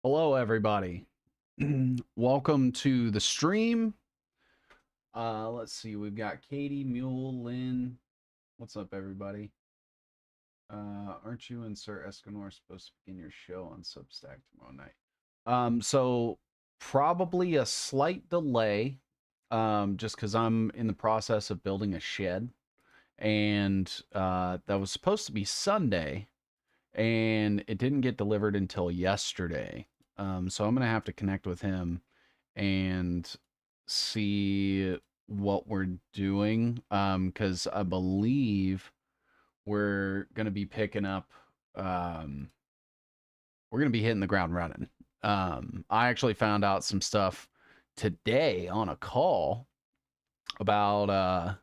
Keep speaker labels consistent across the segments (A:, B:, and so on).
A: Hello, everybody. Welcome to the stream. Let's see. We've got Katie, Mule, Lynn. What's up, everybody? Aren't you and Sir Escanor supposed to begin your show on Substack tomorrow night? So probably a slight delay, just because I'm in the process of building a shed, and that was supposed to be Sunday, and it didn't get delivered until yesterday. So I'm gonna have to connect with him and see what we're doing. Because I believe we're gonna be picking up. We're gonna be hitting the ground running. I actually found out some stuff today on a call about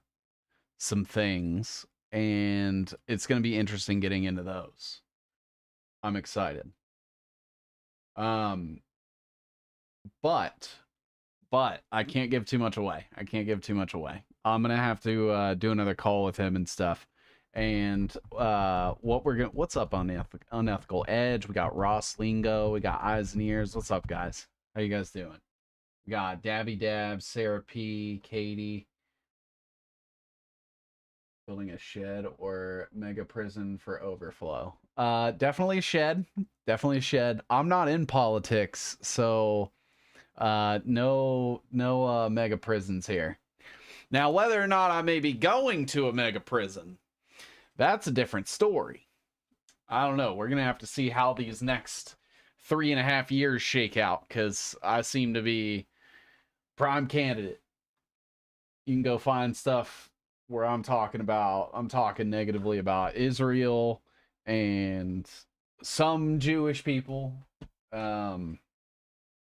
A: some things, and it's gonna be interesting getting into those. I'm excited. But I can't give too much away. I'm gonna have to do another call with him and stuff. And what's up on the Unethical Edge? We got Ross Lingo, we got Eyes and Ears. What's up, guys? How you guys doing? We got Dabby Dab, Sarah P, Katie. Building a shed or mega prison for overflow. Definitely a shed. Definitely a shed. I'm not in politics, so no mega prisons here. Now, whether or not I may be going to a mega prison, that's a different story. I don't know. We're gonna have to see how these next 3.5 years shake out, because I seem to be prime candidate. You can go find stuff where I'm talking negatively about Israel and some Jewish people. So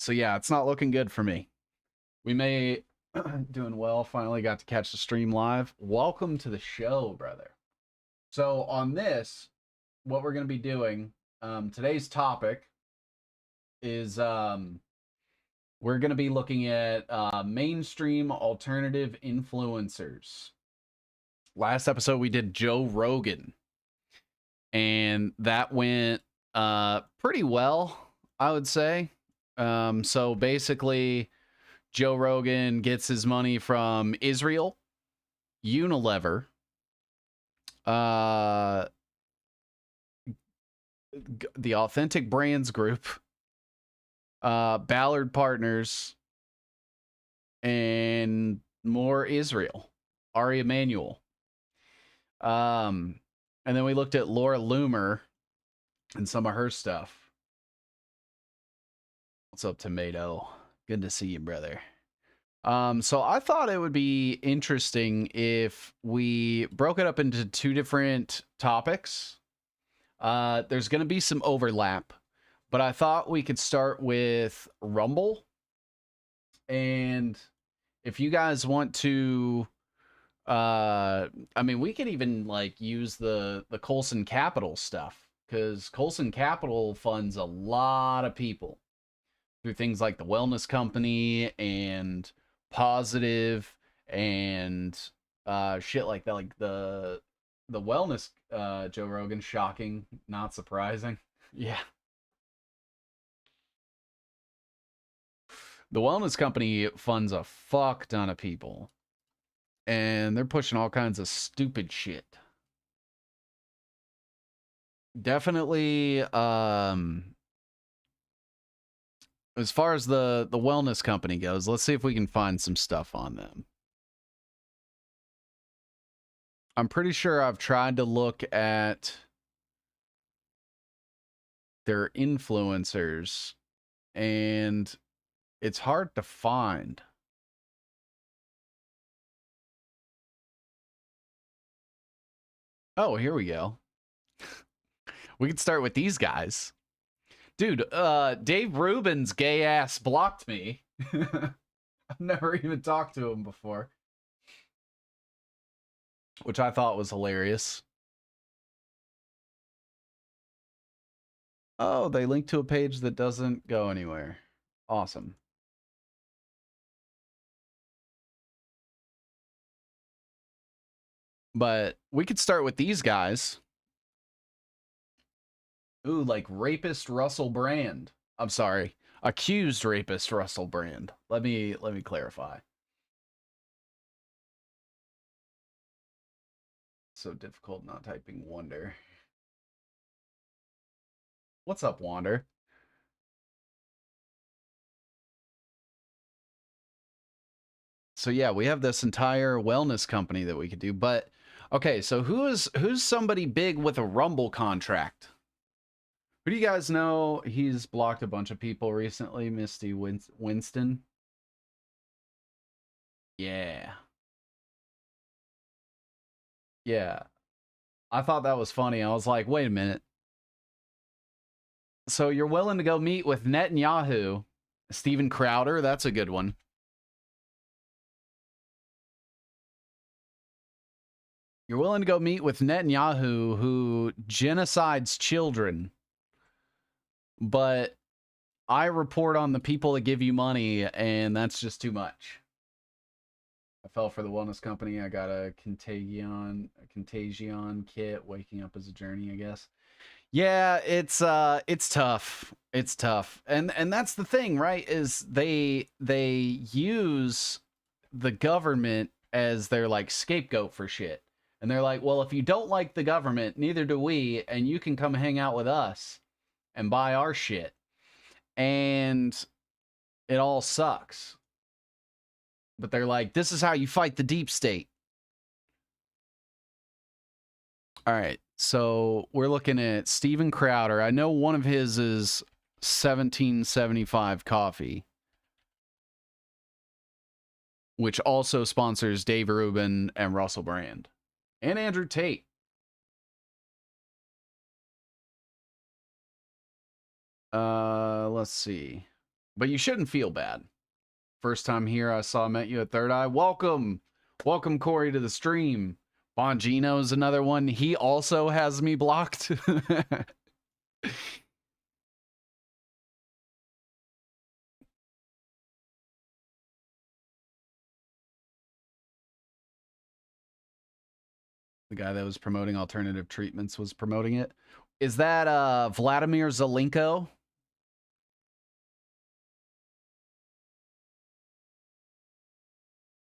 A: yeah, it's not looking good for me. We may doing well. Finally got to catch the stream live. Welcome to the show, brother. So on this, what we're going to be doing, today's topic is we're going to be looking at mainstream alternative influencers. Last episode we did Joe Rogan, and that went pretty well, I would say. So basically, Joe Rogan gets his money from Israel, Unilever, the Authentic Brands Group, Ballard Partners, and more Israel, Ari Emanuel. And then we looked at Laura Loomer and some of her stuff. What's up, Tomato? Good to see you, brother. So I thought it would be interesting if we broke it up into two different topics. There's going to be some overlap, but I thought we could start with Rumble. And if you guys want to, I mean, we could even like use the Colson Capital stuff, because Colson Capital funds a lot of people through things like the Wellness Company and Positive and shit like that, like the Wellness Joe Rogan, shocking, not surprising. Yeah. The Wellness Company funds a fuck ton of people, and they're pushing all kinds of stupid shit. Definitely as far as the Wellness Company goes, let's see if we can find some stuff on them. I'm pretty sure I've tried to look at their influencers, and it's hard to find. Oh, here we go. We can start with these guys. Dude, Dave Rubin's gay ass blocked me. I've never even talked to him before, which I thought was hilarious. Oh, they link to a page that doesn't go anywhere. Awesome. But we could start with these guys. Ooh, like rapist Russell Brand. I'm sorry, accused rapist Russell Brand. Let me clarify. So difficult not typing Wonder. What's up, Wander? So yeah, we have this entire wellness company that we could do, but okay, so who's somebody big with a Rumble contract? Who do you guys know? He's blocked a bunch of people recently. Misty Winston. Yeah. Yeah. I thought that was funny. I was like, wait a minute. So you're willing to go meet with Netanyahu, Steven Crowder? That's a good one. You're willing to go meet with Netanyahu, who genocides children, but I report on the people that give you money, and that's just too much. I fell for the wellness company. I got a contagion kit. Waking up as a journey, I guess. Yeah, it's tough. It's tough, and that's the thing, right? Is they use the government as their like scapegoat for shit, and they're like, well, if you don't like the government, neither do we, and you can come hang out with us and buy our shit, and it all sucks. But they're like, this is how you fight the deep state. All right, so we're looking at Steven Crowder. I know one of his is 1775 Coffee, which also sponsors Dave Rubin and Russell Brand and Andrew Tate. Let's see. But you shouldn't feel bad. First time here, I met you at Third Eye. Welcome. Welcome, Corey, to the stream. Bongino's another one. He also has me blocked. The guy that was promoting alternative treatments was promoting it. Is that Vladimir Zelenko?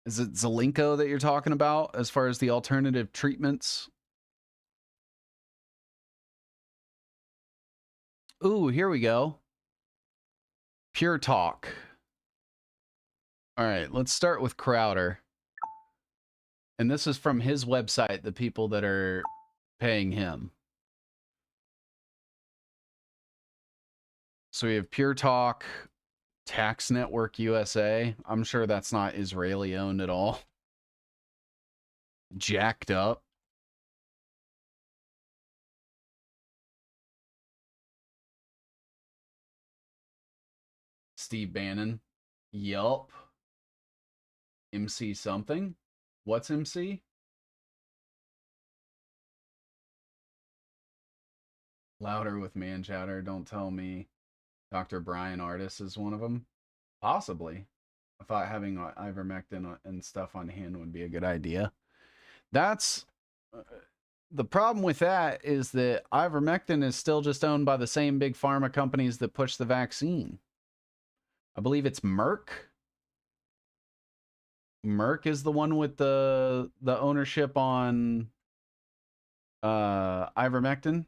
A: Is it Zelenko that you're talking about as far as the alternative treatments? Ooh, here we go. Pure Talk. All right, let's start with Crowder. And this is from his website, the people that are paying him. So we have Pure Talk, Tax Network USA. I'm sure that's not Israeli owned at all. Jacked Up. Steve Bannon. Yelp. MC something. What's MC? Louder with man chatter. Don't tell me Dr. Brian Artis is one of them. Possibly. I thought having ivermectin and stuff on hand would be a good idea. That's the problem with that is that ivermectin is still just owned by the same big pharma companies that push the vaccine. I believe it's Merck. Merck is the one with the ownership on ivermectin.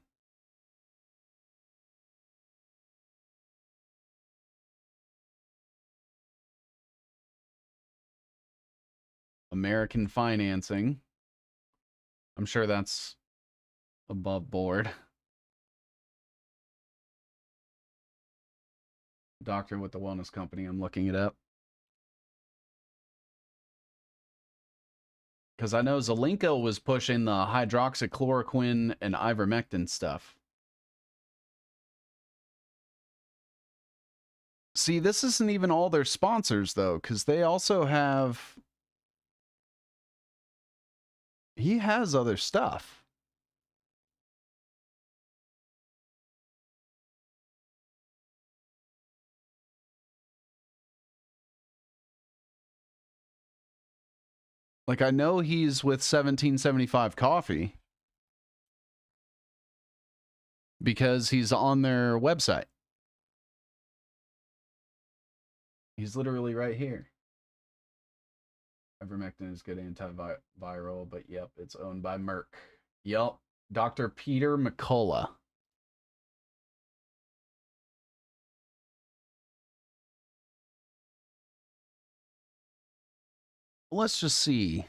A: American financing. I'm sure that's above board. Doctor with the wellness company. I'm looking it up. Because I know Zelenko was pushing the hydroxychloroquine and ivermectin stuff. See, this isn't even all their sponsors, though, because they also have... He has other stuff. Like, I know he's with 1775 Coffee because he's on their website. He's literally right here. Ivermectin is good antiviral, but yep, it's owned by Merck. Yep, Dr. Peter McCullough. Let's just see.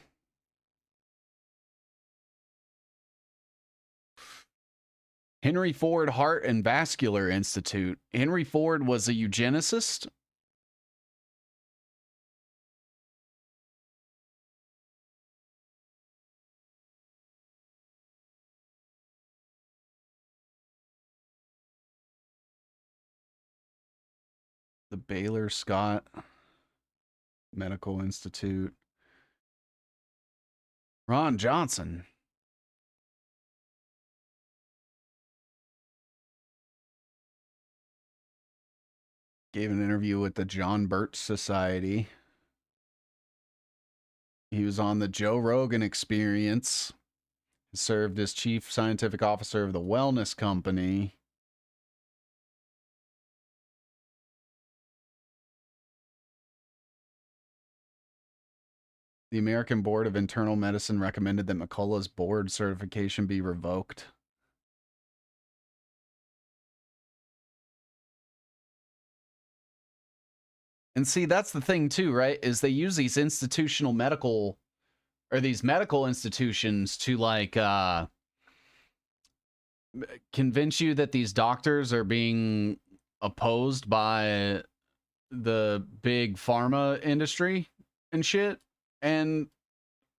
A: Henry Ford Heart and Vascular Institute. Henry Ford was a eugenicist. The Baylor Scott Medical Institute. Ron Johnson. Gave an interview with the John Birch Society. He was on the Joe Rogan Experience. Served as chief scientific officer of the Wellness Company. The American Board of Internal Medicine recommended that McCullough's board certification be revoked. And see, that's the thing too, right? Is they use these institutional medical or these medical institutions to like convince you that these doctors are being opposed by the big pharma industry and shit. And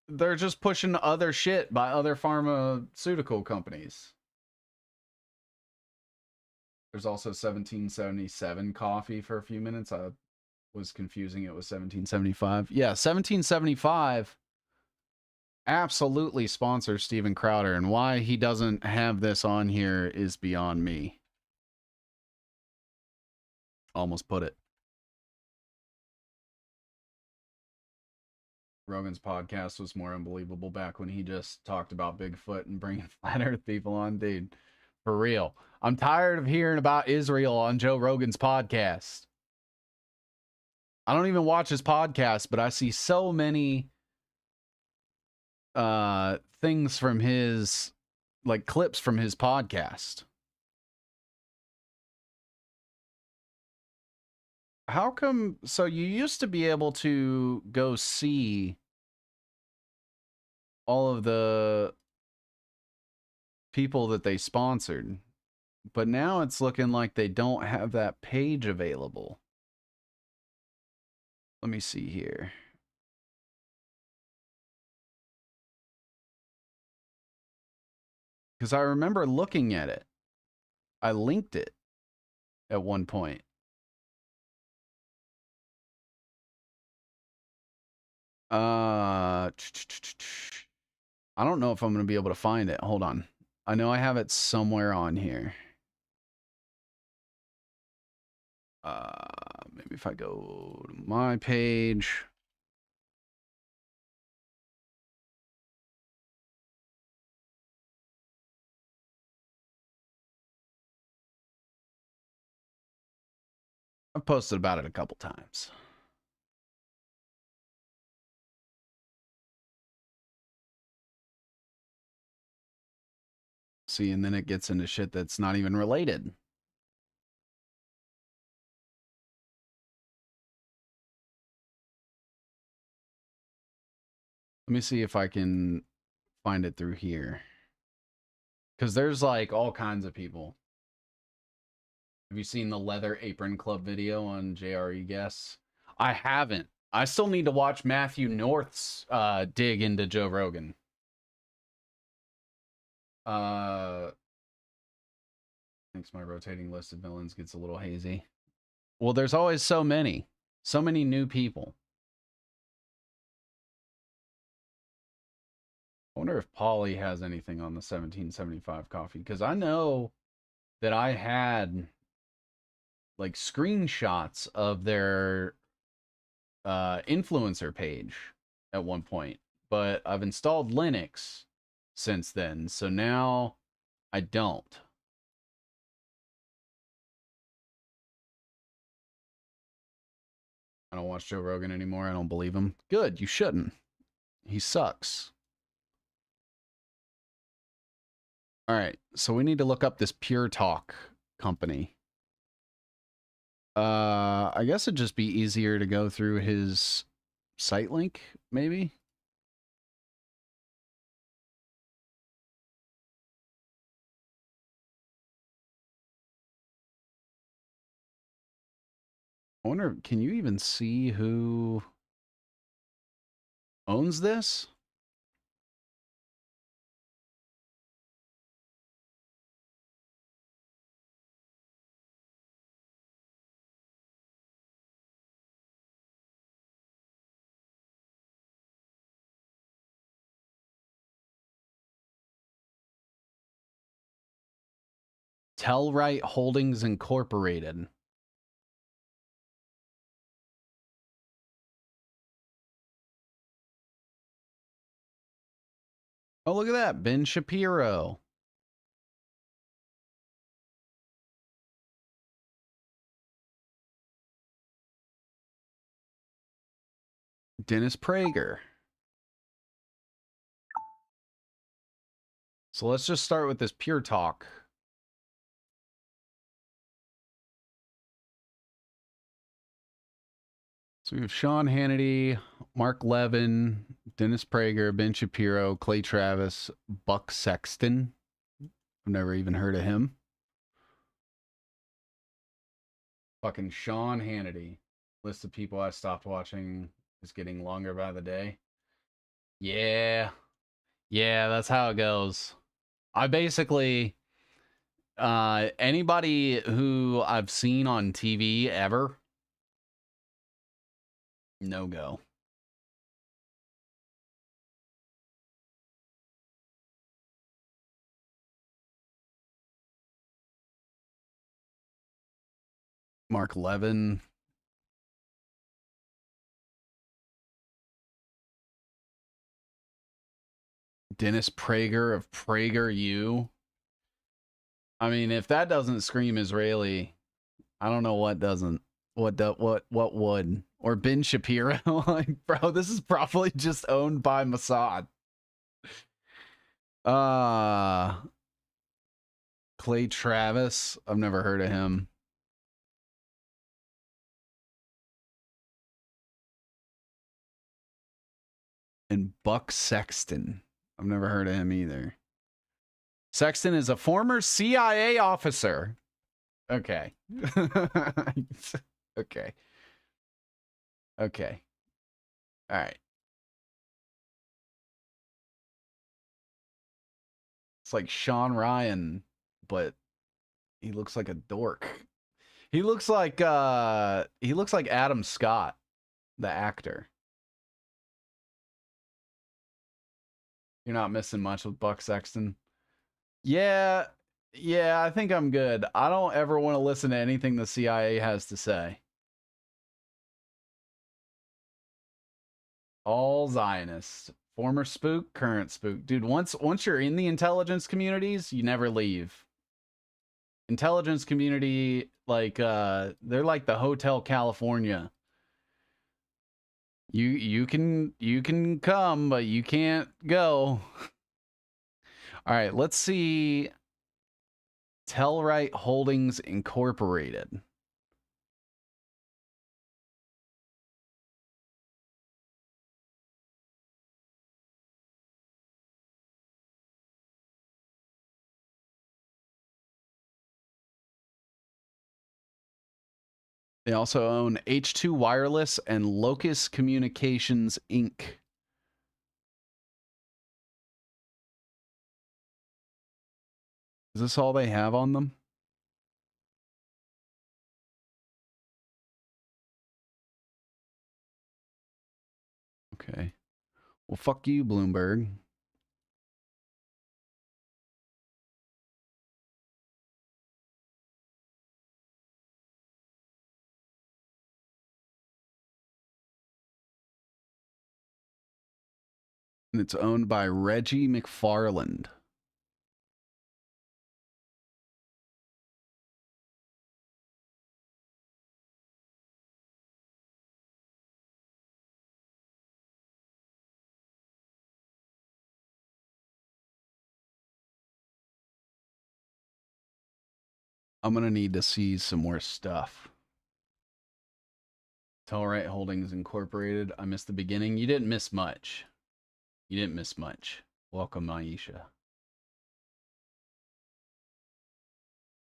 A: they're just pushing other shit by other pharmaceutical companies. There's also 1777 coffee for a few minutes. I was confusing it with 1775. Yeah, 1775 absolutely sponsors Steven Crowder, and why he doesn't have this on here is beyond me. Almost put it. Rogan's podcast was more unbelievable back when he just talked about Bigfoot and bringing flat earth people on, dude. For real. I'm tired of hearing about Israel on Joe Rogan's podcast. I don't even watch his podcast, but I see so many things from his, like, clips from his podcast. How come? So you used to be able to go see all of the people that they sponsored, but now it's looking like they don't have that page available. Let me see here. Because I remember looking at it. I linked it at one point. I don't know if I'm going to be able to find it. Hold on. I know I have it somewhere on here. Maybe if I go to my page. I've posted about it a couple times. See, and then it gets into shit that's not even related. Let me see if I can find it through here. Because there's like all kinds of people. Have you seen the Leather Apron Club video on JRE Guests? I haven't. I still need to watch Matthew North's dig into Joe Rogan. Thinks my rotating list of villains gets a little hazy. Well, there's always so many new people. I wonder if Polly has anything on the 1775 coffee, because I know that I had like screenshots of their influencer page at one point, but I've installed Linux since then, so now I don't. I don't watch Joe Rogan anymore. I don't believe him. Good, you shouldn't. He sucks. All right, so we need to look up this Pure Talk company. I guess it'd just be easier to go through his site link, maybe. I wonder, can you even see who owns this? Telright Holdings Incorporated. Oh, look at that. Ben Shapiro. Dennis Prager. So let's just start with this Pure Talk. So we have Sean Hannity, Mark Levin, Dennis Prager, Ben Shapiro, Clay Travis, Buck Sexton. I've never even heard of him. Fucking Sean Hannity. List of people I stopped watching is getting longer by the day. Yeah. Yeah, that's how it goes. I basically Anybody who I've seen on TV ever, no go. Mark Levin. Dennis Prager of PragerU. I mean, if that doesn't scream Israeli, I don't know what doesn't. What would? Or Ben Shapiro? Like, bro, this is probably just owned by Mossad. Clay Travis. I've never heard of him. And Buck Sexton. I've never heard of him either. Sexton is a former CIA officer. Okay. Okay. Okay. All right. It's like Sean Ryan, but he looks like a dork. He looks like Adam Scott, the actor. You're not missing much with Buck Sexton. Yeah, I think I'm good. I don't ever want to listen to anything the CIA has to say. All Zionists. Former spook, current spook. Dude, once you're in the intelligence communities, you never leave. Intelligence community, like they're like the Hotel California. You can come, but you can't go. All right, let's see. Telright Holdings Incorporated. They also own H2 Wireless and Locus Communications, Inc. Is this all they have on them? Okay. Well, fuck you, Bloomberg. And it's owned by Reggie McFarland. I'm going to need to see some more stuff. Telright Holdings Incorporated. I missed the beginning. You didn't miss much. You didn't miss much. Welcome, Aisha.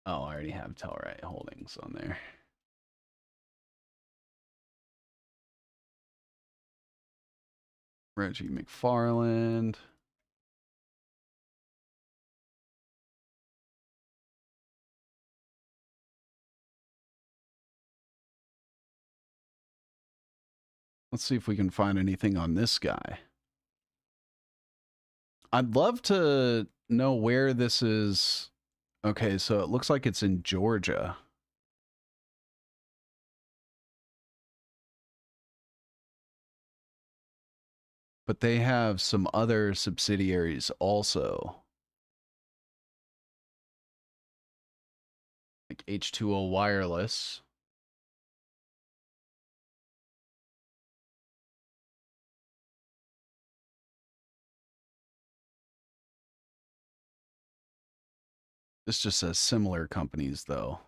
A: Oh, I already have Telright Holdings on there. Reggie McFarland. Let's see if we can find anything on this guy. I'd love to know where this is. Okay, so it looks like it's in Georgia. But they have some other subsidiaries also. Like H2O Wireless. This just says similar companies, though.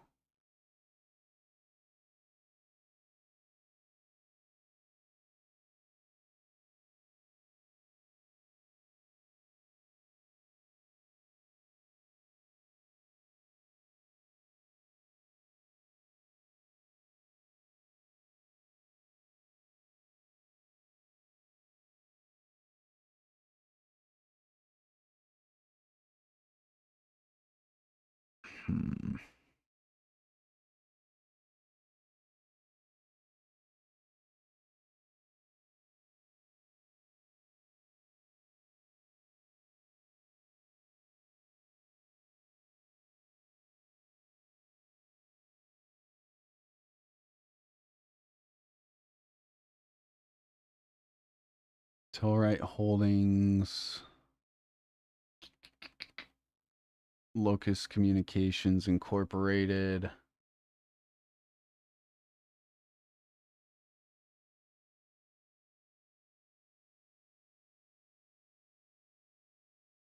A: Telright Holdings, Locust Communications Incorporated.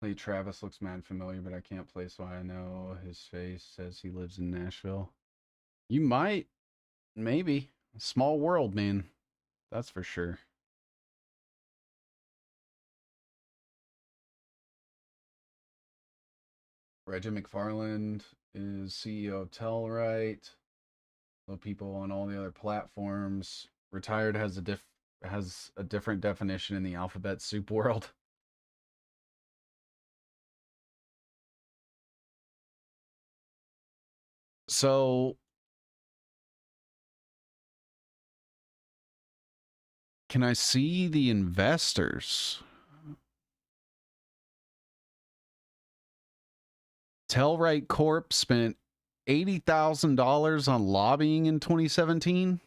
A: Lee Travis looks mad familiar, but I can't place why I know his face. Says he lives in Nashville. You might, maybe. Small world, man. That's for sure. Reggie McFarland is CEO of Telright. Low people on all the other platforms. Retired has a different definition in the alphabet soup world. So can I see the investors? Telright Corp spent $80,000 on lobbying in 2017.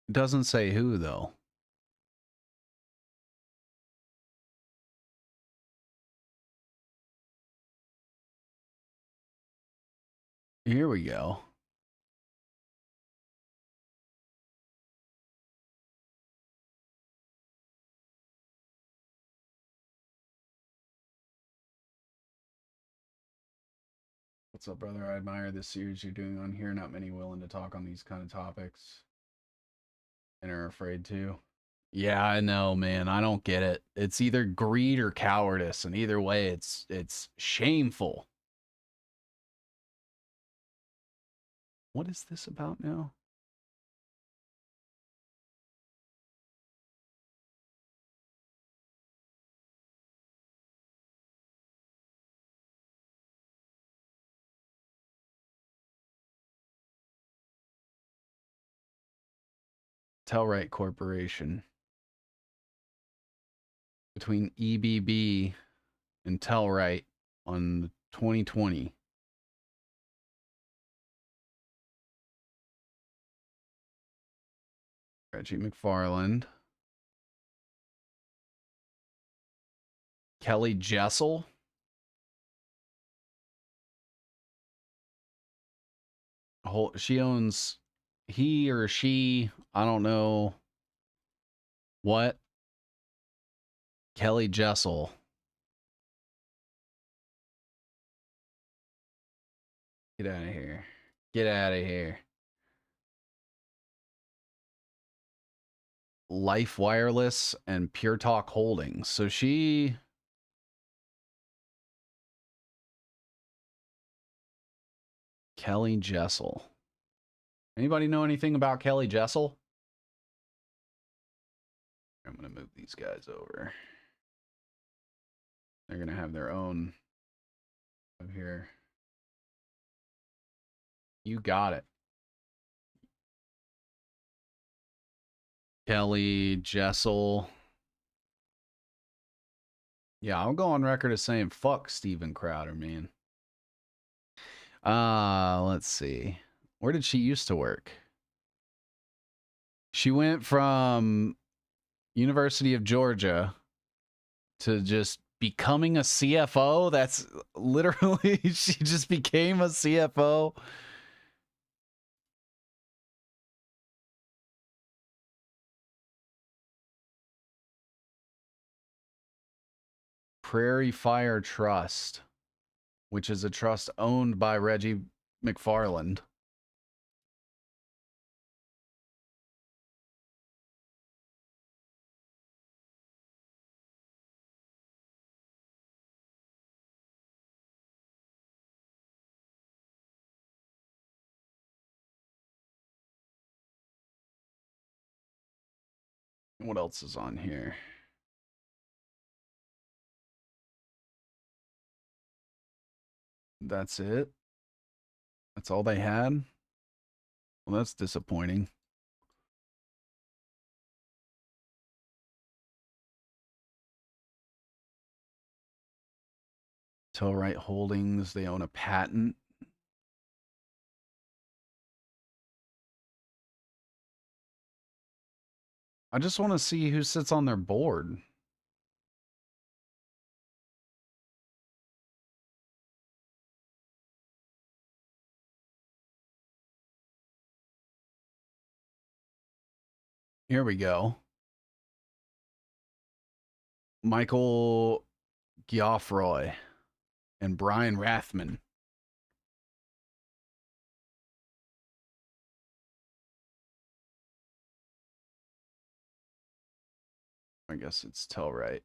A: It doesn't say who, though. Here we go. What's up, brother? I admire this series you're doing on here. Not many willing to talk on these kind of topics and are afraid to. Yeah, I know, man. I don't get it. It's either greed or cowardice, and either way, it's shameful. What is this about now? Telright Corporation. Between EBB and Telright on 2020. Reggie McFarland. Kelly Jessel. She owns, he or she, I don't know what. Kelly Jessel. Get out of here. Get out of here. Life Wireless and Pure Talk Holdings. So she... Kelly Jessel. Anybody know anything about Kelly Jessel? I'm going to move these guys over. They're going to have their own over here. You got it. Kelly Jessel. Yeah, I'll go on record as saying fuck Steven Crowder, man. Let's see. Where did she used to work? She went from University of Georgia to just becoming a CFO. That's literally, she just became a CFO. Prairie Fire Trust, which is a trust owned by Reggie McFarland. What else is on here? That's it. That's all they had. Well, that's disappointing. Telright Holdings, they own a patent. I just want to see who sits on their board. Here we go. Michael Geoffroy and Brian Rathman. I guess it's Telright.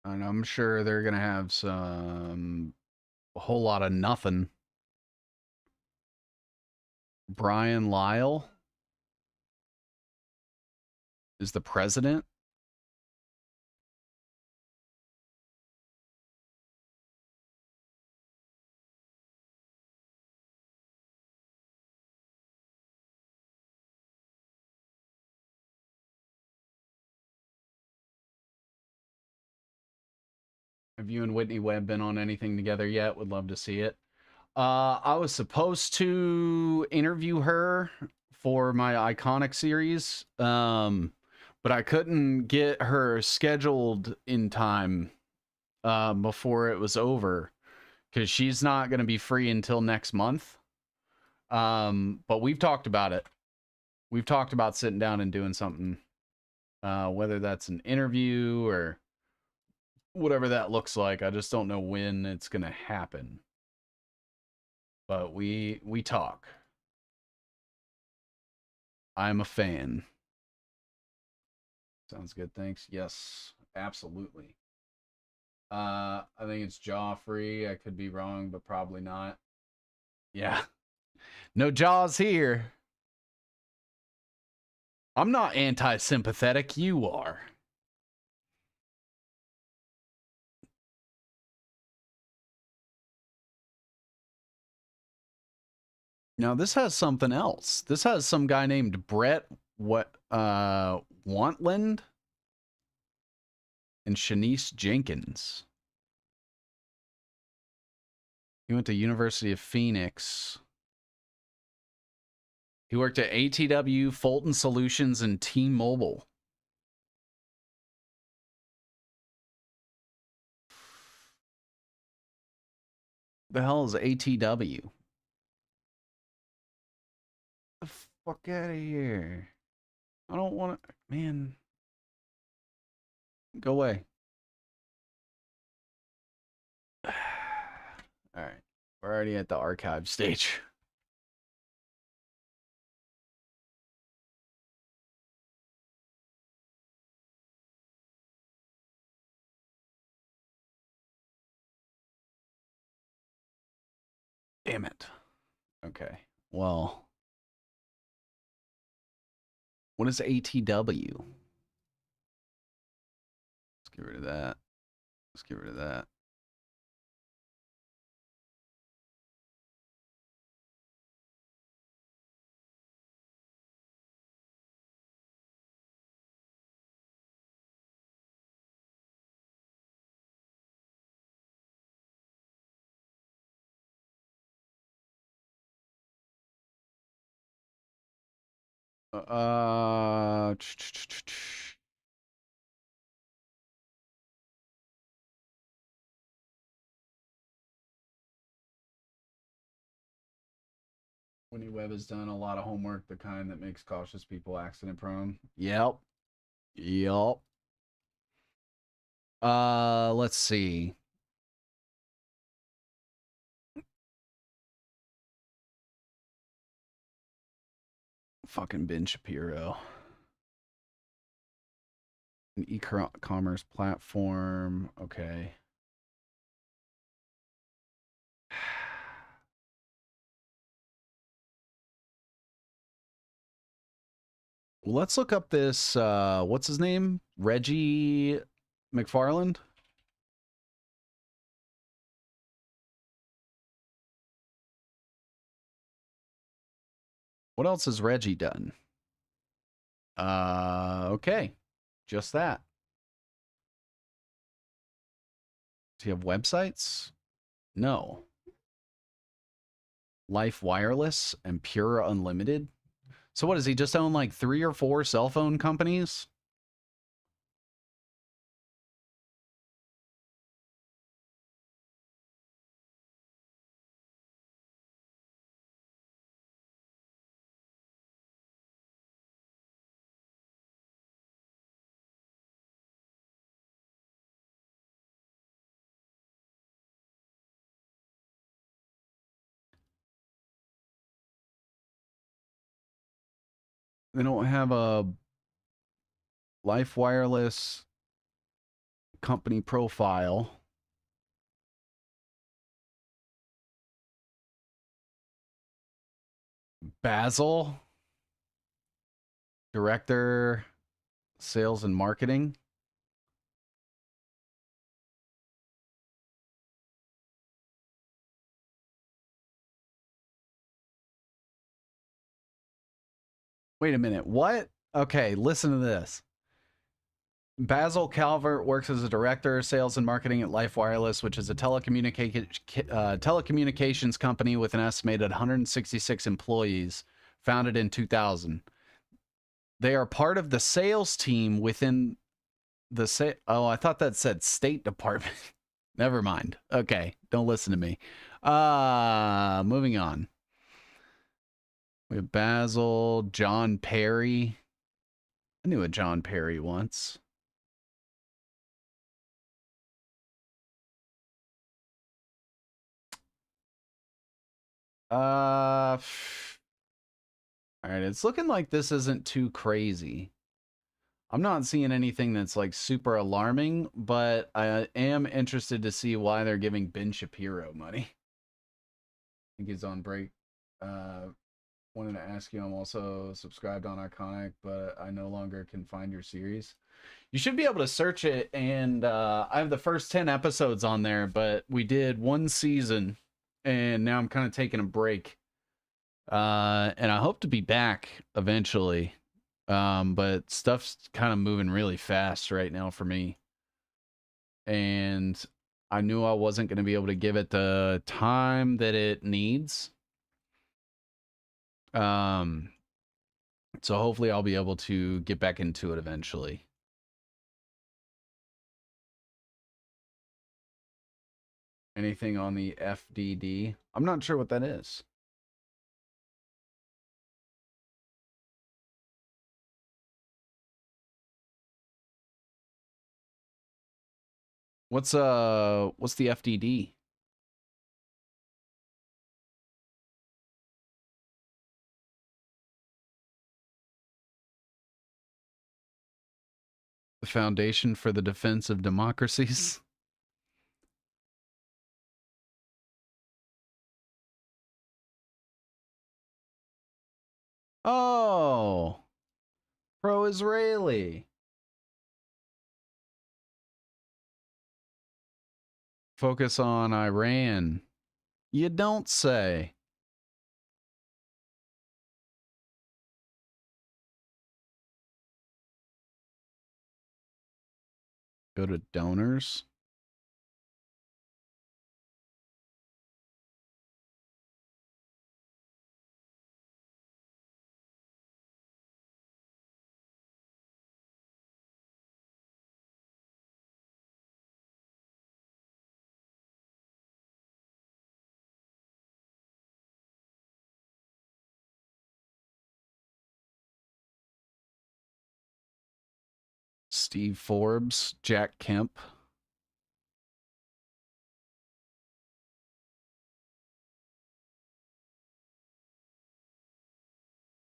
A: And I'm sure they're going to have a whole lot of nothing. Brian Lyle is the president. Have you and Whitney Webb been on anything together yet? Would love to see it. I was supposed to interview her for my Iconic series, but I couldn't get her scheduled in time before it was over because she's not going to be free until next month. But we've talked about it. We've talked about sitting down and doing something, whether that's an interview or whatever that looks like. I just don't know when it's going to happen. But we talk. I'm a fan. Sounds good, thanks. Yes, absolutely. I think it's Joffrey. I could be wrong, but probably not. Yeah. No Jaws here. I'm not anti-sympathetic. You are. Now this has something else. This has some guy named Brett Wantland and Shanice Jenkins. He went to University of Phoenix. He worked at ATW, Fulton Solutions, and T-Mobile. The hell is ATW? The fuck out of here. I don't want to, man. Go away. All right. We're already at the archive stage. Damn it. Okay. Well, what is ATW? Let's get rid of that. Let's get rid of that. Uh, Winnie Webb has done a lot of homework, the kind that makes cautious people accident prone. Yep. Yep. Let's see. Fucking Ben Shapiro. An e-commerce platform. Okay. Let's look up this, what's his name? Reggie McFarland? What else has Reggie done? Okay. Just that. Do you have websites? No. Life Wireless and Pure Unlimited? So what, does he just own like 3 or 4 cell phone companies? They don't have a Life Wireless company profile. Basil, Director, Sales and Marketing. Wait a minute. What? Okay, listen to this. Basil Calvert works as a director, sales and marketing at Life Wireless, which is a telecommunications company with an estimated 166 employees, founded in 2000. They are part of the sales team within the oh, I thought that said State Department. Never mind. Okay, don't listen to me. Moving on. We have Basil, John Perry. I knew a John Perry once. All right, it's looking like this isn't too crazy. I'm not seeing anything that's like super alarming, but I am interested to see why they're giving Ben Shapiro money. I think he's on break. Wanted to ask you, I'm also subscribed on Iconic, but I no longer can find your series. You should be able to search it, and I have the first 10 episodes on there, but we did 1 season, and now I'm kind of taking a break. And I hope to be back eventually. But stuff's kind of moving really fast right now for me. And I knew I wasn't going to be able to give it the time that it needs. So hopefully I'll be able to get back into it eventually. Anything on the FDD? I'm not sure what that is. What's the FDD? The Foundation for the Defense of Democracies? Oh, pro-Israeli. Focus on Iran. You don't say. Go to donors. Steve Forbes, Jack Kemp.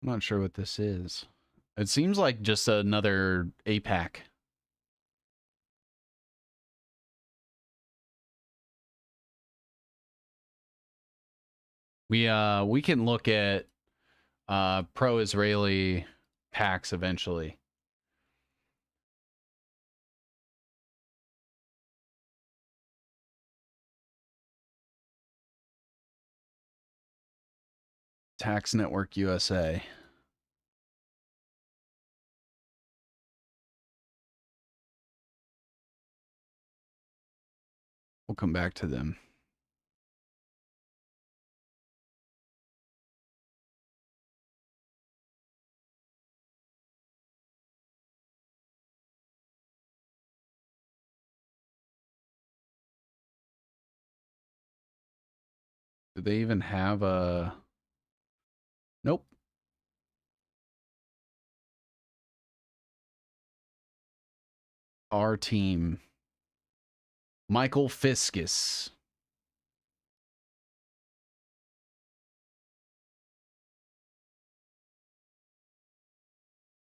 A: I'm not sure what this is. It seems like just another APAC. We can look at pro-Israeli PAX eventually. Tax Network USA. We'll come back to them. Do they even have a... Nope. Our team. Michael Fiscus.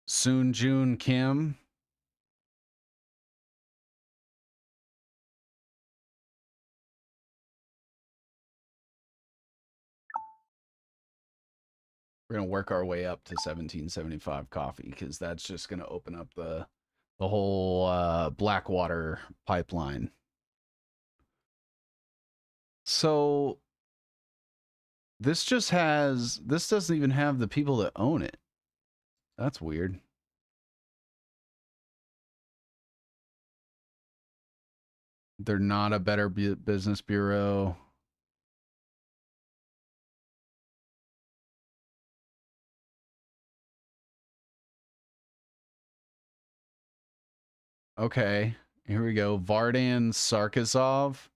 A: Soon June Kim. We're going to work our way up to 1775 coffee because that's just going to open up the whole Blackwater pipeline. So this doesn't even have the people that own it. That's weird. They're not a Better Business Bureau. Okay, here we go. Vardan Sarkisov.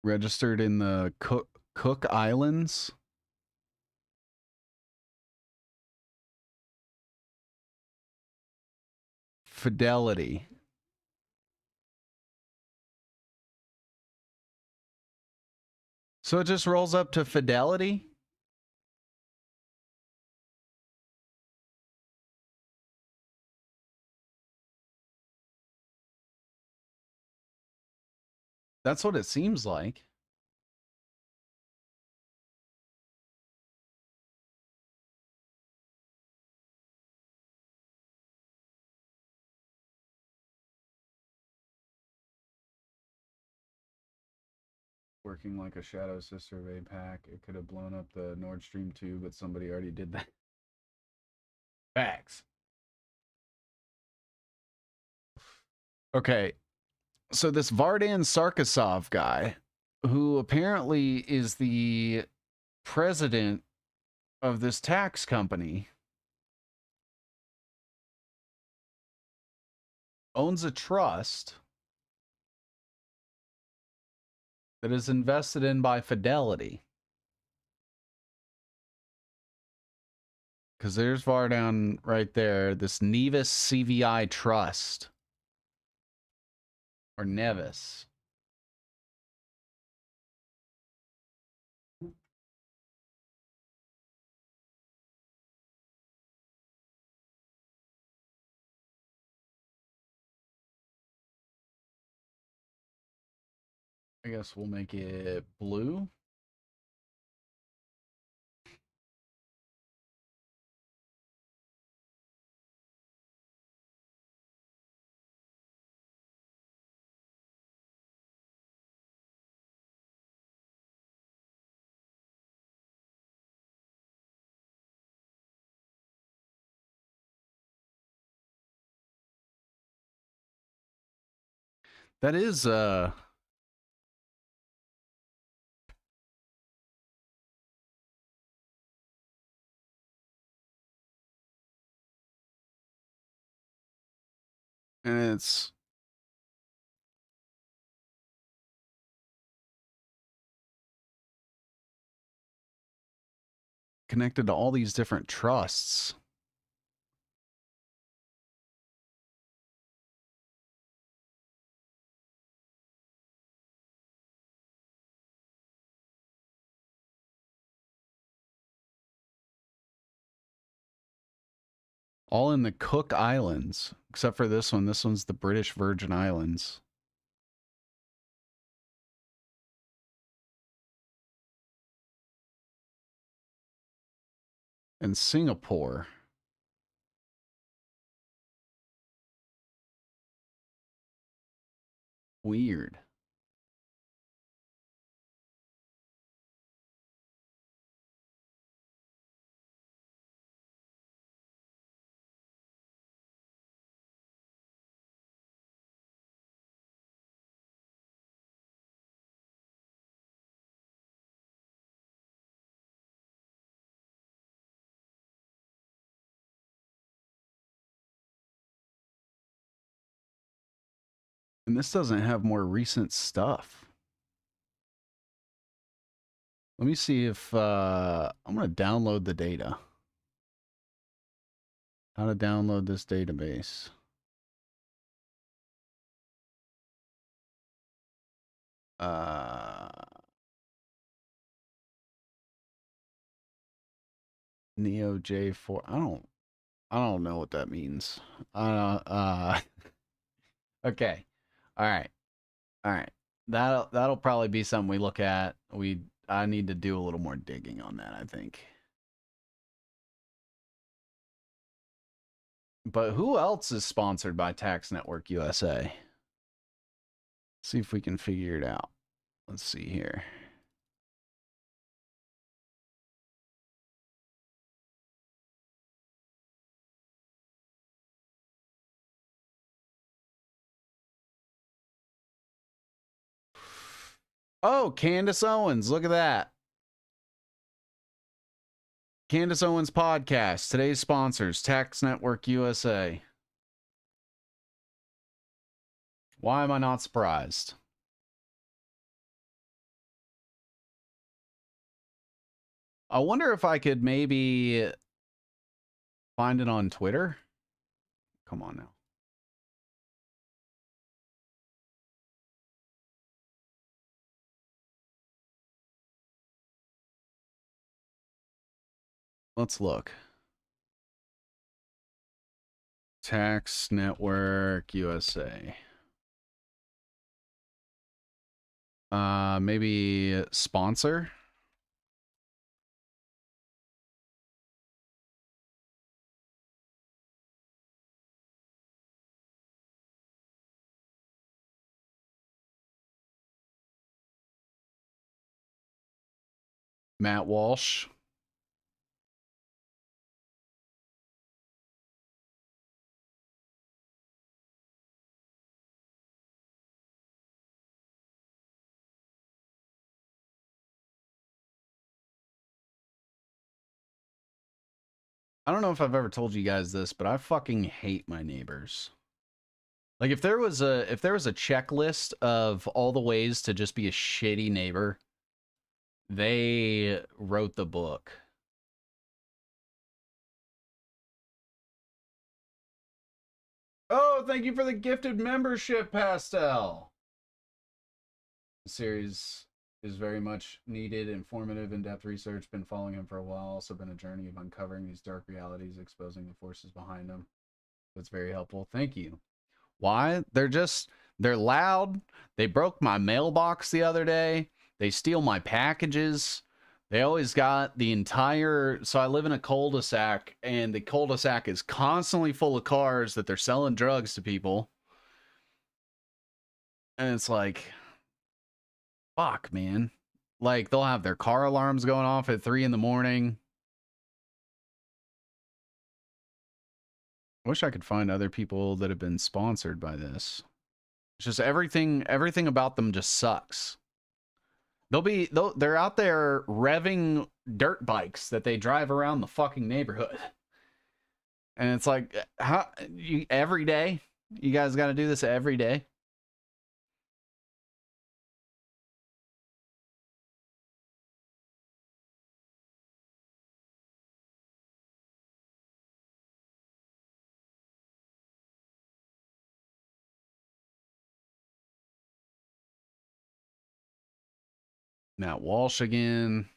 A: Registered in the Cook Islands. Fidelity. So it just rolls up to Fidelity? That's what it seems like. Working like a shadow sister of APAC. It could have blown up the Nord Stream 2, but somebody already did that. Facts. Okay. So this Vardan Sarkisov guy, who apparently is the president of this tax company, owns a trust that is invested in by Fidelity. Because there's Vardan right there, this Nevis CVI Trust. Or Nevis. I guess we'll make it blue. That is and it's connected to all these different trusts. All in the Cook Islands, except for this one. This one's the British Virgin Islands. And Singapore. Weird. And this doesn't have more recent stuff. Let me see if I'm going to download the data. How to download this database. Neo J4. I don't know what that means. Okay. All right. All right. That'll probably be something we look at. I need to do a little more digging on that, I think. But who else is sponsored by Tax Network USA? See if we can figure it out. Let's see here. Oh, Candace Owens. Look at that. Candace Owens podcast. Today's sponsors, Tax Network USA. Why am I not surprised? I wonder if I could maybe find it on Twitter. Come on now. Let's look. Tax Network USA. Maybe sponsor. Matt Walsh. I don't know if I've ever told you guys this, but I fucking hate my neighbors. Like if there was a checklist of all the ways to just be a shitty neighbor, they wrote the book. Oh, thank you for the gifted membership, Pastel. The series is very much needed, informative, in-depth research. Been following him for a while. Also been a journey of uncovering these dark realities, exposing the forces behind them. That's very helpful. Thank you. Why? They're loud. They broke my mailbox the other day. They steal my packages. They always got the entire... So I live in a cul-de-sac, and the cul-de-sac is constantly full of cars that they're selling drugs to people. And it's like... Fuck, man. Like, they'll have their car alarms going off at 3 in the morning. I wish I could find other people that have been sponsored by this. It's just everything about them just sucks. They're out there revving dirt bikes that they drive around the fucking neighborhood. And it's like, every day? You guys got to do this every day? Matt Walsh again.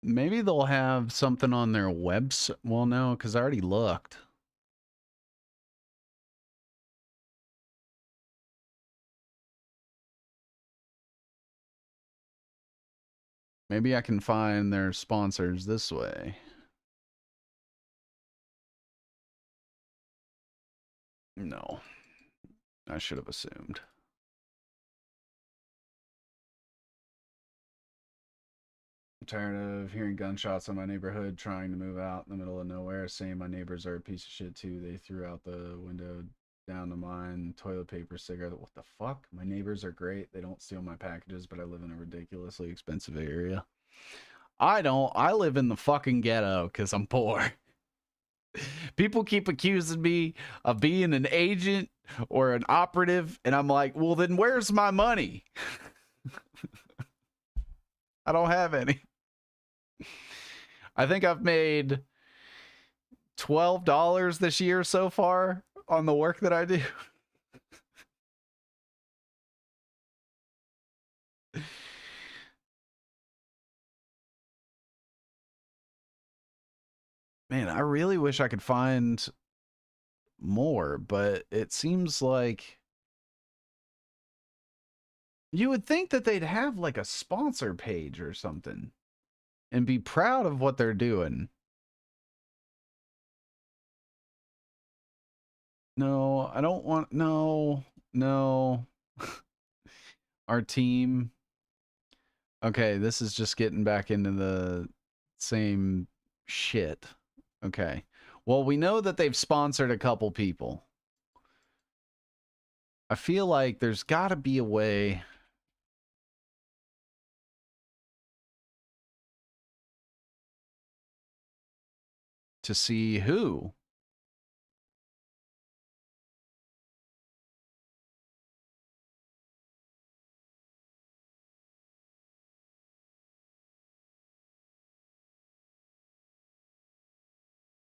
A: Maybe they'll have something on their website. Well, no, because I already looked. Maybe I can find their sponsors this way. No, I should have assumed. I'm tired of hearing gunshots in my neighborhood, trying to move out in the middle of nowhere, saying my neighbors are a piece of shit too. They threw out the window down to mine, toilet paper, cigarette. What the fuck? My neighbors are great. They don't steal my packages, but I live in a ridiculously expensive area. I don't. I live in the fucking ghetto because I'm poor. People keep accusing me of being an agent or an operative, and I'm like, well, then where's my money? I don't have any. I think I've made $12 this year so far on the work that I do. Man, I really wish I could find more, but it seems like you would think that they'd have like a sponsor page or something and be proud of what they're doing. No, I don't want, no. Our team. Okay, this is just getting back into the same shit. Okay. Well, we know that they've sponsored a couple people. I feel like there's got to be a way to see who.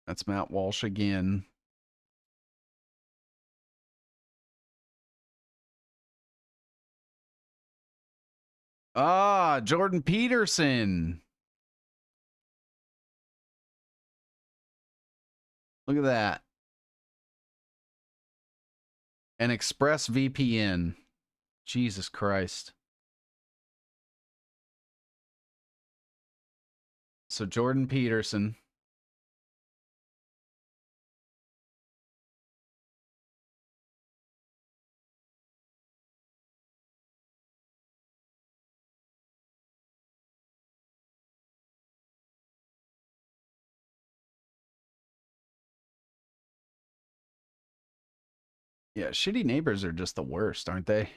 A: That's Matt Walsh again. Ah, Jordan Peterson. Look at that. An Express VPN. Jesus Christ. So Jordan Peterson. Yeah, shitty neighbors are just the worst, aren't they?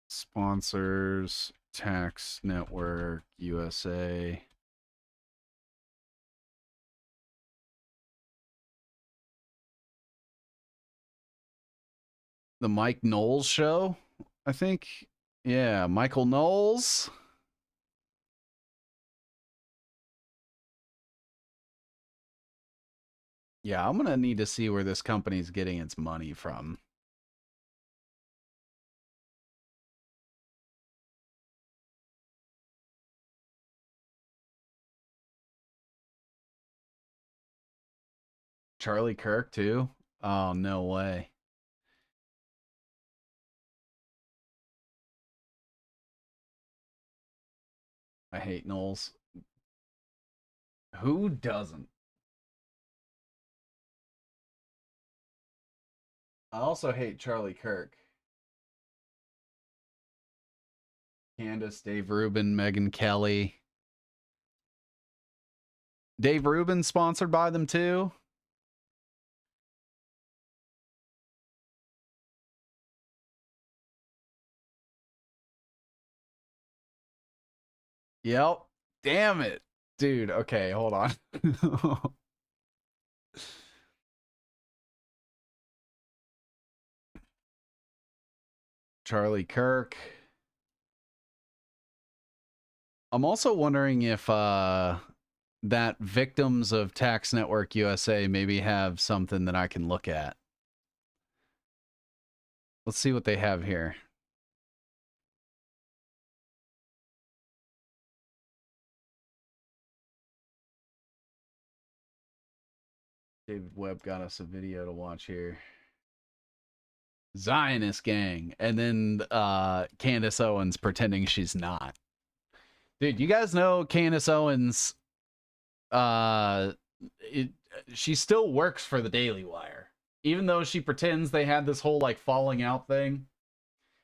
A: Sponsors, Tax Network, USA. The Mike Knowles show, I think. Yeah, Michael Knowles. Yeah, I'm going to need to see where this company's getting its money from. Charlie Kirk, too? Oh, no way. I hate Knowles. Who doesn't? I also hate Charlie Kirk. Candace, Dave Rubin, Megan Kelly. Dave Rubin sponsored by them too. Yep. Damn it. Dude, okay, hold on. Charlie Kirk. I'm also wondering if that victims of Tax Network USA maybe have something that I can look at. Let's see what they have here. David Webb got us a video to watch here. Zionist gang. And then Candace Owens pretending she's not. Dude, you guys know Candace Owens, she still works for the Daily Wire. Even though she pretends they had this whole like falling out thing.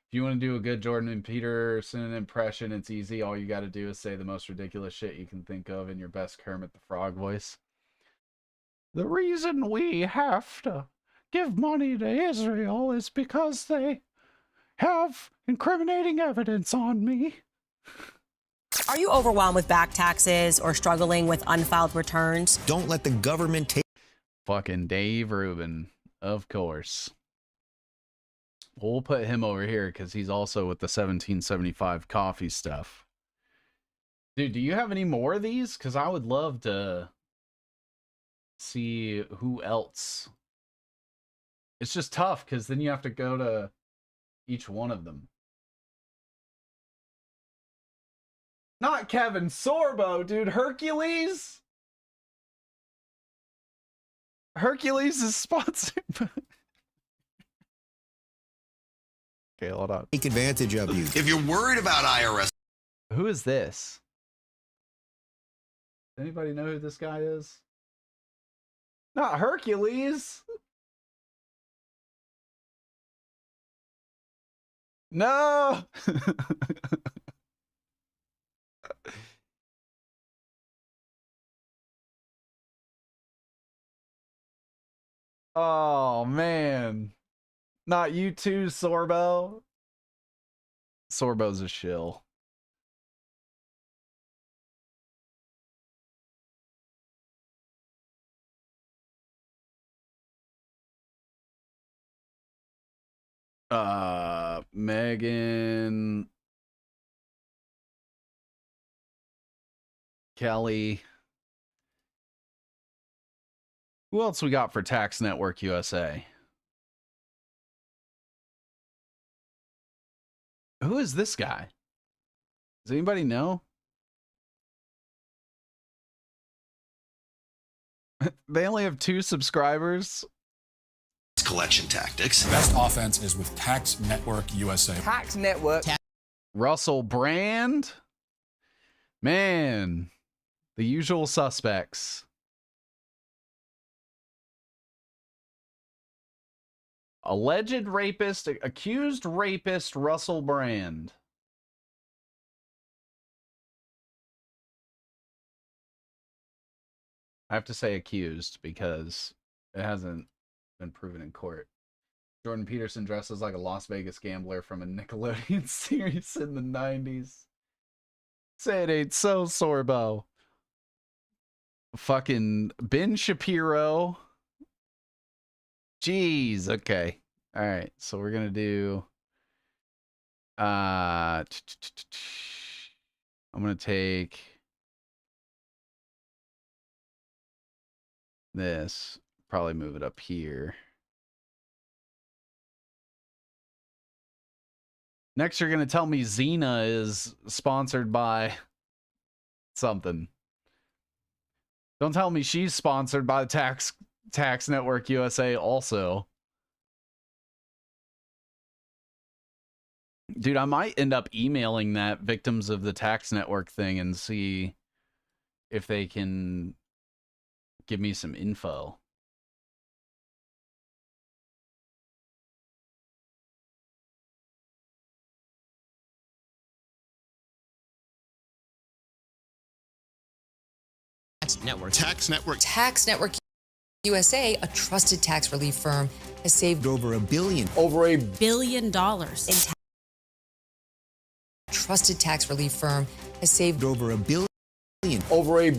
A: If you want to do a good Jordan and Peterson impression, it's easy. All you got to do is say the most ridiculous shit you can think of in your best Kermit the Frog voice. The reason we have to give money to Israel is because they have incriminating evidence on me.
B: Are you overwhelmed with back taxes or struggling with unfiled returns?
C: Don't let the government take...
A: Fucking Dave Rubin, of course. We'll put him over here because he's also with the 1775 coffee stuff. Dude, do you have any more of these? Because I would love to see who else. It's just tough because then you have to go to each one of them. Not Kevin Sorbo, dude. Hercules? Hercules is sponsored by... Okay, hold on.
C: Take advantage of you.
D: If you're worried about IRS...
A: Who is this? Anybody know who this guy is? Not Hercules. No. Oh, man. Not you too, Sorbo. Sorbo's a shill. Megan, Kelly. Who else we got for Tax Network USA? Who is this guy? Does anybody know? They only have 2 subscribers.
D: Collection tactics.
E: Best offense is with Tax Network USA.
F: Tax Network.
A: Russell Brand. Man, the usual suspects. Alleged rapist, accused rapist Russell Brand. I have to say accused because it hasn't been proven in court. Jordan Peterson dresses like a Las Vegas gambler from a Nickelodeon series in the 90s. Say it ain't so, Sorbo. Fucking Ben Shapiro. Jeez, okay. All right, so we're going to do... I'm going to take... this. Probably move it up here. Next, you're going to tell me Xena is sponsored by something. Don't tell me she's sponsored by the Tax Network USA also. Dude, I might end up emailing that Victims of the Tax Network thing and see if they can give me some info.
D: Tax Network.
G: Tax Network USA, a trusted tax relief firm, has saved
C: Over $1 billion.
F: Over $1
B: billion.
G: in trusted tax relief firm has saved
C: Over $1 billion.
F: Over $1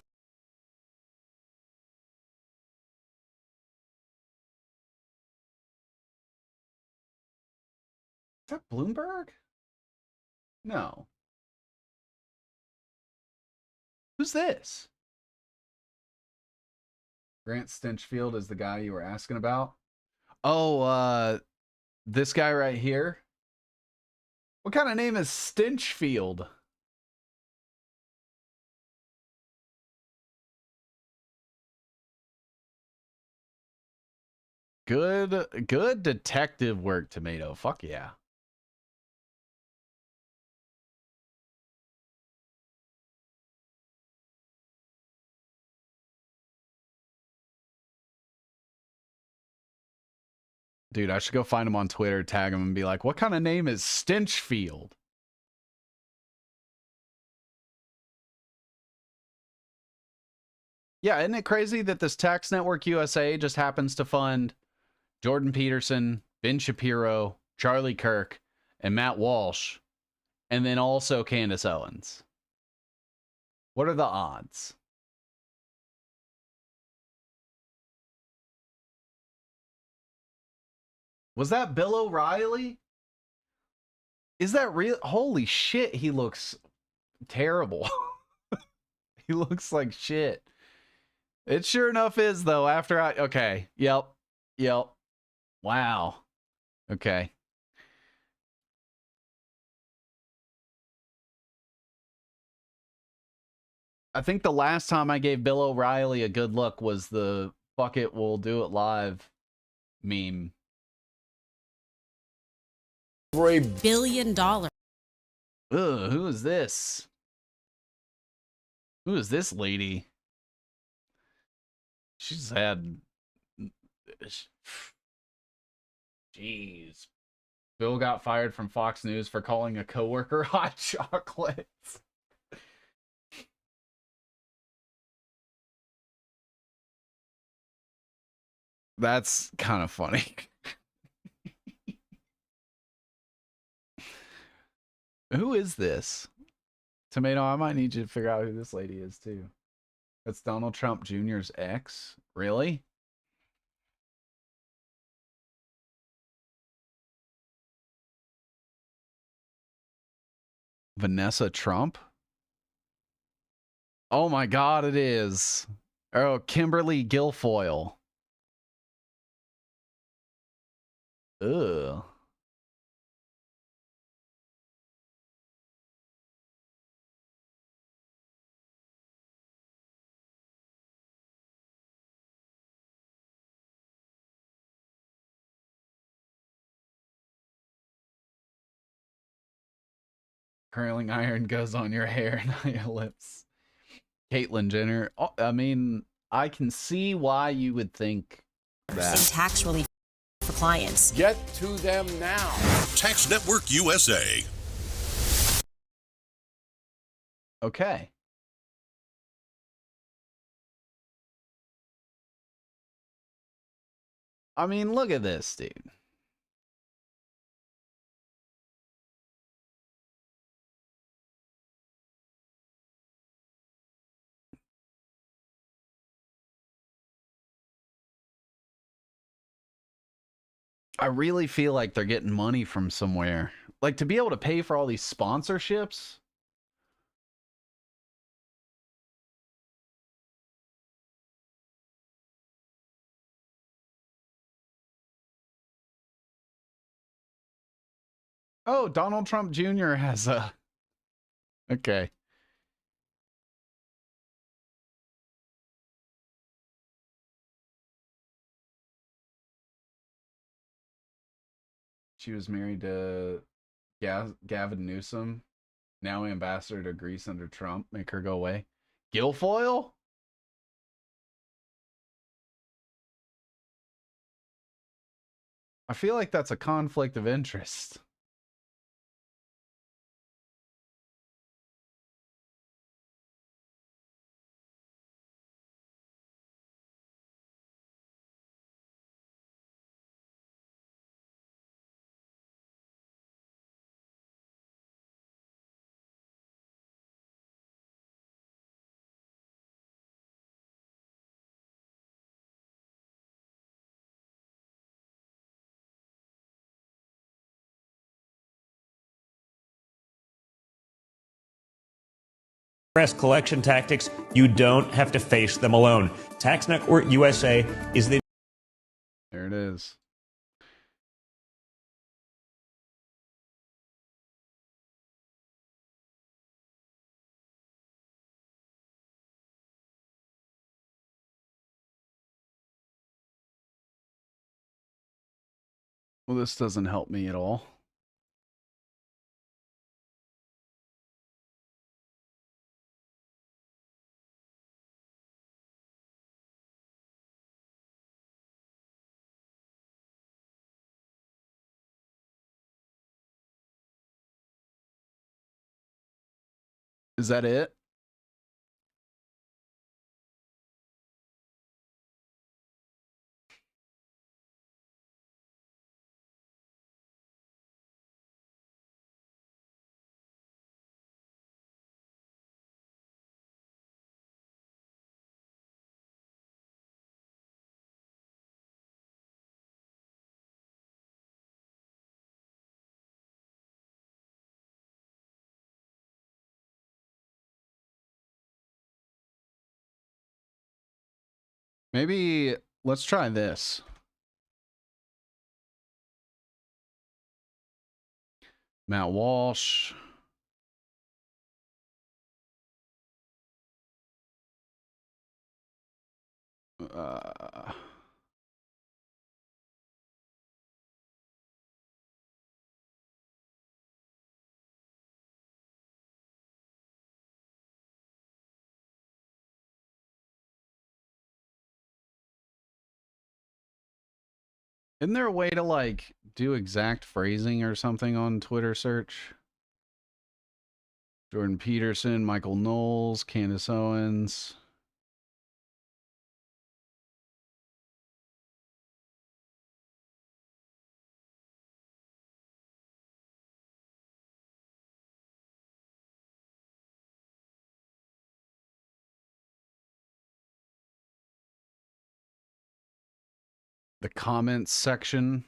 A: Is that Bloomberg? No. Who's this? Grant Stinchfield is the guy you were asking about. Oh, this guy right here. What kind of name is Stinchfield? Good detective work, Tomato. Fuck yeah. Dude, I should go find him on Twitter, tag him, and be like, what kind of name is Stinchfield? Yeah, isn't it crazy that this Tax Network USA just happens to fund Jordan Peterson, Ben Shapiro, Charlie Kirk, and Matt Walsh, and then also Candace Owens? What are the odds? Was that Bill O'Reilly? Is that real? Holy shit, he looks terrible. He looks like shit. It sure enough is, though, after I... Okay. Yep. Wow. Okay. I think the last time I gave Bill O'Reilly a good look was the "fuck it, we'll do it live" meme.
B: For $1 billion.
A: Ugh, who is this? Who is this lady? She's had... Jeez. Bill got fired from Fox News for calling a coworker hot chocolate. That's kind of funny. Who is this? Tomato, I might need you to figure out who this lady is, too. That's Donald Trump Jr.'s ex? Really? Vanessa Trump? Oh my god, it is. Oh, Kimberly Guilfoyle. Ugh. Curling iron goes on your hair, not your lips. Caitlyn Jenner. Oh, I mean, I can see why you would think that.
B: Tax relief for clients.
F: Get to them now.
H: Tax Network USA.
A: Okay. I mean, look at this, dude. I really feel like they're getting money from somewhere. Like, to be able to pay for all these sponsorships. Oh, Donald Trump Jr. has a... Okay. She was married to Gavin Newsom, now ambassador to Greece under Trump. Make her go away. Guilfoyle? I feel like that's a conflict of interest.
F: IRS collection tactics, you don't have to face them alone. Tax Network USA is the...
A: There it is. Well, this doesn't help me at all. Is that it? Maybe let's try this. Matt Walsh. Uh, isn't there a way to like do exact phrasing or something on Twitter search? Jordan Peterson, Michael Knowles, Candace Owens. The comments section.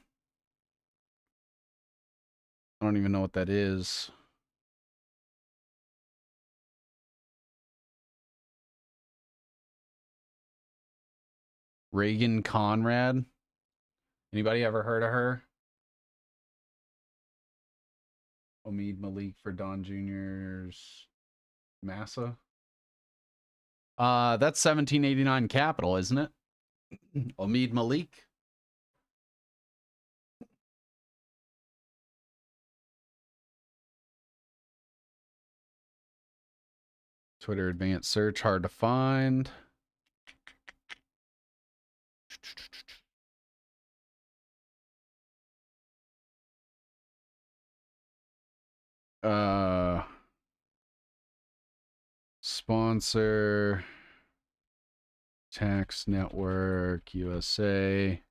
A: I don't even know what that is. Reagan Conrad. Anybody ever heard of her? Omid Malik for Don Jr.'s Massa. That's 1789 Capital, isn't it? Omid Malik. Twitter advanced search, hard to find. Sponsor, Tax Network USA.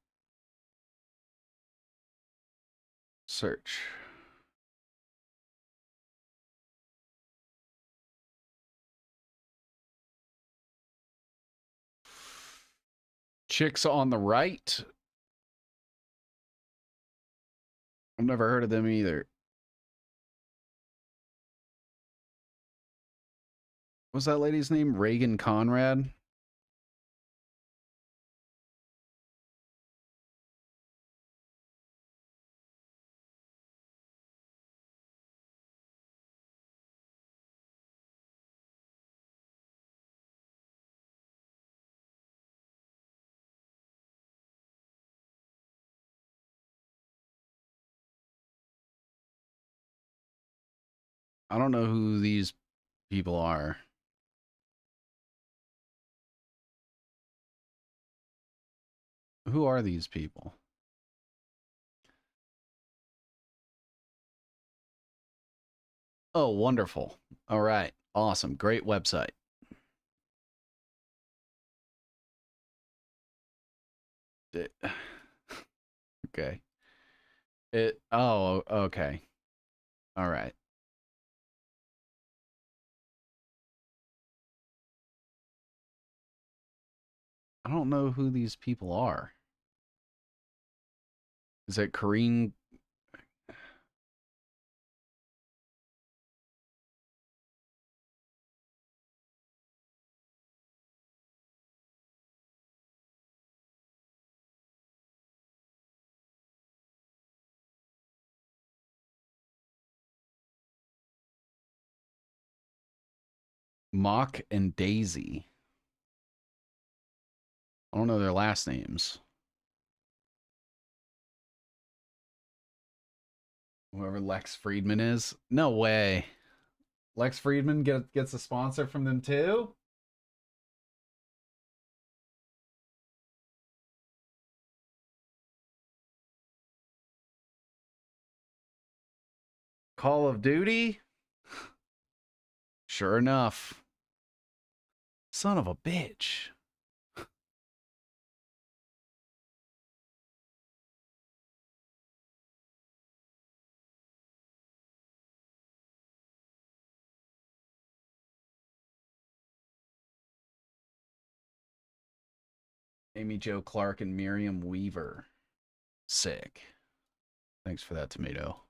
A: Search. Chicks on the Right. I've never heard of them either. What's that lady's name? Reagan Conrad? I don't know who these people are. Who are these people? Oh, wonderful. All right. Awesome. Great website. Okay. Okay. All right. I don't know who these people are. Is it Karine? Mock and Daisy. I don't know their last names. Whoever Lex Friedman is. No way. Lex Friedman gets a sponsor from them too? Call of Duty? Sure enough. Son of a bitch. Amy Jo Clark and Miriam Weaver. Sick. Thanks for that, tomato.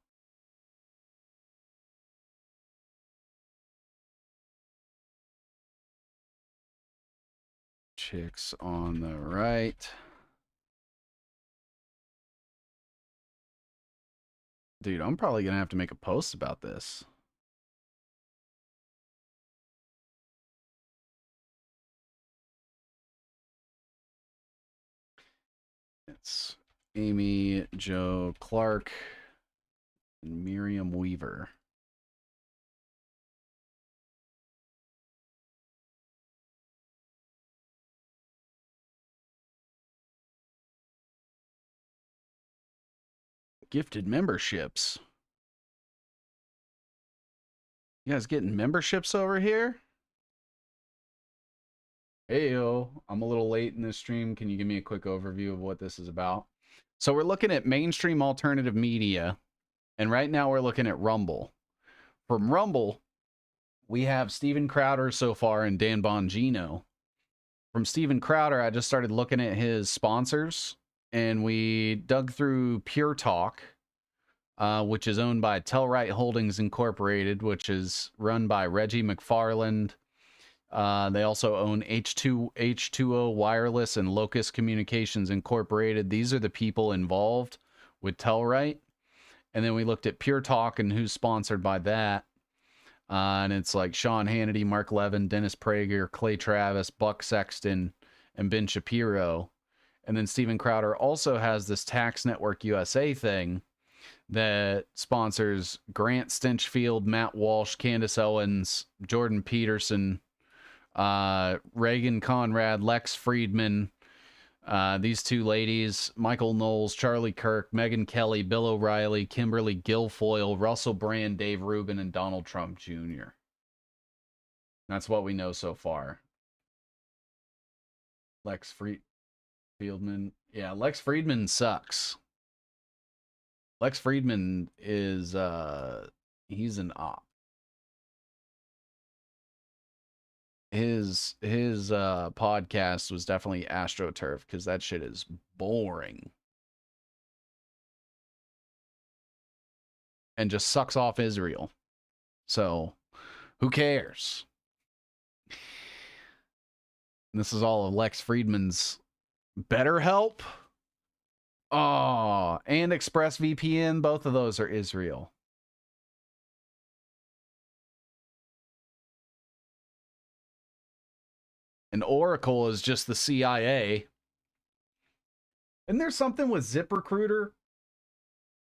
A: Chicks on the right. Dude, I'm probably going to have to make a post about this. It's Amy Jo Clark and Miriam Weaver. Gifted memberships. You guys getting memberships over here? Heyo, I'm a little late in this stream. Can you give me a quick overview of what this is about? So we're looking at mainstream alternative media, and right now we're looking at Rumble. From Rumble, we have Steven Crowder so far and Dan Bongino. From Steven Crowder, I just started looking at his sponsors, and we dug through Pure Talk, which is owned by Telright Holdings Incorporated, which is run by Reggie McFarland. They also own H2O Wireless and Locust Communications Incorporated. These are the people involved with Telright. And then we looked at Pure Talk and who's sponsored by that. And it's like Sean Hannity, Mark Levin, Dennis Prager, Clay Travis, Buck Sexton, and Ben Shapiro. And then Steven Crowder also has this Tax Network USA thing that sponsors Grant Stinchfield, Matt Walsh, Candace Owens, Jordan Peterson, Reagan Conrad, Lex Friedman, these two ladies, Michael Knowles, Charlie Kirk, Megyn Kelly, Bill O'Reilly, Kimberly Guilfoyle, Russell Brand, Dave Rubin, and Donald Trump Jr. That's what we know so far. Lex Friedman. Yeah, Lex Friedman sucks. Lex Friedman is, he's an op. His podcast was definitely AstroTurf because that shit is boring and just sucks off Israel. So who cares? And this is all of Lex Friedman's BetterHelp. Oh, and ExpressVPN. Both of those are Israel. And Oracle is just the CIA. And there's something with ZipRecruiter.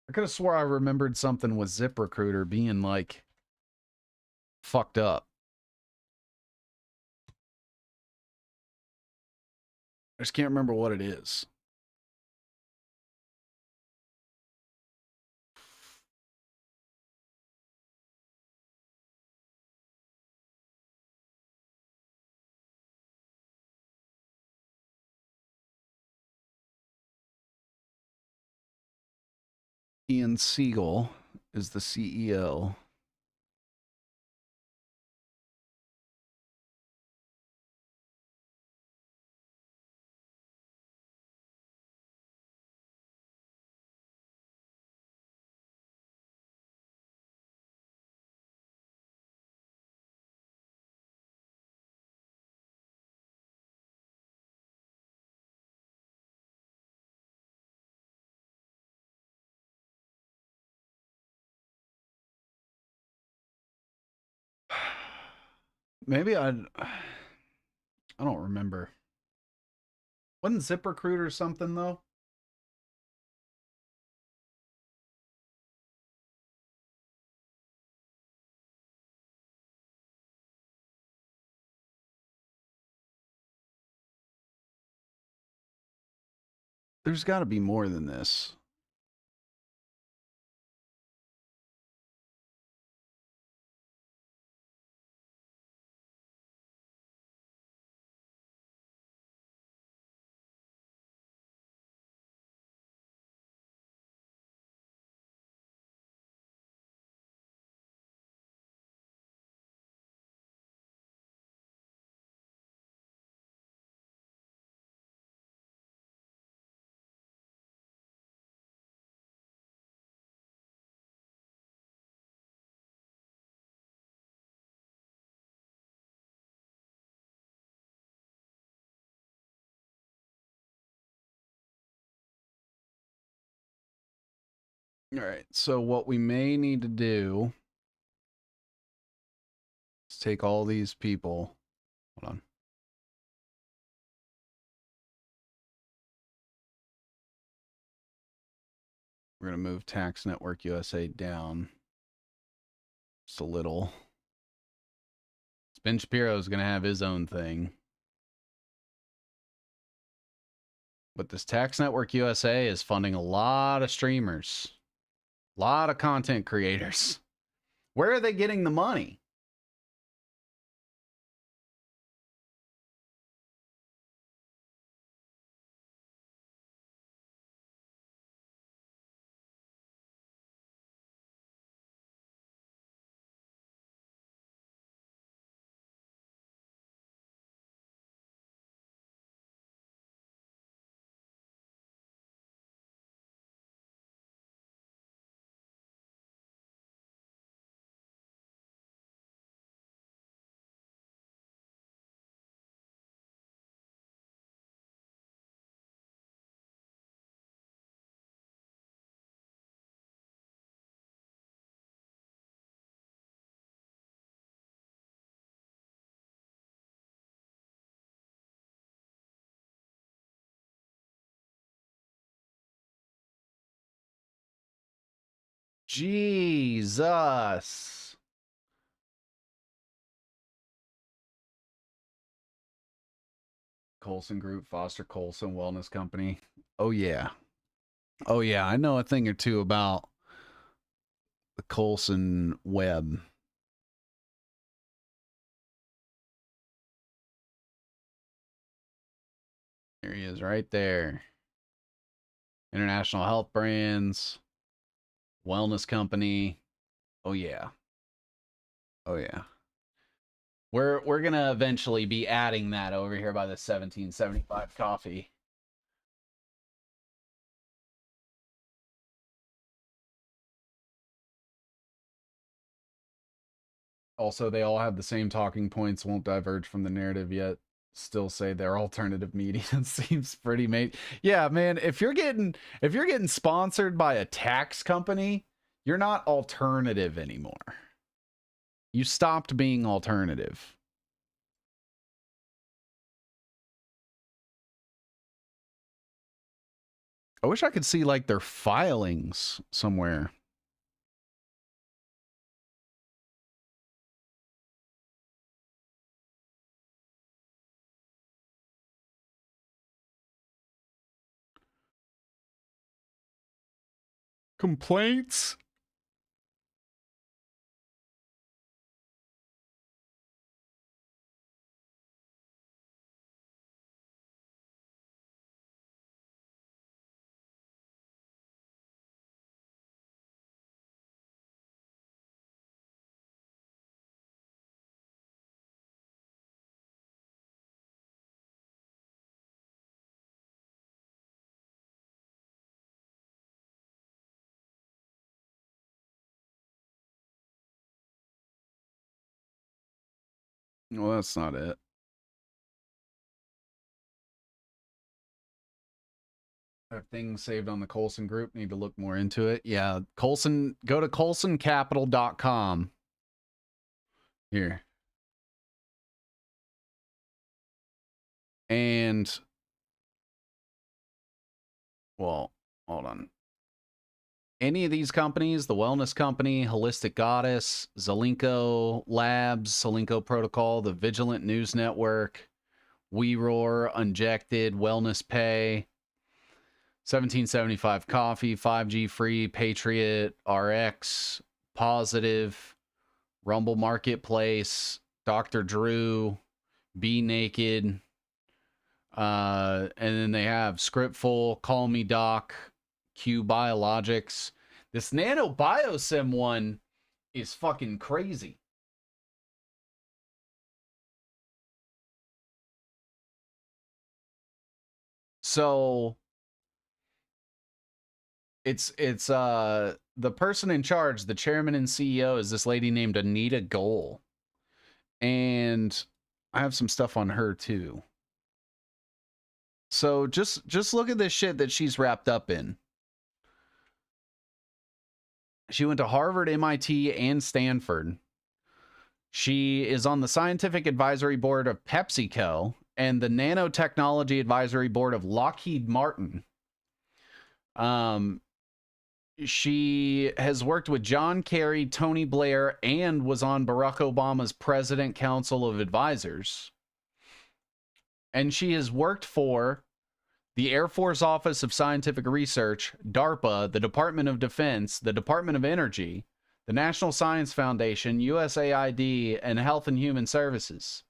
A: I could have swore I remembered something with ZipRecruiter being like fucked up. I just can't remember what it is. Ian Siegel is the CEO. maybe I don't remember. Wasn't ZipRecruiter something though? There's got to be more than this. All right, so what we may need to do is take all these people. Hold on. We're going to move Tax Network USA down just a little. Ben Shapiro is going to have his own thing. But this Tax Network USA is funding a lot of streamers, a lot of content creators. Where are they getting the money? Jesus. Colson Group, Foster Colson Wellness Company. Oh, yeah. Oh, yeah. I know a thing or two about the Colson web. There he is right there. International Health Brands, Wellness Company. Oh, yeah. Oh, yeah. We're going to eventually be adding that over here by the 1775 coffee. Also, they all have the same talking points, won't diverge from the narrative yet. Still say they're alternative media. Seems pretty made. Yeah, man, if you're getting sponsored by a tax company, you're not alternative anymore. You stopped being alternative. I wish I could see like their filings somewhere. Complaints? Well, that's not it. Have things saved on the Colson Group. Need to look more into it. Yeah, Colson, go to colsoncapital.com. Here. And, well, hold on. Any of these companies, the Wellness Company, Holistic Goddess, Zelenko Labs, Zelenko Protocol, the Vigilant News Network, We Roar, Unjected, Wellness Pay, 1775 Coffee, 5G Free, Patriot, RX, Positive, Rumble Marketplace, Dr. Drew, Be Naked, and then they have Scriptful, Call Me Doc, Q Biologics. This Nano Biosim one is fucking crazy. So it's the person in charge, the chairman and CEO, is this lady named Anita Goel. And I have some stuff on her too. So just look at this shit that she's wrapped up in. She went to Harvard, MIT, and Stanford. She is on the scientific advisory board of PepsiCo and the nanotechnology advisory board of Lockheed Martin. She has worked with John Kerry, Tony Blair, and was on Barack Obama's President Council of Advisors. And she has worked for the Air Force Office of Scientific Research, DARPA, the Department of Defense, the Department of Energy, the National Science Foundation, USAID, and Health and Human Services.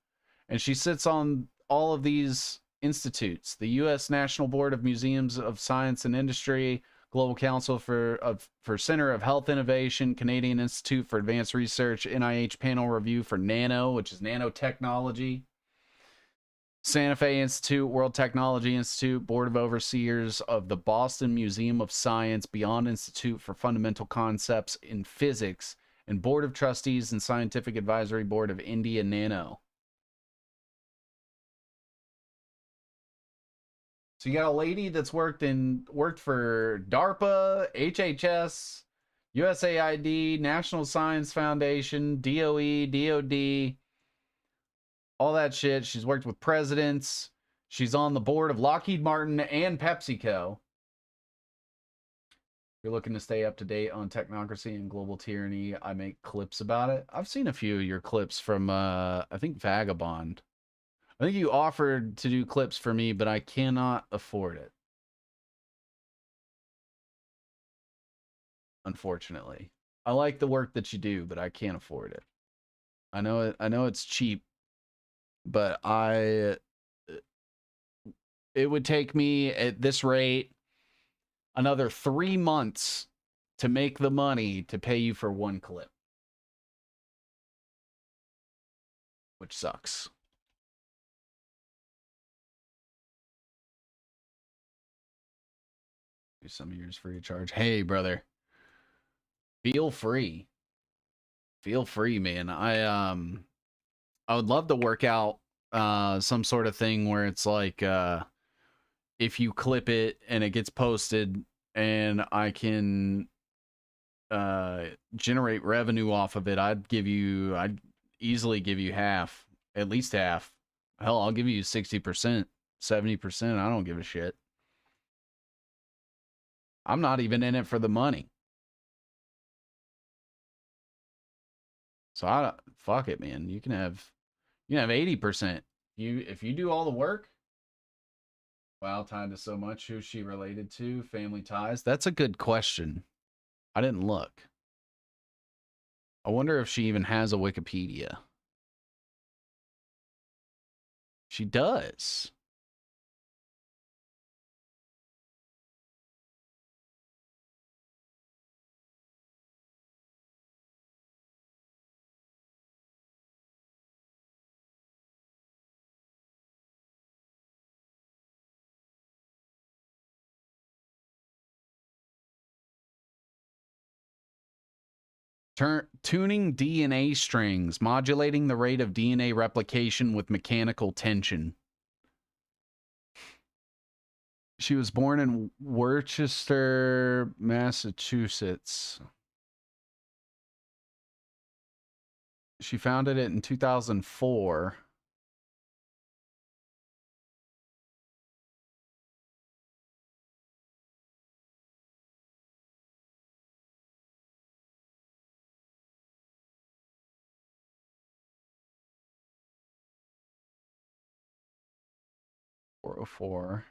A: And she sits on all of these institutes: the U.S. National Board of Museums of Science and Industry, Global Council for Center of Health Innovation, Canadian Institute for Advanced Research, NIH Panel Review for Nano, which is nanotechnology, Santa Fe Institute, World Technology Institute, Board of Overseers of the Boston Museum of Science, Beyond Institute for Fundamental Concepts in Physics, and Board of Trustees and Scientific Advisory Board of India Nano. So you got a lady that's worked for DARPA, HHS, USAID, National Science Foundation, DOE, DOD, all that shit. She's worked with presidents. She's on the board of Lockheed Martin and PepsiCo. You're looking to stay up to date on technocracy and global tyranny. I make clips about it. I've seen a few of your clips from, I think, Vagabond. I think you offered to do clips for me, but I cannot afford it. Unfortunately. I like the work that you do, but I can't afford it. I know it's cheap, but it would take me at this rate another 3 months to make the money to pay you for one clip, which sucks. Do some of yours free of charge. Hey, brother, feel free, man. I would love to work out some sort of thing where it's like if you clip it and it gets posted and I can generate revenue off of it, I'd easily give you half, at least half. Hell, I'll give you 60%, 70%. I don't give a shit. I'm not even in it for the money. So fuck it, man. You can have 80%. If you do all the work. Wow, tied to so much. Who's she related to? Family ties? That's a good question. I didn't look. I wonder if she even has a Wikipedia. She does. Tuning DNA strings, modulating the rate of DNA replication with mechanical tension. She was born in Worcester, Massachusetts. She founded it in 2004. 404.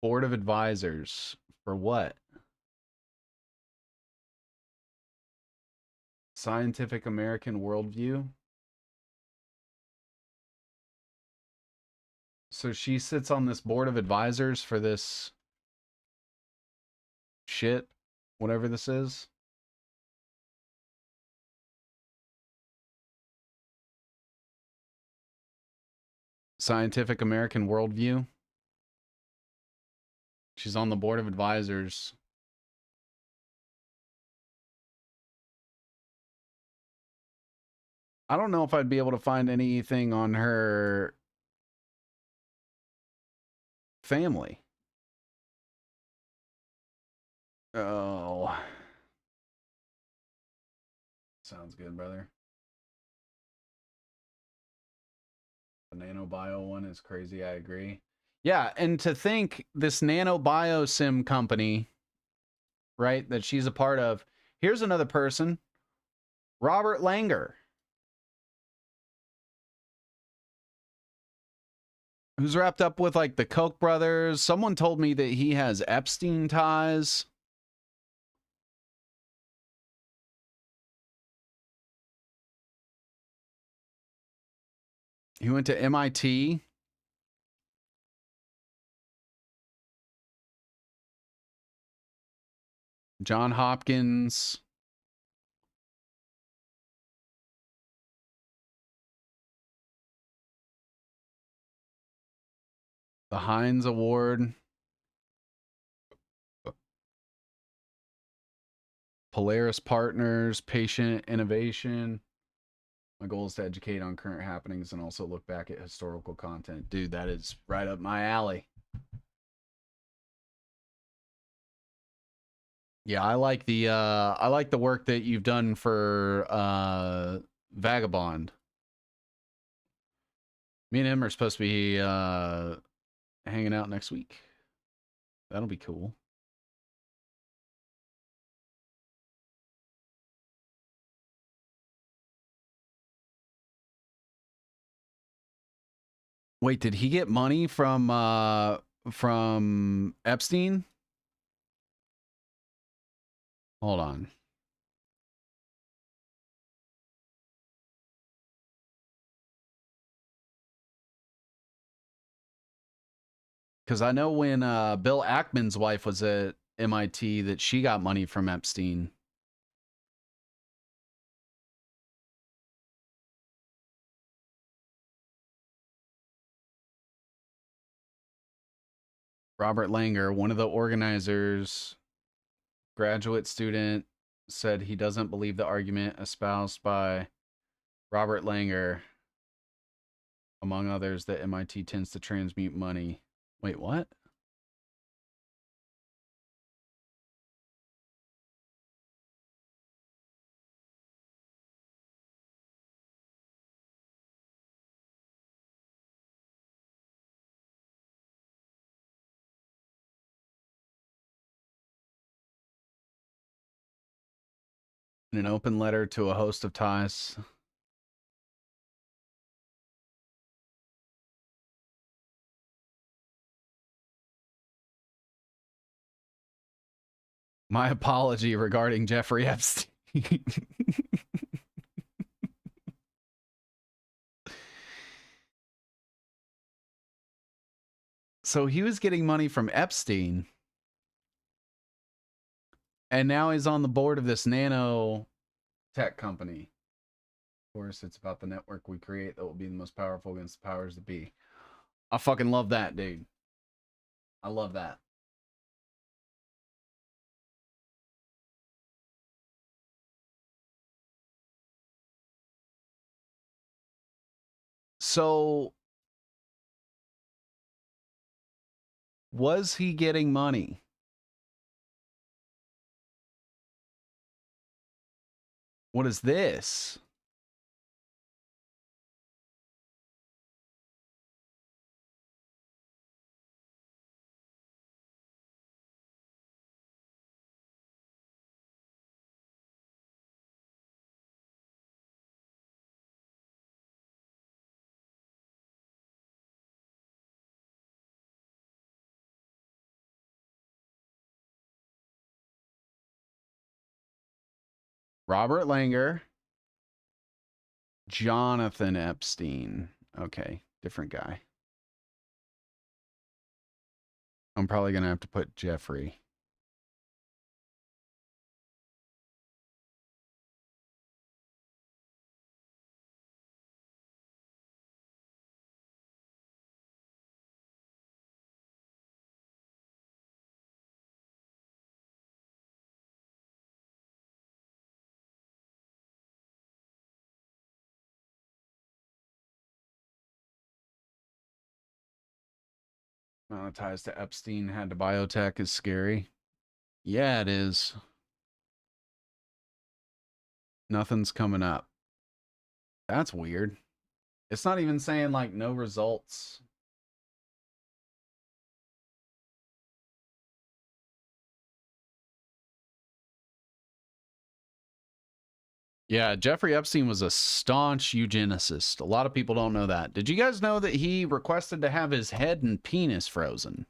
A: Board of Advisors. For what? Scientific American Worldview. So she sits on this board of advisors for this shit, whatever this is. Scientific American Worldview. She's on the board of advisors. I don't know if I'd be able to find anything on her family. Oh. Sounds good, brother. The nanobio one is crazy, I agree. Yeah, and to think this nanobio company, right, that she's a part of. Here's another person, Robert Langer, who's wrapped up with like the Koch brothers. Someone told me that he has Epstein ties. He went to MIT. John Hopkins. The Heinz Award. Polaris Partners, Patient Innovation. My goal is to educate on current happenings and also look back at historical content. Dude, that is right up my alley. Yeah, I like the work that you've done for Vagabond. Me and him are supposed to be hanging out next week. That'll be cool. Wait, did he get money from Epstein? Hold on. Because I know when Bill Ackman's wife was at MIT that she got money from Epstein. Robert Langer, one of the organizers, graduate student, said he doesn't believe the argument espoused by Robert Langer, among others, that MIT tends to transmute money. Wait, what? In an open letter to a host of ties. My apology regarding Jeffrey Epstein. So he was getting money from Epstein. And now he's on the board of this nano tech company. Of course, it's about the network we create that will be the most powerful against the powers that be. I fucking love that, dude. I love that. So, was he getting money? What is this? Robert Langer, Jonathan Epstein. Okay, different guy. I'm probably going to have to put Jeffrey. Amount of ties to Epstein had to Biotech is scary. Yeah, it is. Nothing's coming up. That's weird. It's not even saying like no results. Yeah, Jeffrey Epstein was a staunch eugenicist. A lot of people don't know that. Did you guys know that he requested to have his head and penis frozen?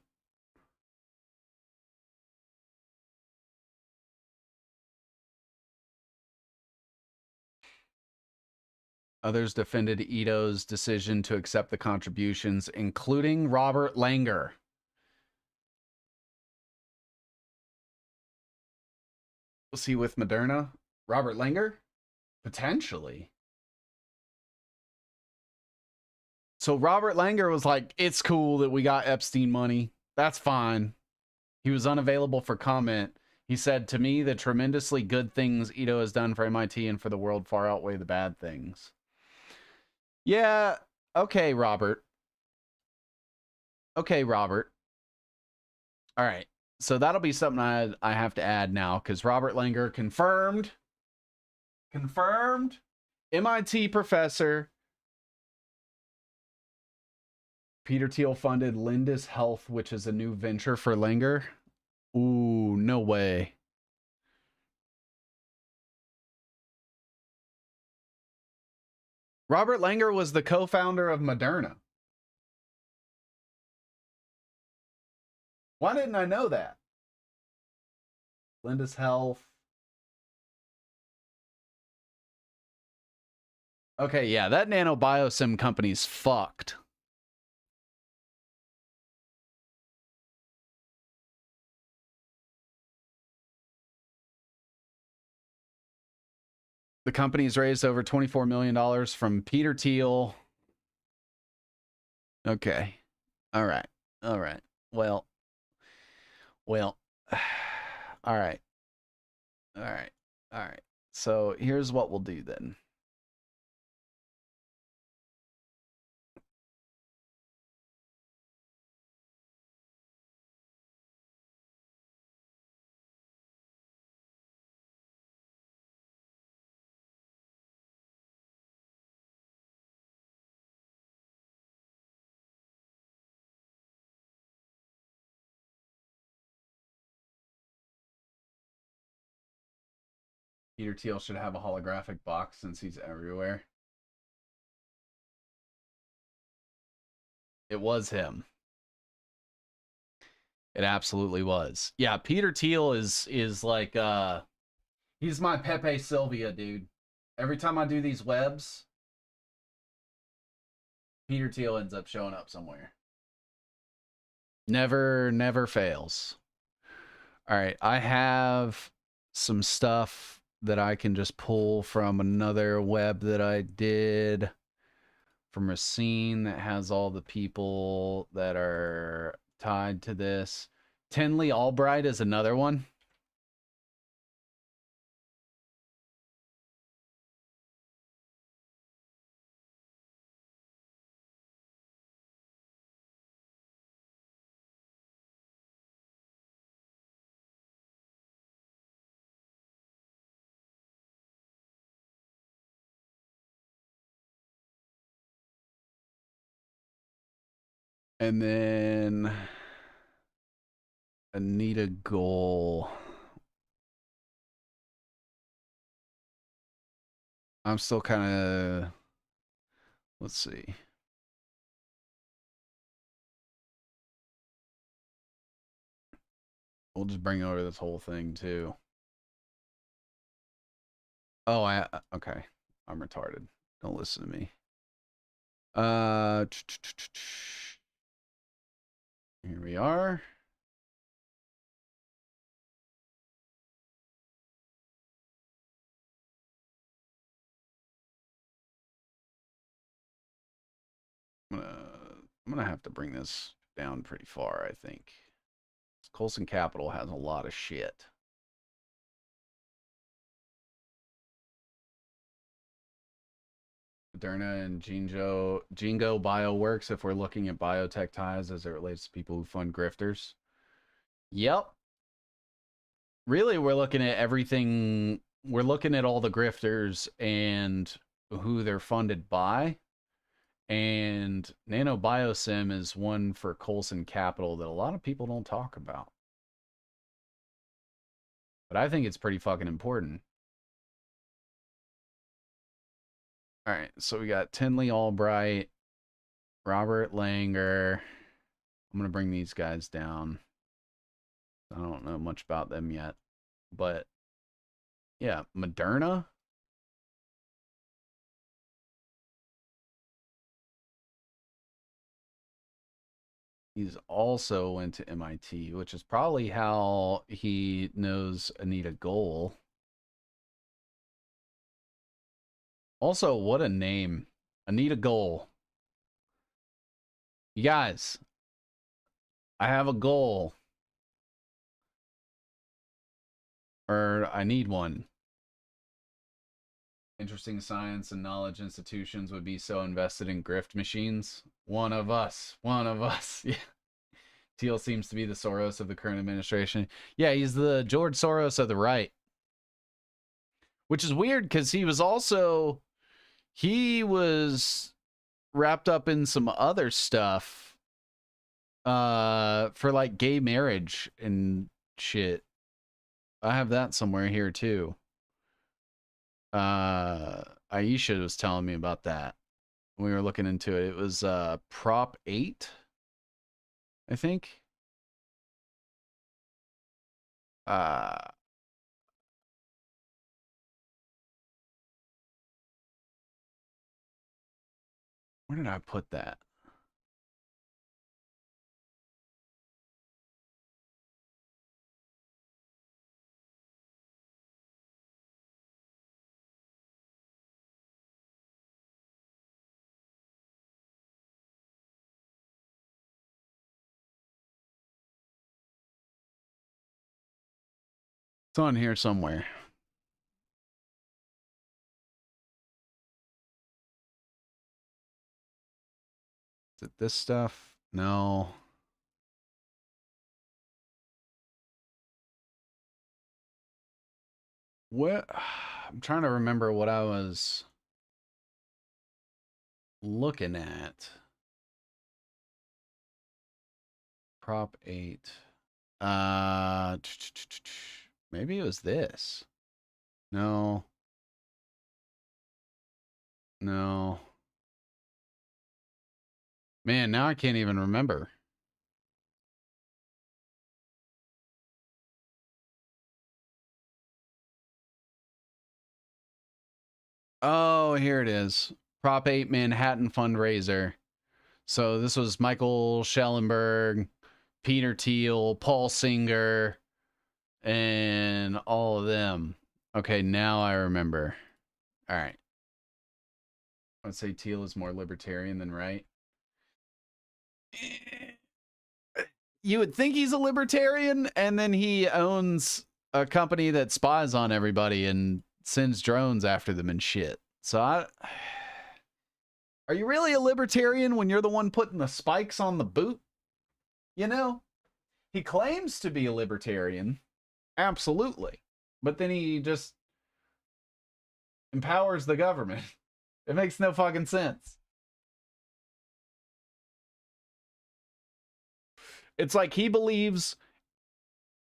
A: Others defended Ito's decision to accept the contributions, including Robert Langer. Was he with Moderna? Robert Langer? Potentially. So Robert Langer was like, it's cool that we got Epstein money. That's fine. He was unavailable for comment. He said, to me, the tremendously good things Ito has done for MIT and for the world far outweigh the bad things. Yeah, okay, Robert. Okay, Robert. All right. So that'll be something I have to add now, because Robert Langer confirmed MIT professor. Peter Thiel funded Lindus Health, which is a new venture for Langer. Ooh, no way. Robert Langer was the co-founder of Moderna. Why didn't I know that? Lindus Health. Okay, yeah, that nanobiosim company's fucked. The company's raised over $24 million from Peter Thiel. Okay. All right. All right. Well. All right. All right. All right. So here's what we'll do then. Peter Thiel should have a holographic box since he's everywhere. It was him. It absolutely was. Yeah, Peter Thiel is like he's my Pepe Sylvia, dude. Every time I do these webs, Peter Thiel ends up showing up somewhere. Never fails. All right, I have some stuff that I can just pull from another web that I did from Racine that has all the people that are tied to this. Tinley Albright is another one. And then Anita Goal. I'm still kind of, let's see. We'll just bring over this whole thing too. Oh, okay. I'm retarded. Don't listen to me. Here we are. I'm gonna have to bring this down pretty far, I think. Colson Capital has a lot of shit. Moderna and Jingo Bioworks, if we're looking at biotech ties as it relates to people who fund grifters. Yep. Really, we're looking at everything. We're looking at all the grifters and who they're funded by. And Nano Biosim is one for Colson Capital that a lot of people don't talk about. But I think it's pretty fucking important. All right, so we got Tinley Albright, Robert Langer. I'm going to bring these guys down. I don't know much about them yet. But, yeah, Moderna. He's also went to MIT, which is probably how he knows Anita Goal. Also, what a name. Anita Goal. You guys, I have a goal. Or I need one. Interesting science and knowledge institutions would be so invested in grift machines. One of us. One of us. Yeah. Teal seems to be the Soros of the current administration. Yeah, he's the George Soros of the right. Which is weird because he was wrapped up in some other stuff for like gay marriage and shit. I have that somewhere here too. Aisha was telling me about that when we were looking into it. It was Prop 8, I think. Where did I put that? It's on here somewhere. Is it this stuff? No. What? I'm trying to remember what I was looking at. Prop 8. Maybe it was this. No. No. Man, now I can't even remember. Oh, here it is. Prop 8 Manhattan fundraiser. So this was Michael Schellenberg, Peter Thiel, Paul Singer, and all of them. Okay, now I remember. All right. I would say Thiel is more libertarian than right. You would think he's a libertarian, and then he owns a company that spies on everybody and sends drones after them and shit. So are you really a libertarian when you're the one putting the spikes on the boot? You know, he claims to be a libertarian. Absolutely. But then he just empowers the government. It makes no fucking sense. It's like he believes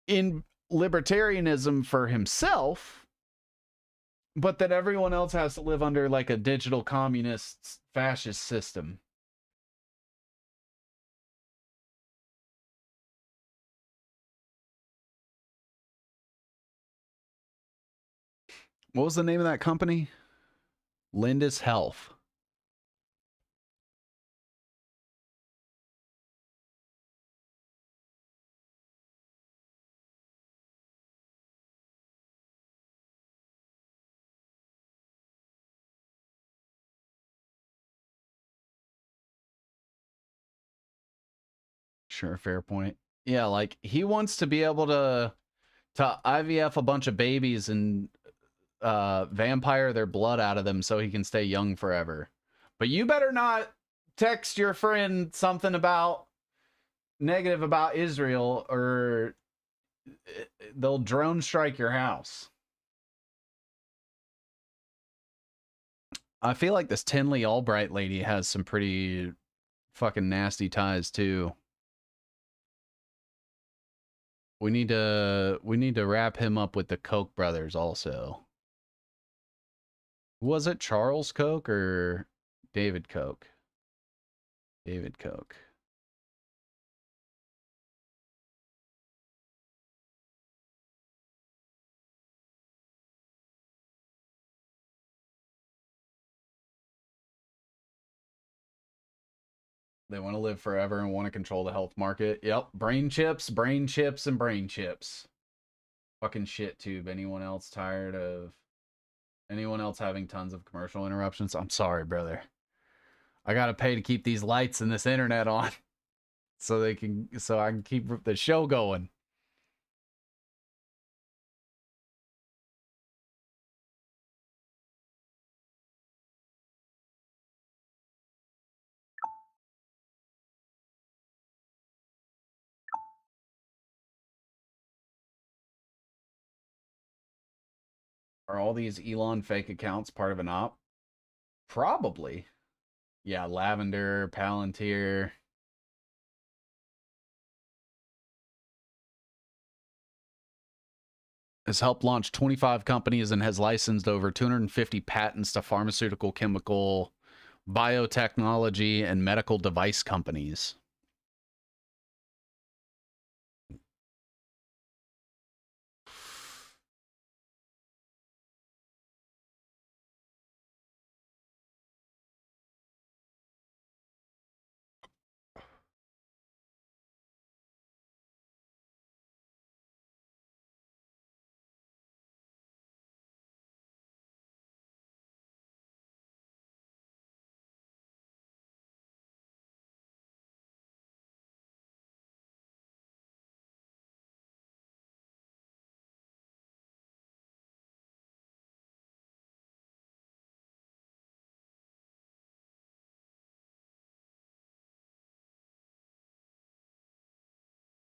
A: in libertarianism for himself, but that everyone else has to live under like a digital communist fascist system. What was the name of that company? Lindis Health. Sure, fair point. Yeah, like he wants to be able to IVF a bunch of babies and vampire their blood out of them so he can stay young forever. But you better not text your friend something about negative about Israel or they'll drone strike your house. I feel like this Tinley Albright lady has some pretty fucking nasty ties too. We need to wrap him up with the Koch brothers also. Was it Charles Koch or David Koch? David Koch. They want to live forever and want to control the health market. Yep. Brain chips, and brain chips. Fucking shit tube. Anyone else tired of anyone else having tons of commercial interruptions? I'm sorry, brother. I gotta pay to keep these lights and this internet on so I can keep the show going. Are all these Elon fake accounts part of an op? Probably. Yeah, Lavender, Palantir. Has helped launch 25 companies and has licensed over 250 patents to pharmaceutical, chemical, biotechnology, and medical device companies.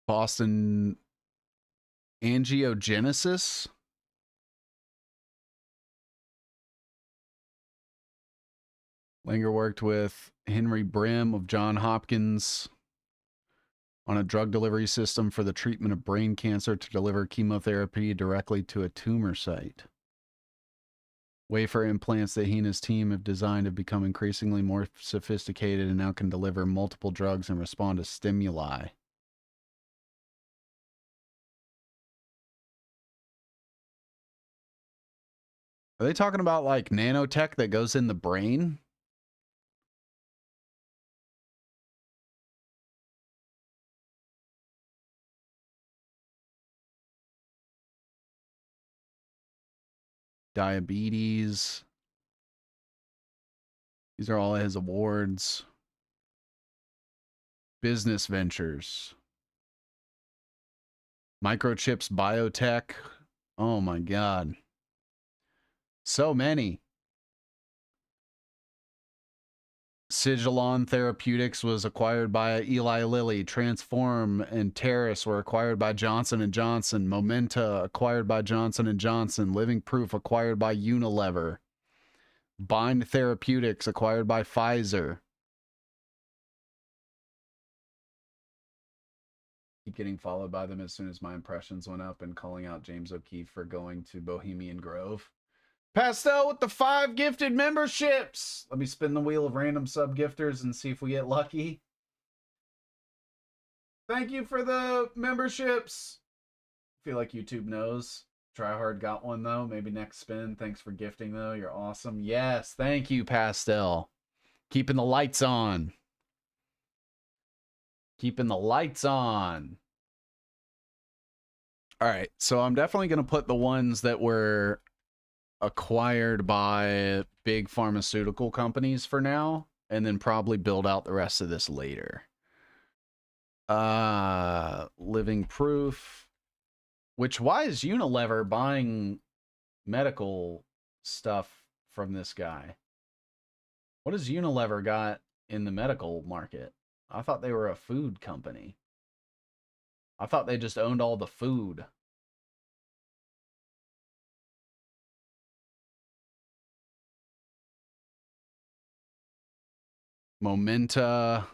A: Boston Angiogenesis. Langer worked with Henry Brim of Johns Hopkins on a drug delivery system for the treatment of brain cancer to deliver chemotherapy directly to a tumor site. Wafer implants that he and his team have designed have become increasingly more sophisticated and now can deliver multiple drugs and respond to stimuli. Are they talking about like nanotech that goes in the brain? Diabetes. These are all his awards. Business ventures. Microchips, biotech. Oh my God. So many. Sigilon Therapeutics was acquired by Eli Lilly. Transform and Terrace were acquired by Johnson & Johnson. Momenta acquired by Johnson & Johnson. Living Proof acquired by Unilever. Bind Therapeutics acquired by Pfizer. keep getting followed by them as soon as my impressions went up and calling out James O'Keefe for going to Bohemian Grove. Pastel with the 5 gifted memberships. Let me spin the wheel of random sub gifters and see if we get lucky. Thank you for the memberships. I feel like YouTube knows. Tryhard got one though. Maybe next spin. Thanks for gifting though. You're awesome. Yes, thank you, Pastel. Keeping the lights on. Keeping the lights on. All right, so I'm definitely going to put the ones that were acquired by big pharmaceutical companies for now, and then probably build out the rest of this later. Living proof. Which, why is Unilever buying medical stuff from this guy? What has Unilever got in the medical market? I thought they were a food company. I thought they just owned all the food. Momenta.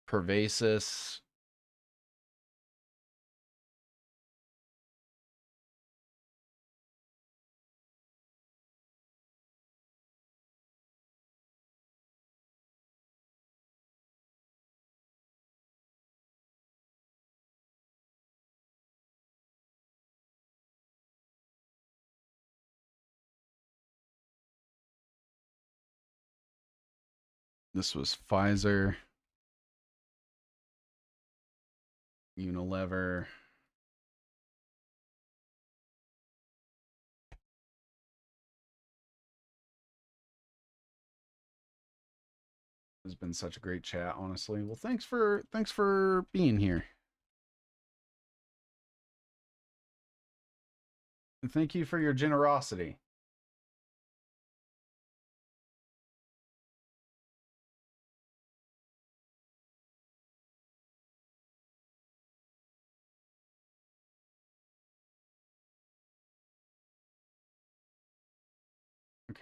A: Pervasis. This was Pfizer. Unilever. It's been such a great chat, honestly. Well, thanks for being here. And thank you for your generosity.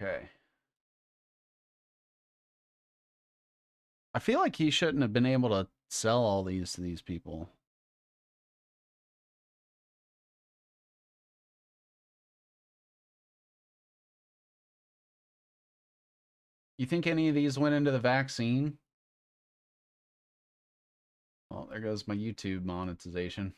A: Okay. I feel like he shouldn't have been able to sell all these to these people. You think any of these went into the vaccine? Well, there goes my YouTube monetization.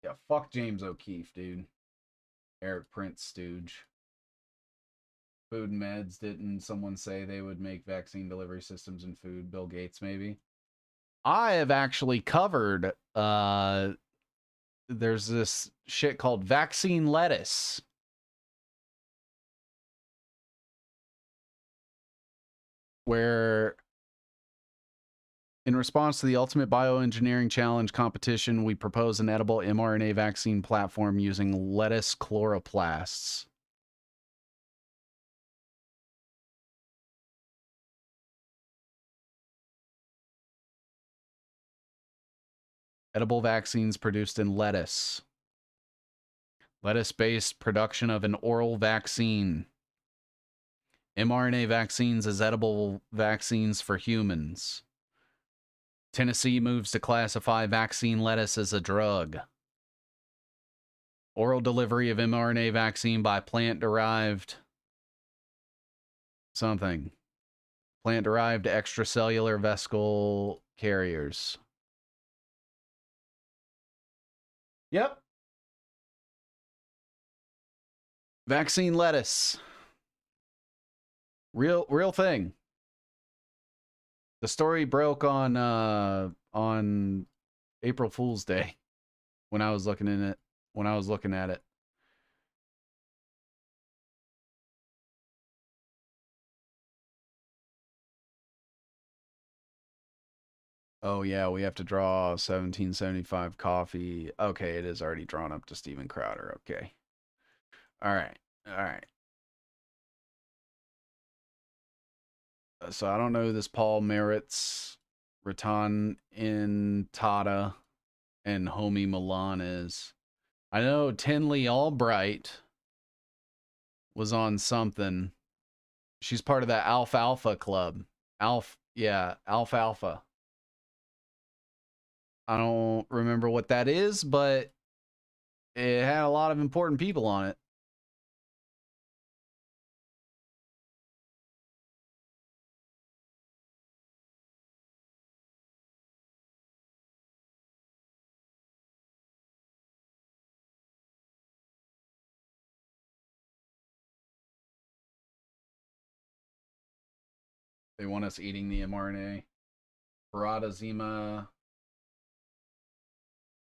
A: Yeah, fuck James O'Keefe, dude. Eric Prince stooge. Food and meds, didn't someone say they would make vaccine delivery systems in food? Bill Gates, maybe? I have actually covered, there's this shit called vaccine lettuce. Where, in response to the Ultimate Bioengineering Challenge competition, we propose an edible mRNA vaccine platform using lettuce chloroplasts. Edible vaccines produced in lettuce. Lettuce-based production of an oral vaccine. mRNA vaccines as edible vaccines for humans. Tennessee moves to classify vaccine lettuce as a drug. Oral delivery of mRNA vaccine by plant-derived something. Plant-derived extracellular vesicle carriers. Yep. Vaccine lettuce. Real thing. The story broke on April Fool's Day when I was looking at it. Oh yeah, we have to draw 1775 coffee. Okay, it is already drawn up to Steven Crowder. Okay. All right. All right. So I don't know who this Paul Merritt's Rattan in Tata. and homie Milan is. I know Tinley Albright was on something. She's part of that Alfalfa Club. Alfalfa. I don't remember what that is, but it had a lot of important people on it. They want us eating the mRNA. Baradazima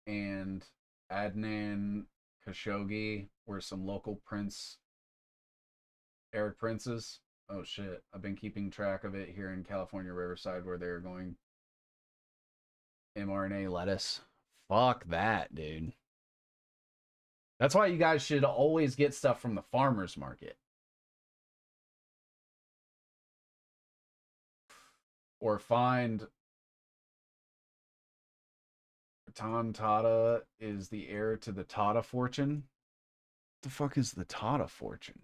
A: and Adnan Khashoggi were some local Arab princes. Oh shit, I've been keeping track of it here in California Riverside where they're going mRNA lettuce. Fuck that, dude. That's why you guys should always get stuff from the farmer's market. Or find Tata is the heir to the Tata fortune. What the fuck is the Tata fortune?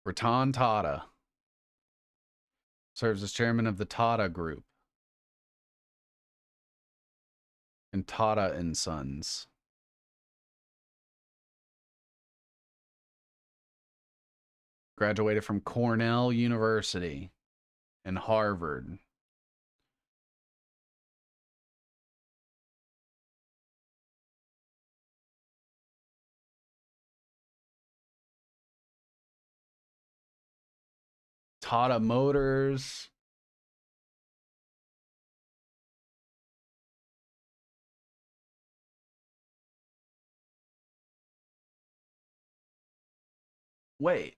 A: Ratan Tata serves as chairman of the Tata Group and Tata and Sons. Graduated from Cornell University and Harvard. Tata Motors. Wait,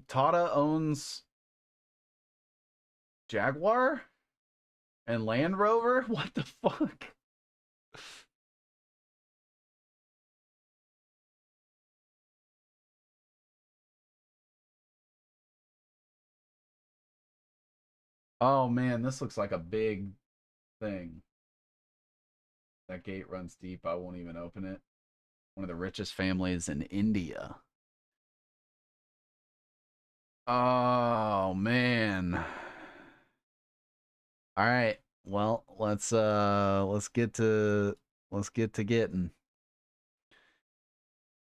A: Tata owns Jaguar and Land Rover? What the fuck? Oh man, this looks like a big thing. That gate runs deep. I won't even open it. One of the richest families in India. Oh man. All right. Well, let's get to getting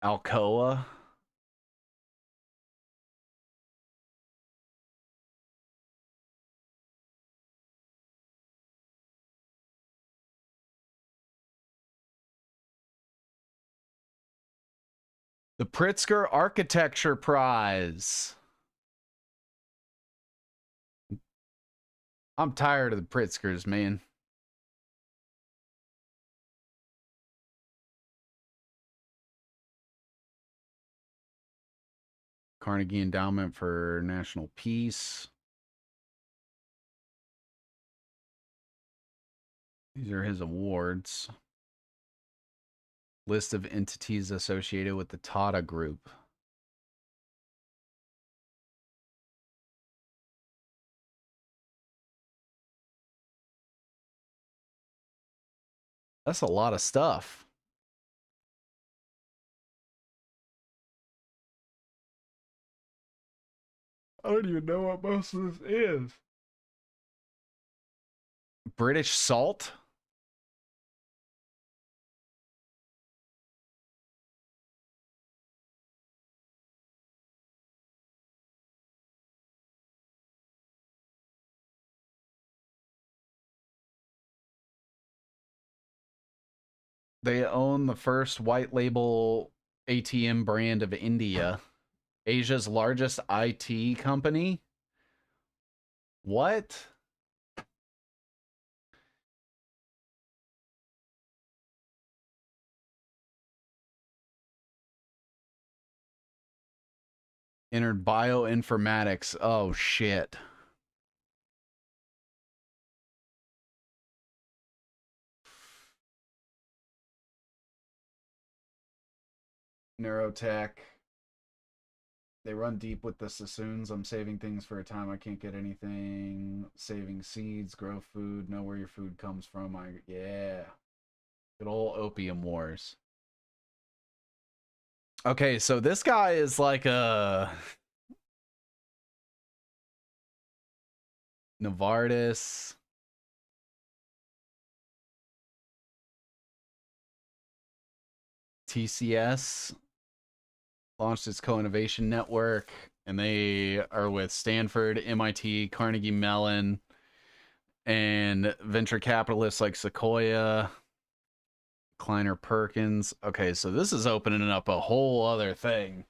A: Alcoa. The Pritzker Architecture Prize. I'm tired of the Pritzkers, man. Carnegie Endowment for National Peace. These are his awards. List of entities associated with the Tata Group. That's a lot of stuff. I don't even know what most of this is. British Salt? They own the first white label ATM brand of India. Asia's largest IT company. What? Entered bioinformatics. Oh, shit. Neurotech. They run deep with the Sassoons. I'm saving things for a time I can't get anything. Saving seeds, grow food, know where your food comes from. Yeah. Good old opium wars. Okay, so this guy is like a Novartis. TCS launched its co-innovation network, and they are with Stanford, MIT, Carnegie Mellon, and venture capitalists like Sequoia, Kleiner Perkins. Okay, so this is opening up a whole other thing.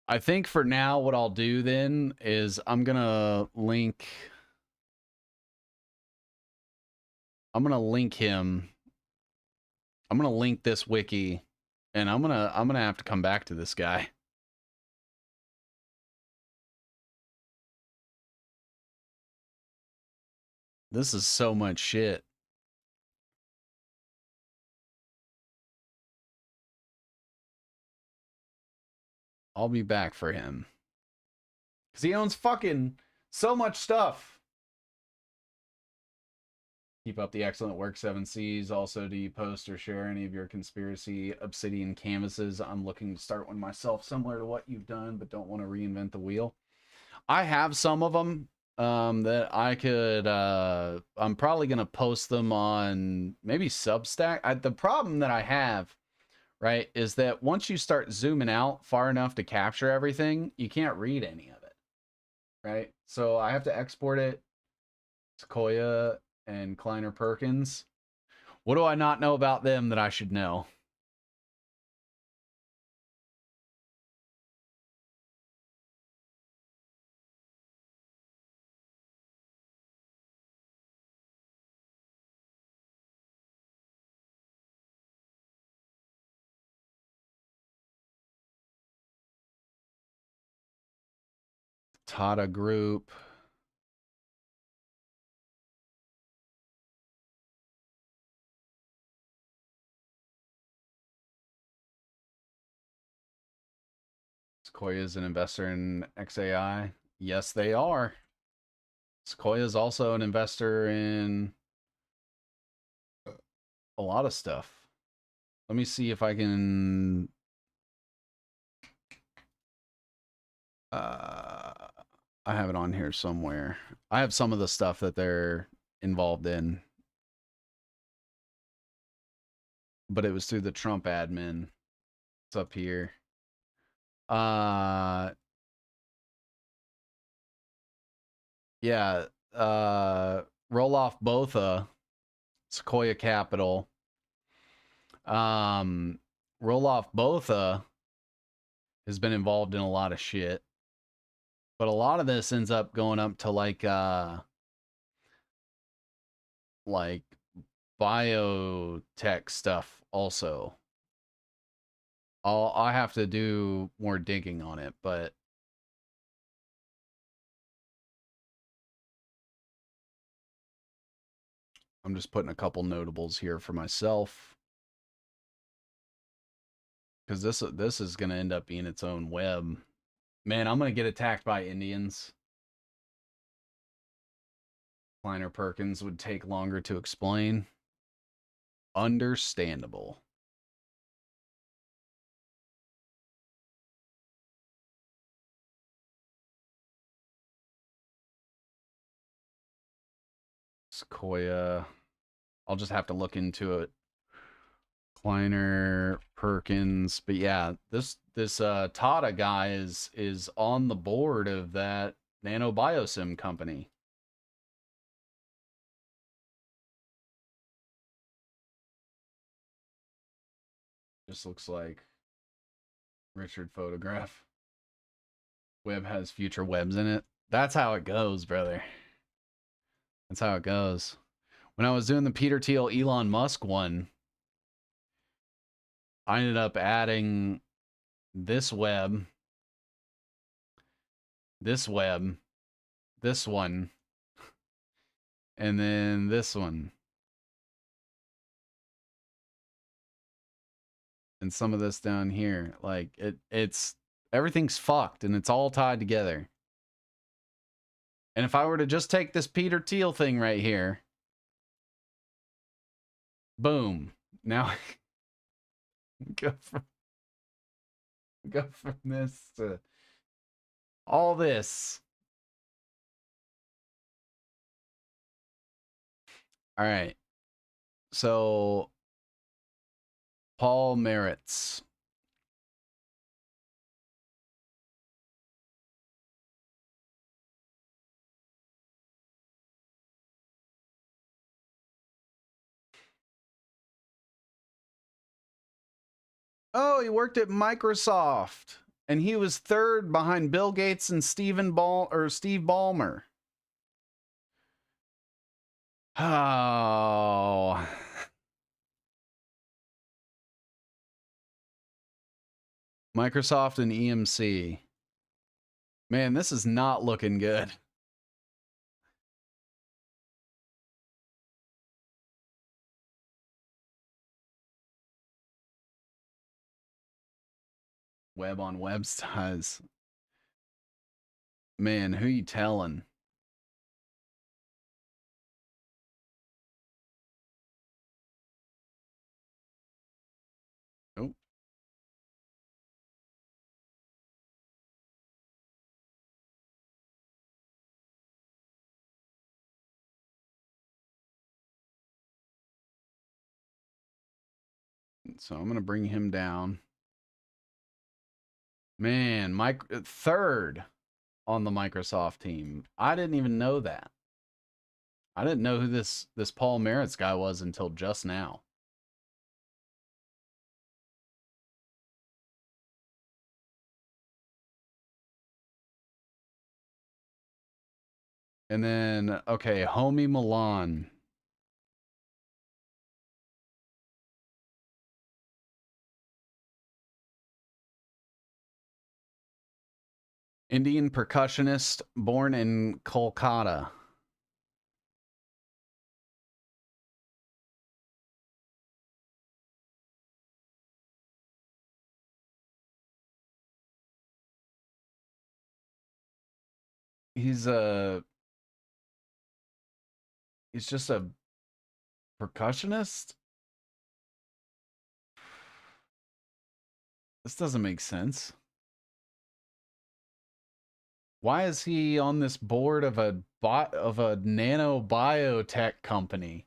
A: I think for now, what I'll do then is I'm gonna link him. I'm gonna link this wiki, and I'm gonna have to come back to this guy. This is so much shit. I'll be back for him. Because he owns fucking so much stuff. Keep up the excellent work, 7Cs. Also, do you post or share any of your conspiracy obsidian canvases? I'm looking to start one myself, similar to what you've done, but don't want to reinvent the wheel. I have some of them that I could... I'm probably going to post them on maybe Substack. The problem that I have, right, is that once you start zooming out far enough to capture everything, you can't read any of it, right? So I have to export it. Sequoia and Kleiner Perkins. What do I not know about them that I should know? Tata Group. Sequoia is an investor in XAI. Yes, they are. Sequoia is also an investor in a lot of stuff. Let me see if I can... I have it on here somewhere. I have some of the stuff that they're involved in. But it was through the Trump admin. It's up here. Yeah, Roloff Botha, Sequoia Capital. Roloff Botha has been involved in a lot of shit. But a lot of this ends up going up to like biotech stuff also. I have to do more digging on it, but I'm just putting a couple notables here for myself. Because this is going to end up being its own web. Man, I'm going to get attacked by Indians. Kleiner Perkins would take longer to explain. Understandable. Sequoia. I'll just have to look into it. Kleiner Perkins. But yeah, this Tata guy is on the board of that nanobiosim company. Just looks like Richard photograph. Web has future webs in it. That's how it goes, brother. That's how it goes. When I was doing the Peter Thiel Elon Musk one, I ended up adding this web, this one, and then this one. And some of this down here. Like it's Everything's fucked and it's all tied together. And if I were to just take this Peter Thiel thing right here, boom. Now go from this to all this. All right. So Paul Merritt's. Oh, he worked at Microsoft, and he was third behind Bill Gates and Steve Ballmer. Oh. Microsoft and EMC. Man, this is not looking good. Web on web size. Man, who you telling? Oh. So I'm going to bring him down. Man, third on the Microsoft team. I didn't even know that. I didn't know who this Paul Merritt's guy was until just now. And then, okay, Homie Milan. Indian percussionist born in Kolkata. He's just a percussionist? This doesn't make sense. Why is he on this board of a nano biotech company?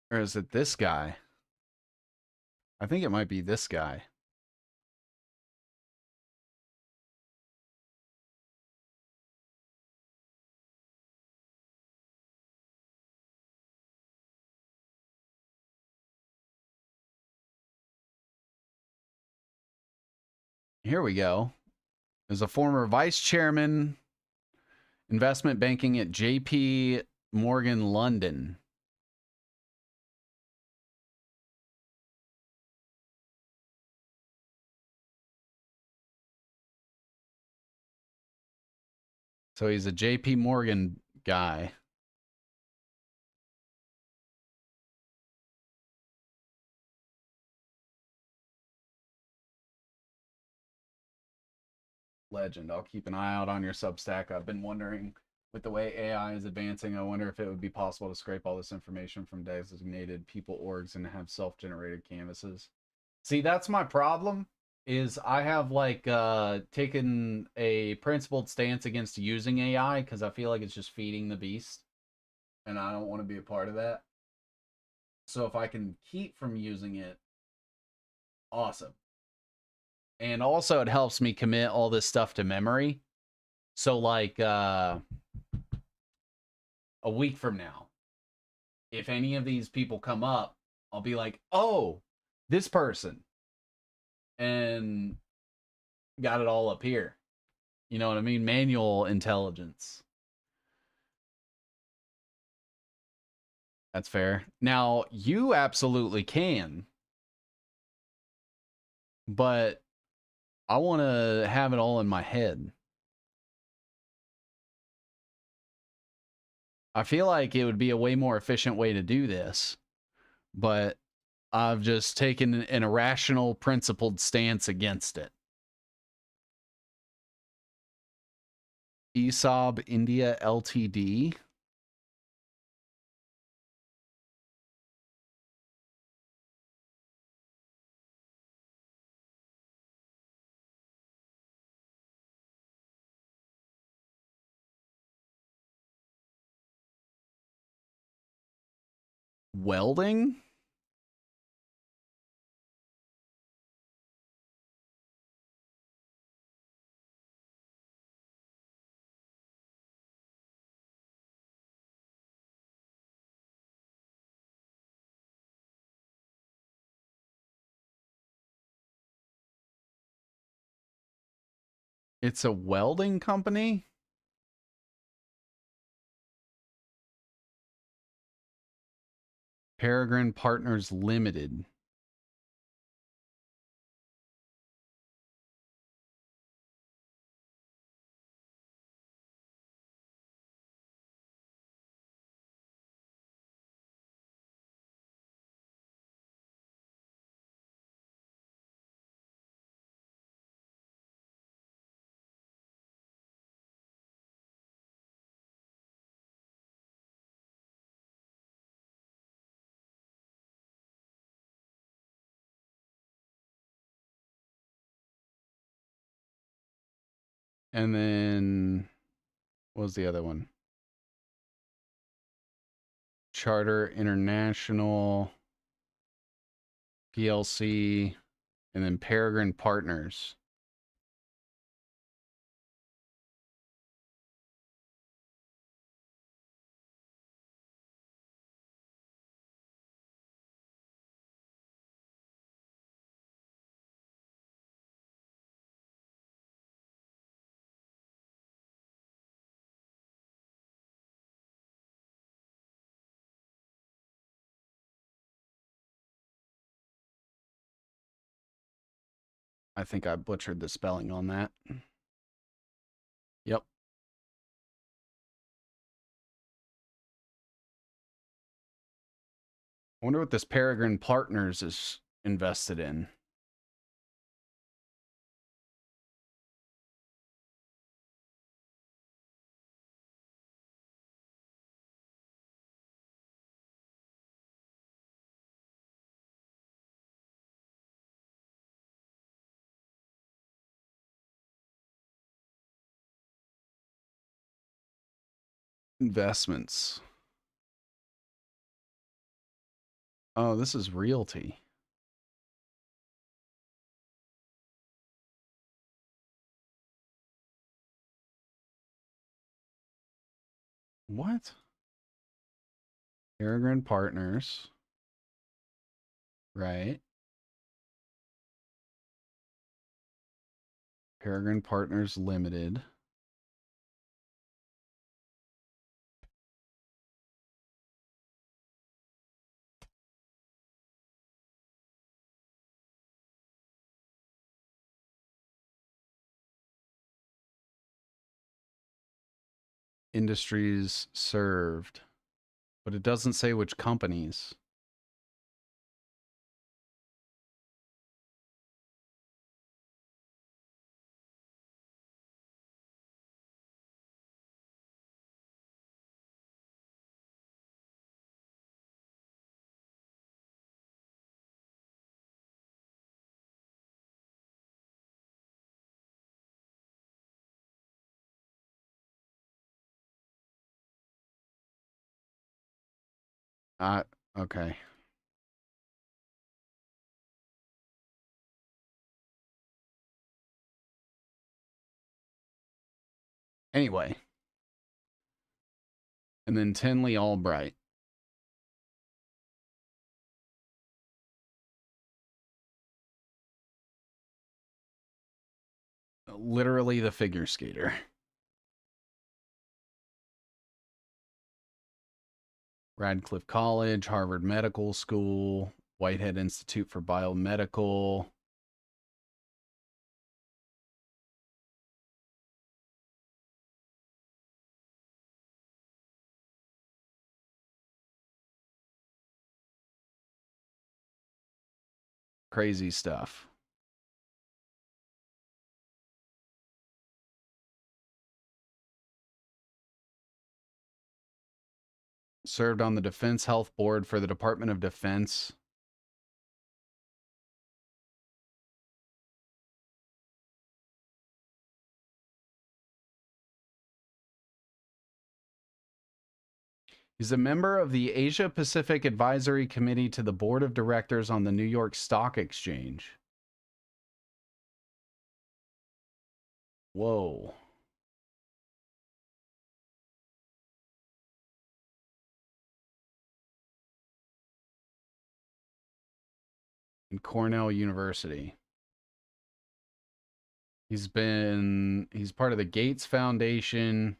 A: Or is it this guy? I think it might be this guy. Here we go. As a former vice chairman, investment banking at JP Morgan London. So he's a JP Morgan guy. Legend. I'll keep an eye out on your Substack. I've been wondering, with the way AI is advancing, I wonder if it would be possible to scrape all this information from designated people orgs and have self-generated canvases. See, that's my problem, is I have like taken a principled stance against using AI because I feel like it's just feeding the beast, and I don't want to be a part of that. So if I can keep from using it, awesome. And also it helps me commit all this stuff to memory. So like a week from now, if any of these people come up, I'll be like, oh, this person. And got it all up here. You know what I mean? Manual intelligence. That's fair. Now, you absolutely can. But I want to have it all in my head. I feel like it would be a way more efficient way to do this, but I've just taken an irrational, principled stance against it. ESOB India Ltd. Welding? It's a welding company? Peregrine Partners Limited. And then what was the other one? Charter International PLC, and then Peregrine Partners. I think I butchered the spelling on that. Yep. I wonder what this Peregrine Partners is invested in. Investments. Oh, this is realty. What? Peregrine Partners. Right. Peregrine Partners Limited. Industries served. But it doesn't say which companies. Okay. Anyway. And then Tinley Albright. Literally the figure skater. Radcliffe College, Harvard Medical School, Whitehead Institute for Biomedical. Crazy stuff. Served on the Defense Health Board for the Department of Defense. He's a member of the Asia Pacific Advisory Committee to the Board of Directors on the New York Stock Exchange. Whoa. In Cornell University. He's part of the Gates Foundation.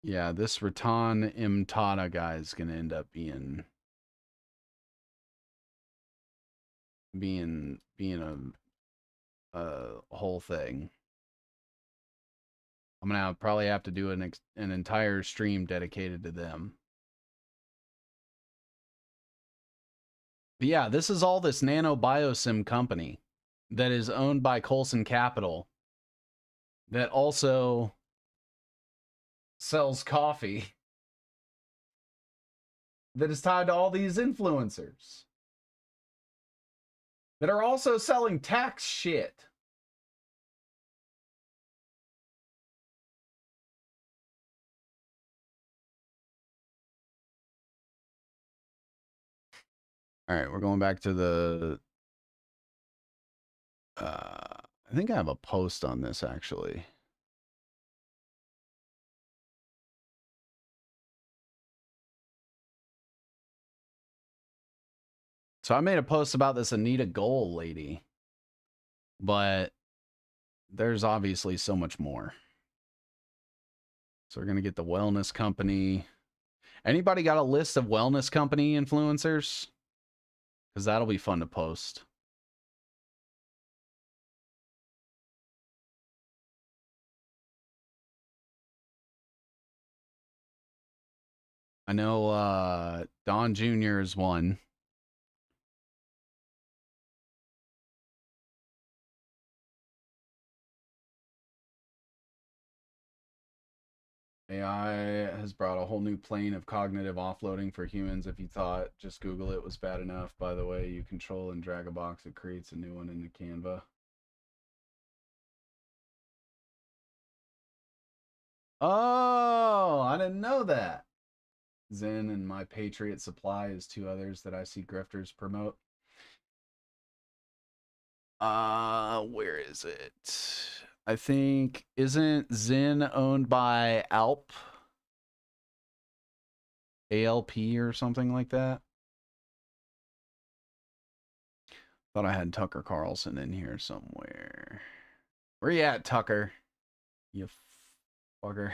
A: Yeah, this Ratan M. Tata guy is going to end up being a whole thing. I'm going to probably have to do an entire stream dedicated to them. But yeah, this is all this nano biosim company that is owned by Coulson Capital that also sells coffee that is tied to all these influencers that are also selling tax shit. All right, we're going back to the I think I have a post on this actually. So I made a post about this Anita Gold lady, but there's obviously so much more. So we're going to get the wellness company. Anybody got a list of wellness company influencers? Because that'll be fun to post. I know Don Jr. is one. AI has brought a whole new plane of cognitive offloading for humans. If you thought just Google it was bad enough, by the way, you control and drag a box, it creates a new one in the Canva. Oh, I didn't know that. Zen and My Patriot Supply is two others that I see grifters promote. Where is it? I think, isn't Zen owned by Alp? ALP or something like that? Thought I had Tucker Carlson in here somewhere. Where you at, Tucker? You fucker.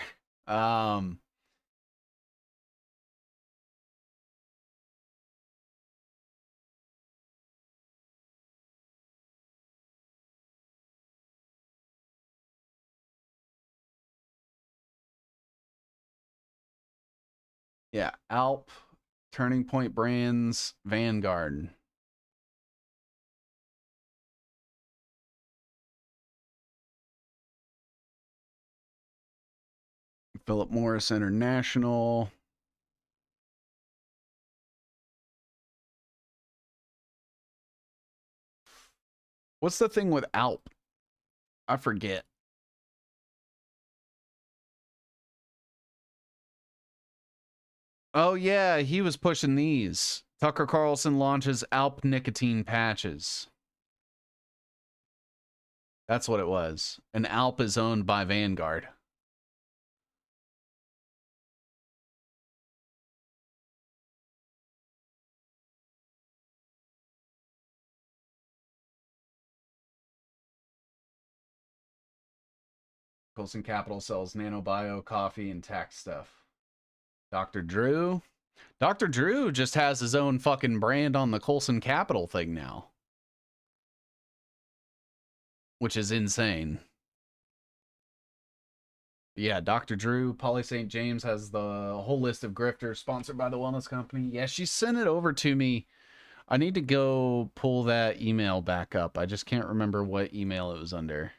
A: Yeah, Alp, Turning Point Brands, Vanguard. Philip Morris International. What's the thing with Alp? I forget. Oh, yeah, he was pushing these. Tucker Carlson launches Alp nicotine patches. That's what it was. And Alp is owned by Vanguard. Coulson Capital sells nanobio, coffee, and tax stuff. Dr. Drew? Dr. Drew just has his own fucking brand on the Coulson Capital thing now. Which is insane. Yeah, Dr. Drew, Polly St. James has the whole list of grifters sponsored by the wellness company. Yeah, she sent it over to me I need to go pull that email back up. I just can't remember what email it was under.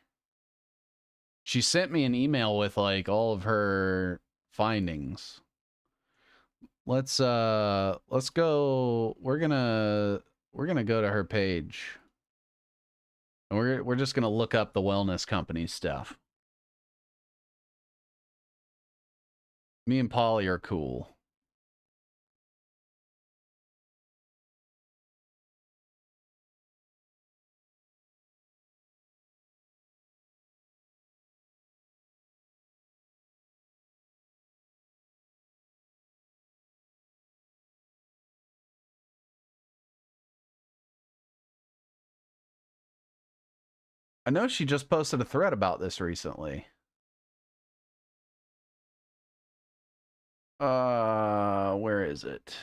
A: She sent me an email with like all of her findings. Let's go. We're gonna go to her page. And we're just gonna look up the wellness company stuff. Me and Polly are cool. I know she just posted a thread about this recently. Where is it?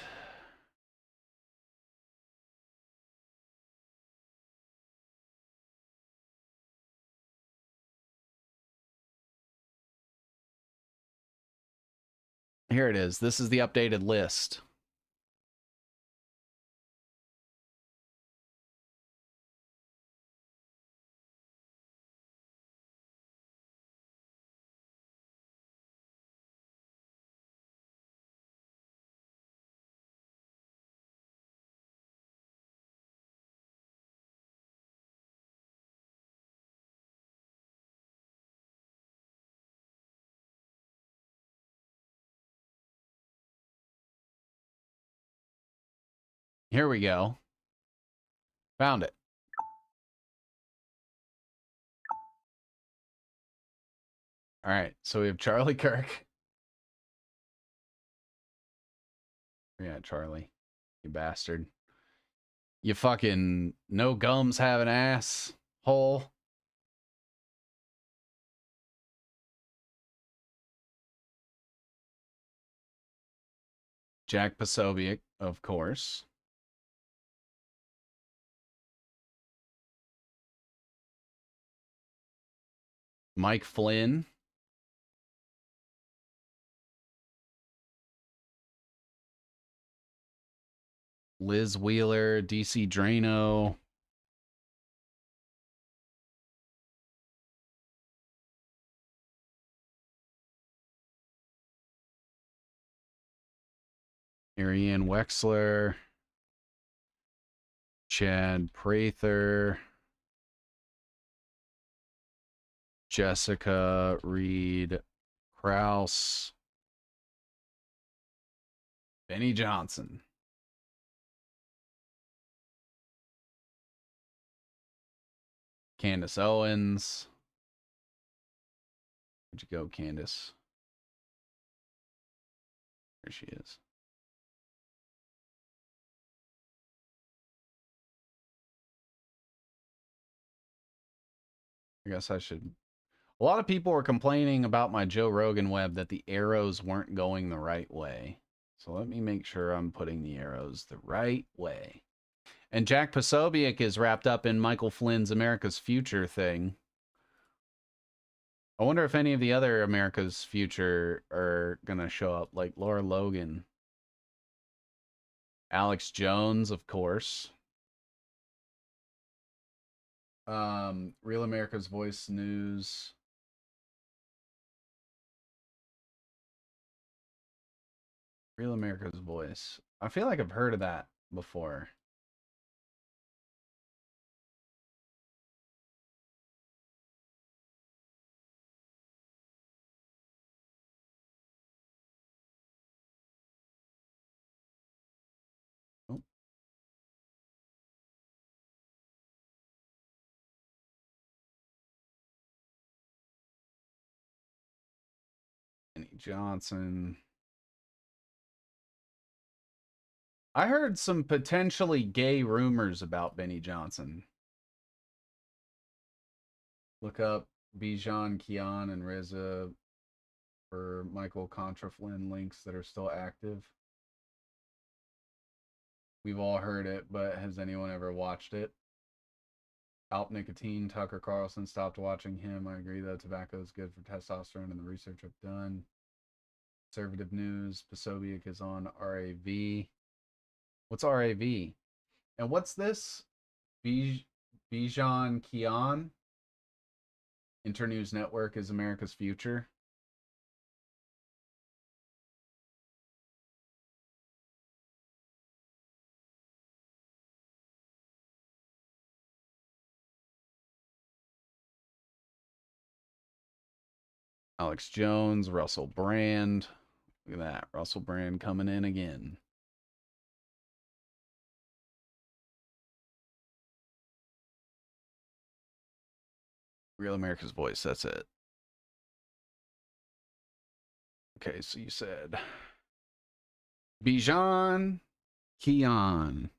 A: Here it is. This is the updated list. Here we go. Found it. All right, so we have Charlie Kirk. Yeah, Charlie, you bastard. You fucking no gums have an ass hole. Jack Posobiec, of course. Mike Flynn. Liz Wheeler, DC Drano. Marianne Wexler. Chad Prather. Jessica Reed Krause. Benny Johnson. Candace Owens. Where'd you go, Candace? There she is. I guess I should. A lot of people were complaining about my Joe Rogan web that the arrows weren't going the right way. So let me make sure I'm putting the arrows the right way. And Jack Posobiec is wrapped up in Michael Flynn's America's Future thing. I wonder if any of the other America's Future are going to show up, like Laura Logan. Alex Jones, of course. Real America's Voice News. Real America's Voice. I feel like I've heard of that before. Oh. Benny Johnson. I heard some potentially gay rumors about Benny Johnson. Look up Bijan Kian and Reza for Michael Contra Flynn links that are still active. We've all heard it, but has anyone ever watched it? Alp Nicotine, Tucker Carlson stopped watching him. I agree, though. Tobacco is good for testosterone in the research I've done. Conservative News. Posobiec is on RAV. What's RAV? And what's this? Bijan Kian. Internews Network is America's future. Alex Jones, Russell Brand. Look at that. Russell Brand coming in again. Real America's Voice. That's it. Okay, so you said Bijan Kian.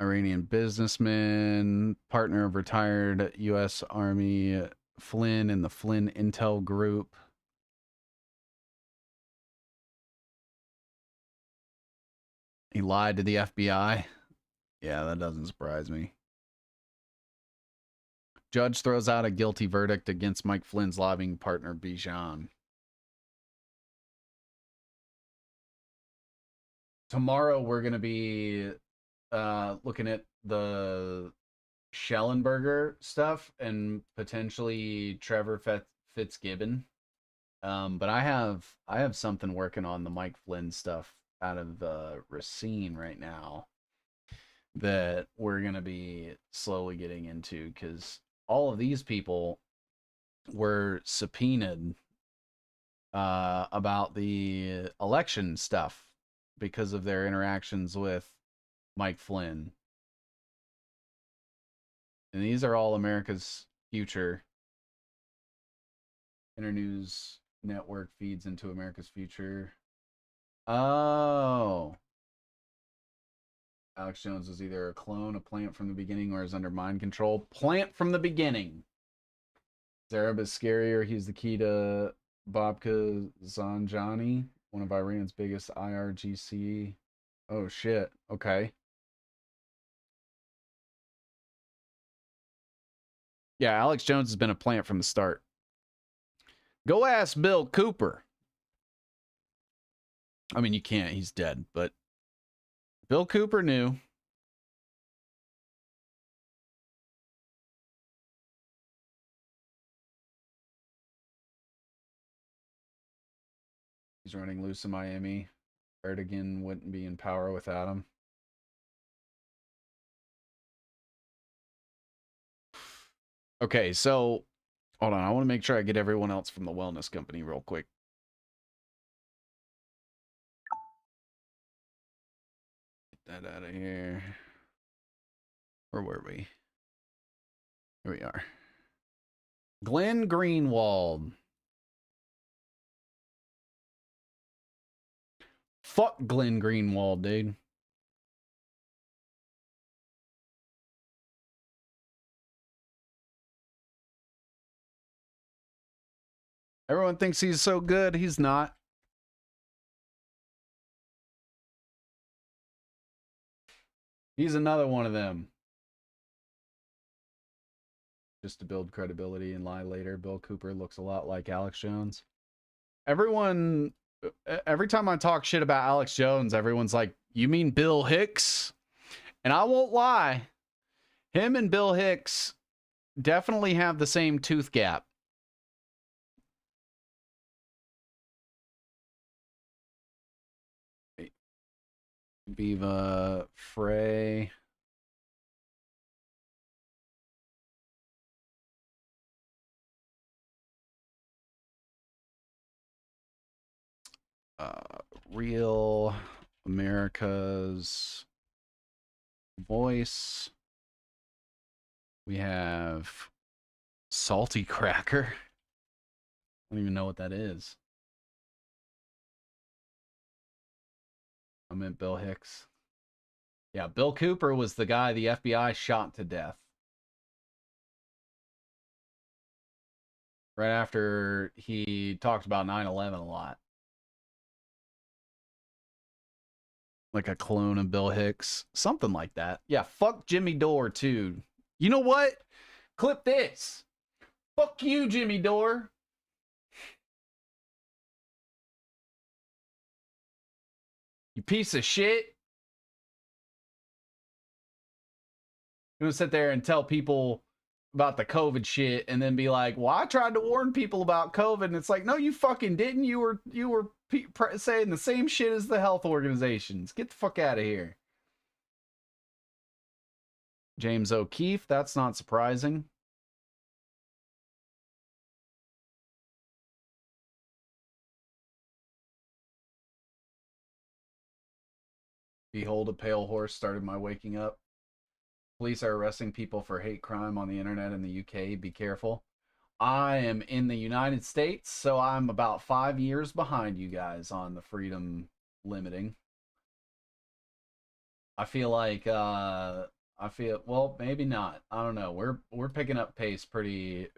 A: Iranian businessman, partner of retired U.S. Army Flynn in the Flynn Intel Group. He lied to the FBI. Yeah, that doesn't surprise me. Judge throws out a guilty verdict against Mike Flynn's lobbying partner, Bijan. Tomorrow, we're going to be looking at the Schellenberger stuff and potentially Trevor Fitzgibbon. But I have something working on the Mike Flynn stuff out of Racine right now that we're going to be slowly getting into, because all of these people were subpoenaed about the election stuff because of their interactions with Mike Flynn. And these are all America's future. Internews Network feeds into America's future. Oh. Alex Jones was either a clone, a plant from the beginning, or is under mind control. Plant from the beginning. Zareb is scarier. He's the key to Babka Zanjani, one of Iran's biggest IRGC. Oh, shit. Okay. Yeah, Alex Jones has been a plant from the start. Go ask Bill Cooper. I mean, you can't. He's dead, but Bill Cooper knew. He's running loose in Miami. Erdogan wouldn't be in power without him. Okay, so hold on. I want to make sure I get everyone else from the wellness company real quick. Get that out of here. Where were we? Here we are. Glenn Greenwald. Fuck Glenn Greenwald, dude. Everyone thinks he's so good. He's not. He's another one of them. Just to build credibility and lie later. Bill Cooper looks a lot like Alex Jones. Everyone, every time I talk shit about Alex Jones, everyone's like, you mean Bill Hicks? And I won't lie. Him and Bill Hicks definitely have the same tooth gap. Viva Frey. Real America's Voice. We have Salty Cracker. I don't even know what that is. I meant Bill Hicks. Yeah, Bill Cooper was the guy the FBI shot to death. Right after he talked about 9/11 a lot. Like a clone of Bill Hicks. Something like that. Yeah, fuck Jimmy Dore, too. You know what? Clip this. Fuck you, Jimmy Dore. You piece of shit. You're gonna sit there and tell people about the COVID shit and then be like, well, I tried to warn people about COVID. And it's like, no, you fucking didn't. You were saying the same shit as the health organizations. Get the fuck out of here. James O'Keefe, that's not surprising. Behold, a pale horse started my waking up. Police are arresting people for hate crime on the internet in the UK. Be careful. I am in the United States, so I'm about 5 years behind you guys on the freedom limiting. I feel like well, maybe not. I don't know. We're picking up pace pretty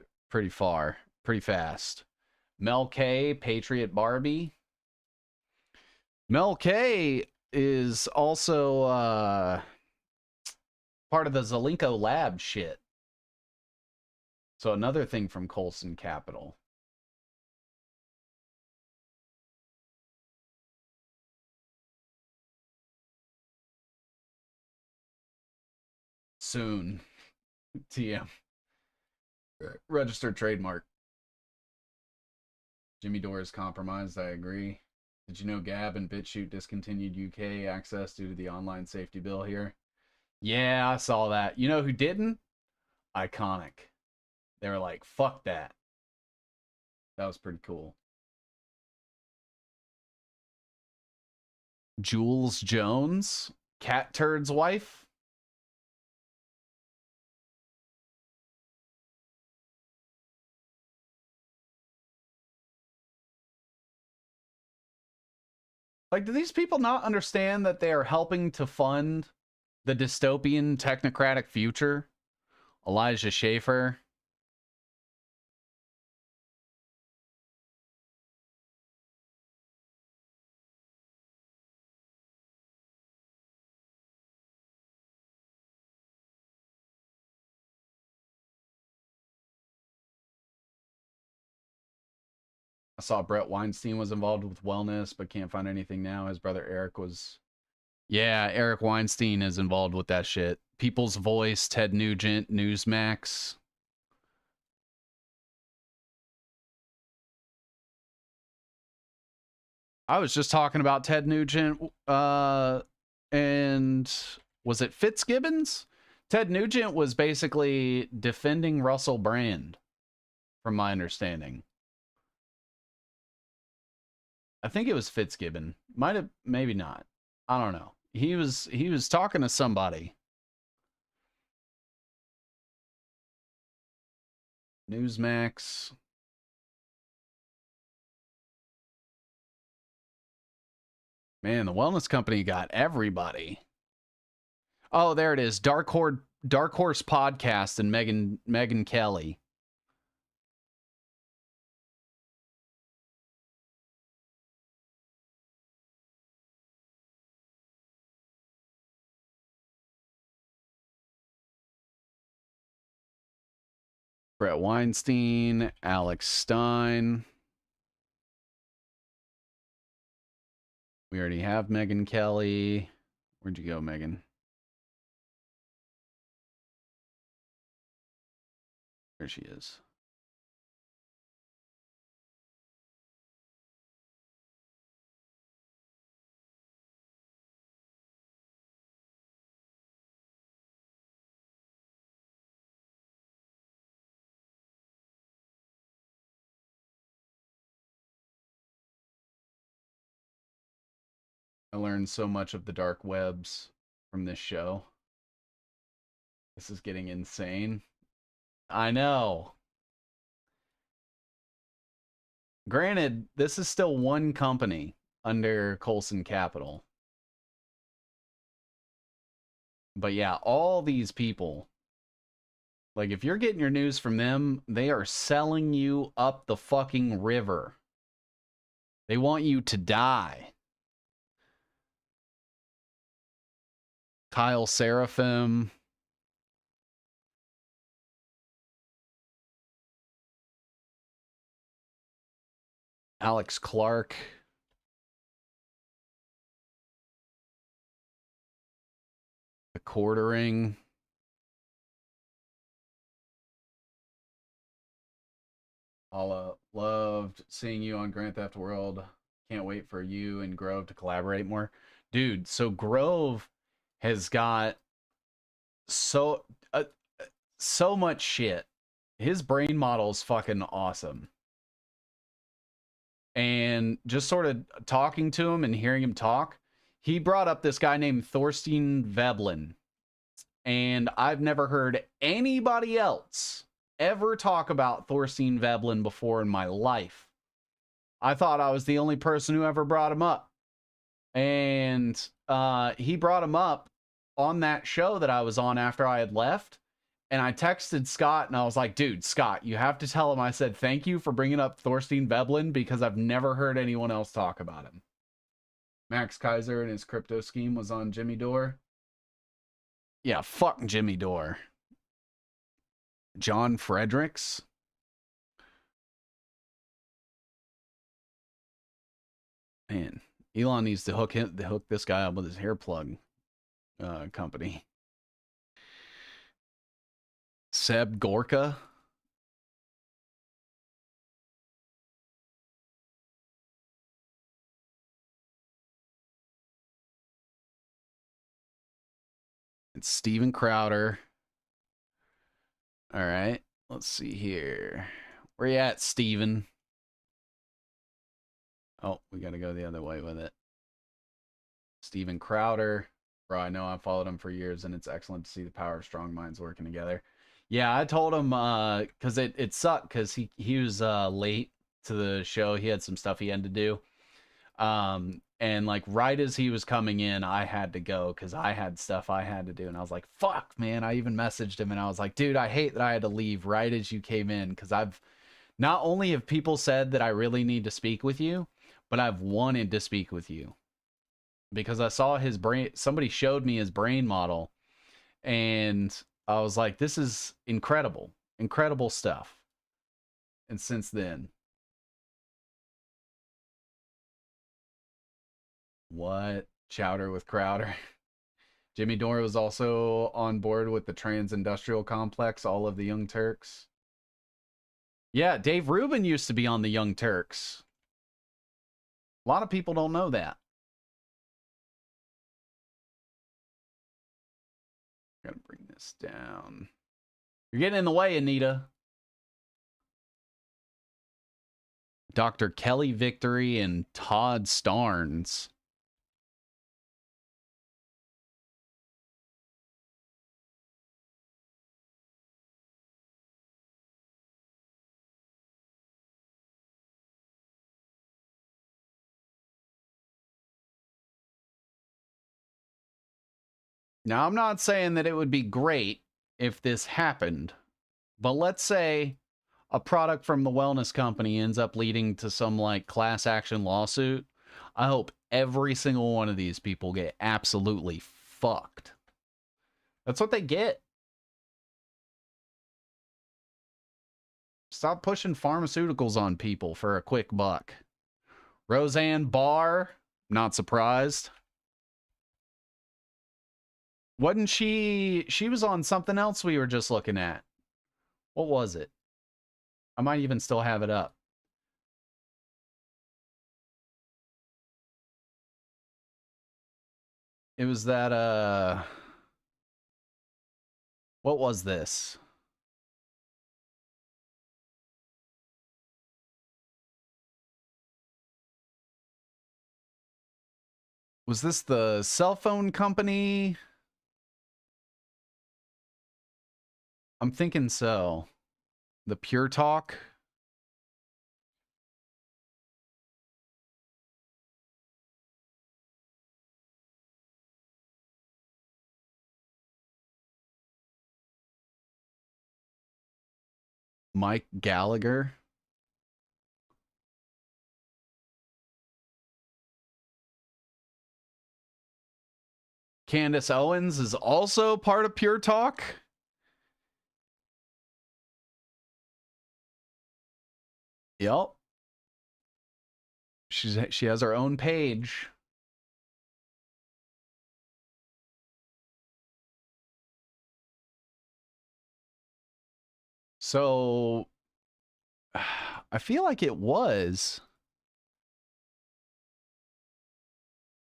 A: fast. Mel K, Patriot Barbie. Mel K is also part of the Zelenko Lab shit. So another thing from Colson Capital. Soon. TM. Registered trademark. Jimmy Dore is compromised, I agree. Did you know Gab and BitChute discontinued UK access due to the online safety bill here? Yeah, I saw that. You know who didn't? Iconic. They were like, fuck that. That was pretty cool. Jules Jones, Cat Turd's wife. Like, do these people not understand that they are helping to fund the dystopian technocratic future? Elijah Schaefer. I saw Brett Weinstein was involved with wellness, but can't find anything now. His brother Eric was... Yeah, Eric Weinstein is involved with that shit. People's Voice, Ted Nugent, Newsmax. I was just talking about Ted Nugent, and was it Fitzgibbons? Ted Nugent was basically defending Russell Brand, from my understanding. I think it was Fitzgibbon. Might have, maybe not. I don't know. He was talking to somebody. Newsmax. Man, the wellness company got everybody. Oh, there it is. Dark Horse Podcast and Megyn Kelly. Brett Weinstein, Alex Stein. We already have Megyn Kelly. Where'd you go, Megan? There she is. I learned so much of the dark webs from this show. This is getting insane. I know. Granted, this is still one company under Colson Capital. But yeah, all these people, like if you're getting your news from them, they are selling you up the fucking river. They want you to die. Kyle Seraphim. Alex Clark. quartering. Paula, loved seeing you on Grand Theft World. Can't wait for you and Grove to collaborate more. Dude, so Grove has got so so much shit. His brain model is fucking awesome. And just sort of talking to him and hearing him talk, he brought up this guy named Thorstein Veblen. And I've never heard anybody else ever talk about Thorstein Veblen before in my life. I thought I was the only person who ever brought him up. And he brought him up on that show that I was on after I had left. And I texted Scott and I was like, dude, Scott, you have to tell him I said thank you for bringing up Thorstein Veblen because I've never heard anyone else talk about him. Max Kaiser and his crypto scheme was on Jimmy Dore. Yeah, fuck Jimmy Dore. John Fredericks. Man, Elon needs to hook this guy up with his hair plug company. Seb Gorka. It's Steven Crowder. All right, let's see here. Where you at, Steven? Oh, we got to go the other way with it. Steven Crowder. Bro, I know I followed him for years, and it's excellent to see the power of strong minds working together. Yeah, I told him, because it sucked, because he was late to the show. He had some stuff he had to do. And like right as he was coming in, I had to go because I had stuff I had to do. And I was like, fuck, man. I even messaged him and I was like, dude, I hate that I had to leave right as you came in, because I've not only have people said that I really need to speak with you, but I've wanted to speak with you because I saw his brain. Somebody showed me his brain model and I was like, this is incredible, incredible stuff. And since then, what? Chowder with Crowder. Jimmy Dore was also on board with the trans-industrial complex, all of the Young Turks. Yeah, Dave Rubin used to be on the Young Turks. A lot of people don't know that. Gotta bring this down. You're getting in the way, Anita. Dr. Kelly Victory and Todd Starnes. Now, I'm not saying that it would be great if this happened, but let's say a product from the wellness company ends up leading to some like class action lawsuit. I hope every single one of these people get absolutely fucked. That's what they get. Stop pushing pharmaceuticals on people for a quick buck. Roseanne Barr, not surprised. Wasn't she was on something else we were just looking at. What was it? I might even still have it up. It was that, what was this? Was this the cell phone company? I'm thinking so. The Pure Talk. Mike Gallagher. Candace Owens is also part of Pure Talk. Yep. She has her own page. So I feel like it was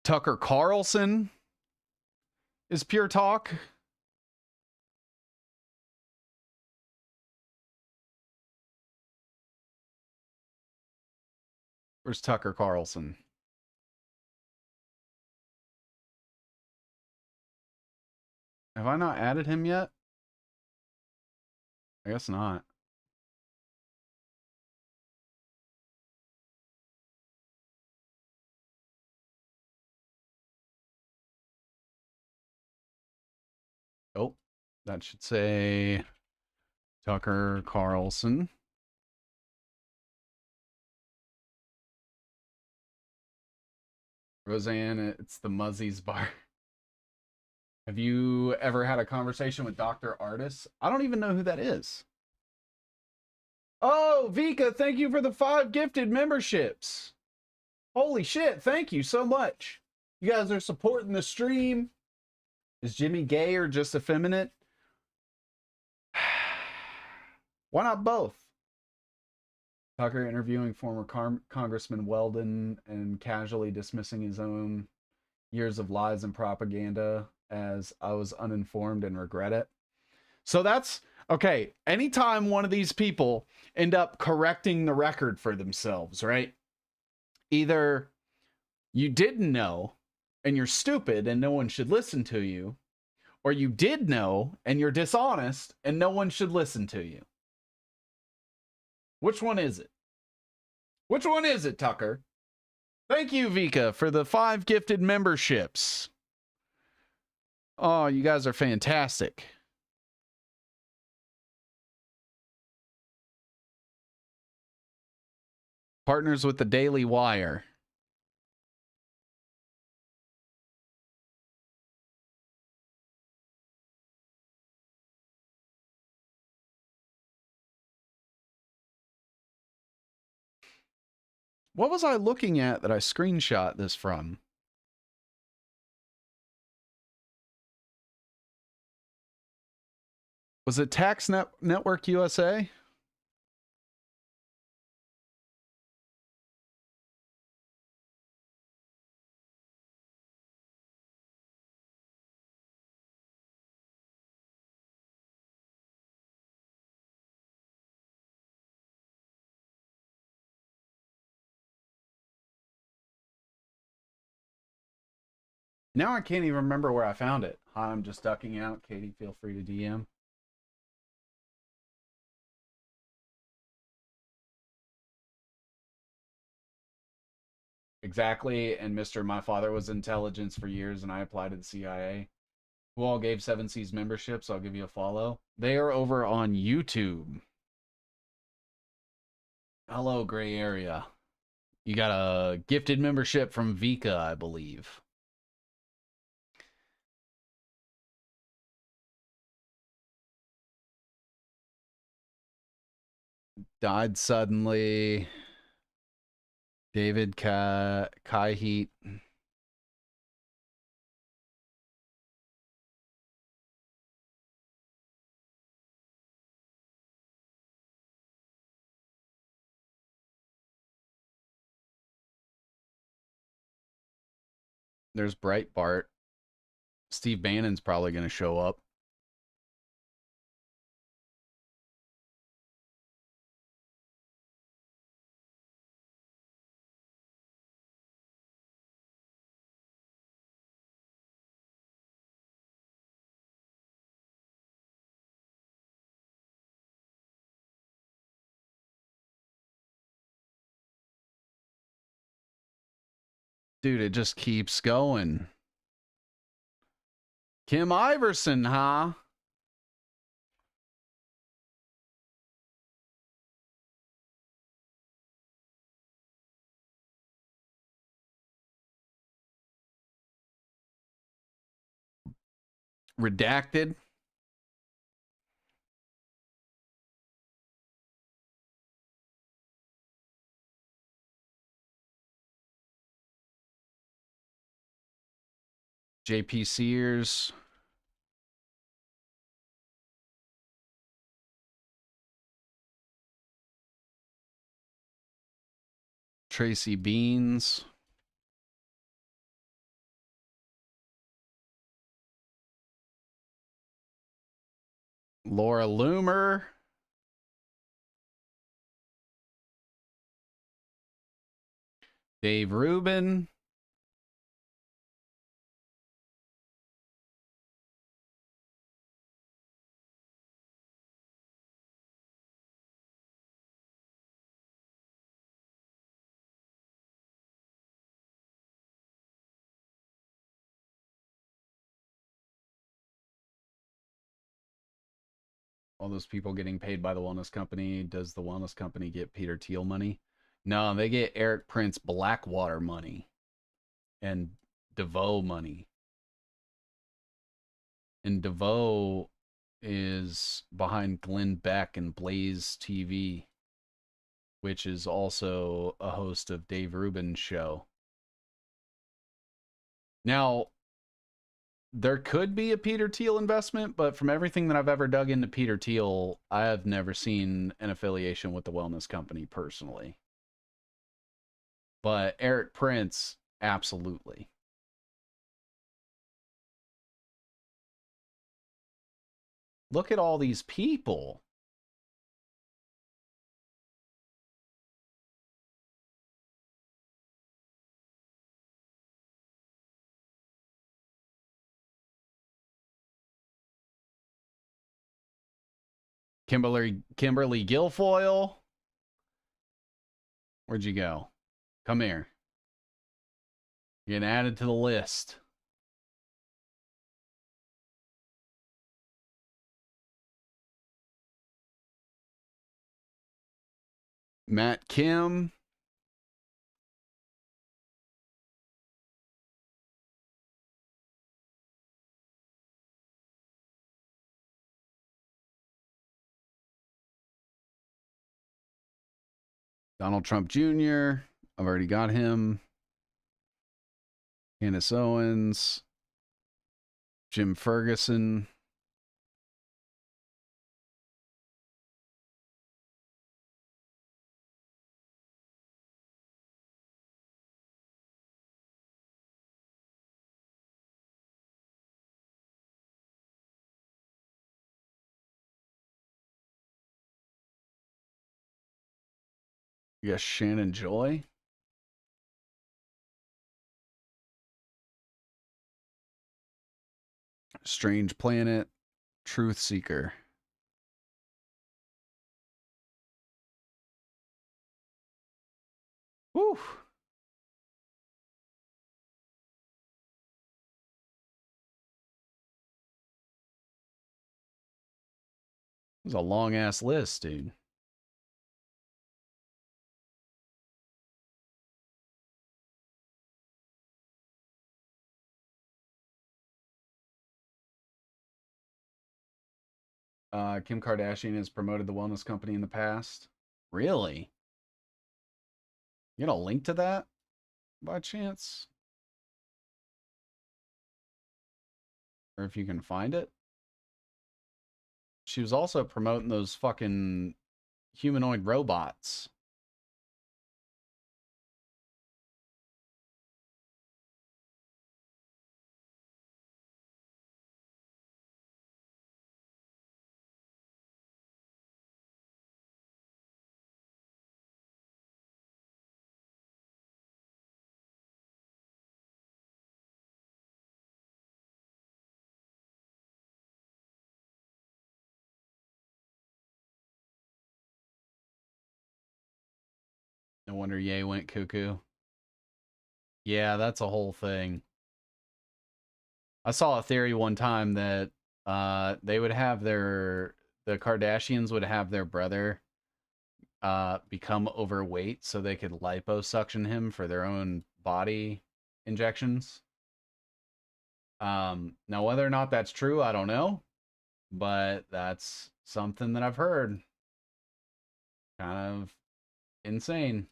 A: Tucker Carlson is pure talk. Where's Tucker Carlson? Have I not added him yet? I guess not. Oh, that should say Tucker Carlson. Roseanne, it's the Muzzies bar. Have you ever had a conversation with Dr. Artis? I don't even know who that is. Oh, Vika, thank you for the 5 gifted memberships. Holy shit, thank you so much. You guys are supporting the stream. Is Jimmy gay or just effeminate? Why not both? Tucker interviewing former Congressman Weldon and casually dismissing his own years of lies and propaganda as I was uninformed and regret it. So that's okay. Anytime one of these people end up correcting the record for themselves, right? Either you didn't know and you're stupid and no one should listen to you, or you did know and you're dishonest and no one should listen to you. Which one is it? Which one is it, Tucker? Thank you, Vika, for the 5 gifted memberships. Oh, you guys are fantastic. Partners with the Daily Wire. What was I looking at that I screenshot this from? Was it Network USA? Now I can't even remember where I found it. Hi, I'm just ducking out. Katie, feel free to DM. Exactly. And Mr. My father was intelligence for years and I applied to the CIA. Who all gave 7 Seas memberships? I'll give you a follow. They are over on YouTube. Hello, Gray Area. You got a gifted membership from Vika, I believe. Died suddenly. David Kai Heat. There's Breitbart. Steve Bannon's probably going to show up. Dude, it just keeps going. Kim Iverson, huh? Redacted. JP Sears. Tracy Beans. Laura Loomer. Dave Rubin. All those people getting paid by the wellness company. Does the wellness company get Peter Thiel money? No, they get Eric Prince Blackwater money and DeVoe money. And DeVoe is behind Glenn Beck and Blaze TV, which is also a host of Dave Rubin's show. Now, there could be a Peter Thiel investment, but from everything that I've ever dug into Peter Thiel, I have never seen an affiliation with the wellness company personally. But Eric Prince, absolutely. Look at all these people. Kimberly Guilfoyle. Where'd you go? Come here. You're getting added to the list. Matt Kim. Donald Trump Jr. I've already got him. Candace Owens. Jim Ferguson. You got Shannon Joy. Strange Planet. Truth Seeker. Whew. It was a long ass list, dude. Kim Kardashian has promoted the wellness company in the past. Really? You got a link to that by chance? Or if you can find it? She was also promoting those fucking humanoid robots. No wonder Ye went cuckoo. Yeah, that's a whole thing. I saw a theory one time that they would have the Kardashians would have their brother become overweight so they could liposuction him for their own body injections. Now whether or not that's true, I don't know, but that's something that I've heard. Kind of insane.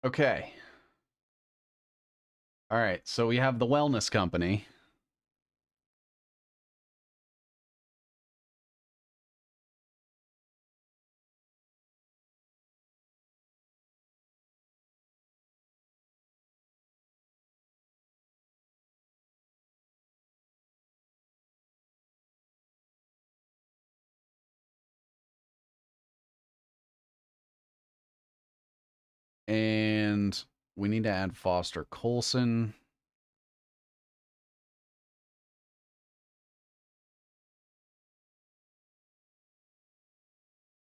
A: Okay. All right, so we have the wellness company. And we need to add Foster Colson.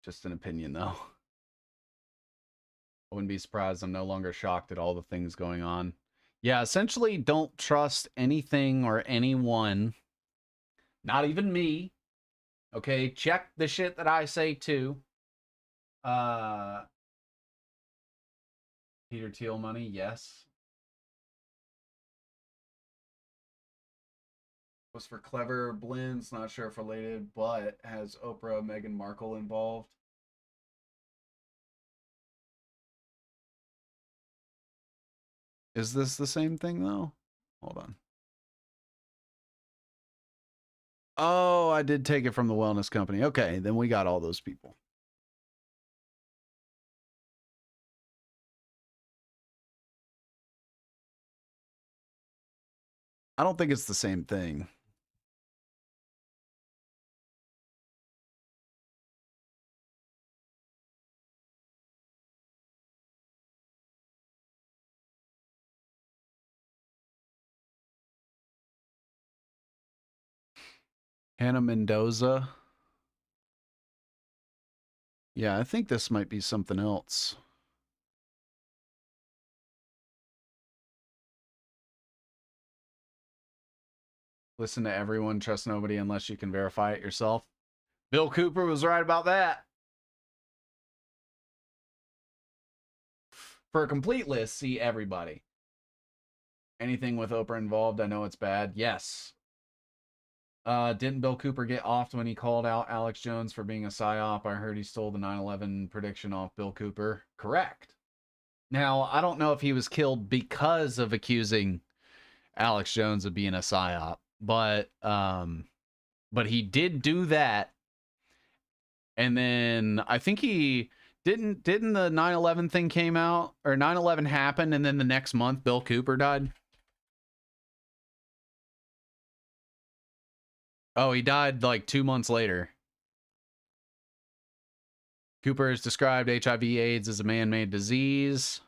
A: Just an opinion, though. I wouldn't be surprised. I'm no longer shocked at all the things going on. Yeah, essentially, don't trust anything or anyone. Not even me. Okay, check the shit that I say, too. Peter Thiel money, yes. Was for clever blends, not sure if related, but has Oprah, Meghan Markle involved. Is this the same thing, though? Hold on. Oh, I did take it from the wellness company. Okay, then we got all those people. I don't think it's the same thing. Hannah Mendoza. Yeah, I think this might be something else. Listen to everyone, trust nobody unless you can verify it yourself. Bill Cooper was right about that. For a complete list, see everybody. Anything with Oprah involved, I know it's bad. Yes. Didn't Bill Cooper get offed when he called out Alex Jones for being a psyop? I heard he stole the 9/11 prediction off Bill Cooper. Correct. Now, I don't know if he was killed because of accusing Alex Jones of being a psyop, but he did do that. And then I think he didn't the 9/11 thing came out, or 9/11 happened, and then the next month Bill Cooper died. Oh, he died like 2 months later. Cooper has described HIV/AIDS as a man-made disease.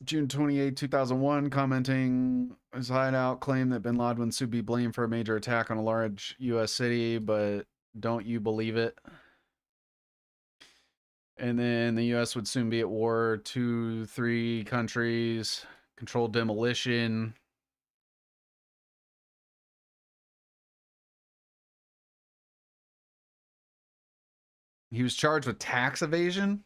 A: June 28, 2001, commenting his hideout claimed that bin Laden should be blamed for a major attack on a large U.S. city, but don't you believe it? And then the U.S. would soon be at war. 2-3 countries, controlled demolition. He was charged with tax evasion.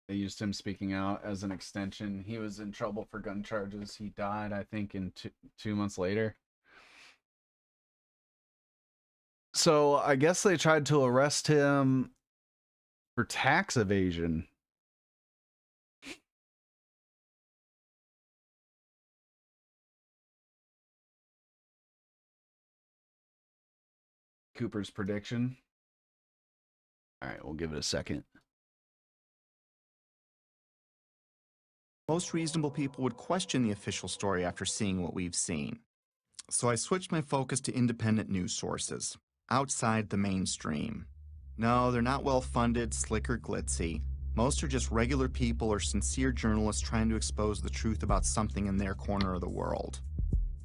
A: They used him speaking out as an extension. He was in trouble for gun charges. He died, I think, in 2 months later. So I guess they tried to arrest him for tax evasion. Cooper's prediction. All right, we'll give it a second.
I: Most reasonable people would question the official story after seeing what we've seen. So I switched my focus to independent news sources, outside the mainstream. No, they're not well-funded, slick, or glitzy. Most are just regular people or sincere journalists trying to expose the truth about something in their corner of the world.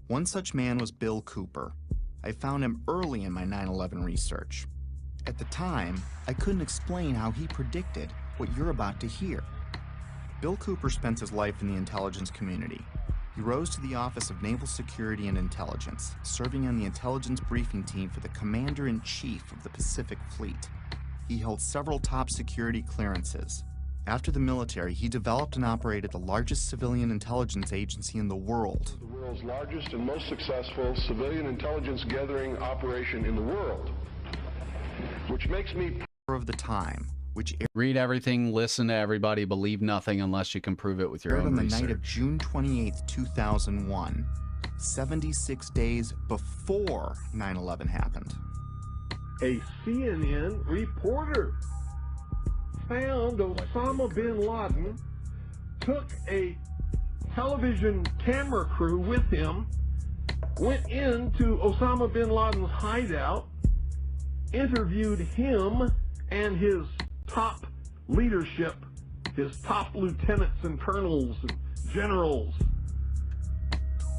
I: One such man was Bill Cooper. I found him early in my 9/11 research. At the time, I couldn't explain how he predicted what you're about to hear. Bill Cooper spent his life in the intelligence community. He rose to the Office of Naval Security and Intelligence, serving on the intelligence briefing team for the Commander-in-Chief of the Pacific Fleet. He held several top security clearances. After the military, he developed and operated the largest civilian intelligence agency in the world.
J: The world's largest and most successful civilian intelligence gathering operation in the world, which makes me
I: of the time, which
A: Read everything, listen to everybody, believe nothing unless you can prove it with your
I: aired
A: own
I: on the
A: research.
I: night of June 28, 2001, 76 days before 9/11 happened.
J: a CNN reporter found Osama bin Laden, took a television camera crew with him, went into Osama bin Laden's hideout, interviewed him and his top leadership, his top lieutenants and colonels and generals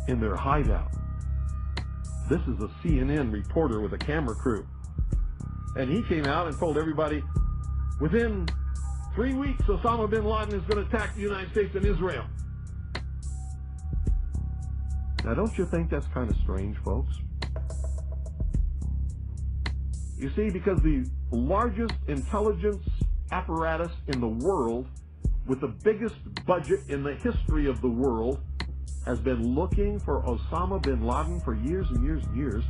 J: in their hideout. This is a CNN reporter with a camera crew. And he came out and told everybody, within 3 weeks, Osama bin Laden is going to attack the United States and Israel. Now, don't you think that's kind of strange, folks? You see, because the largest intelligence apparatus in the world, with the biggest budget in the history of the world, has been looking for Osama bin Laden for years and years and years,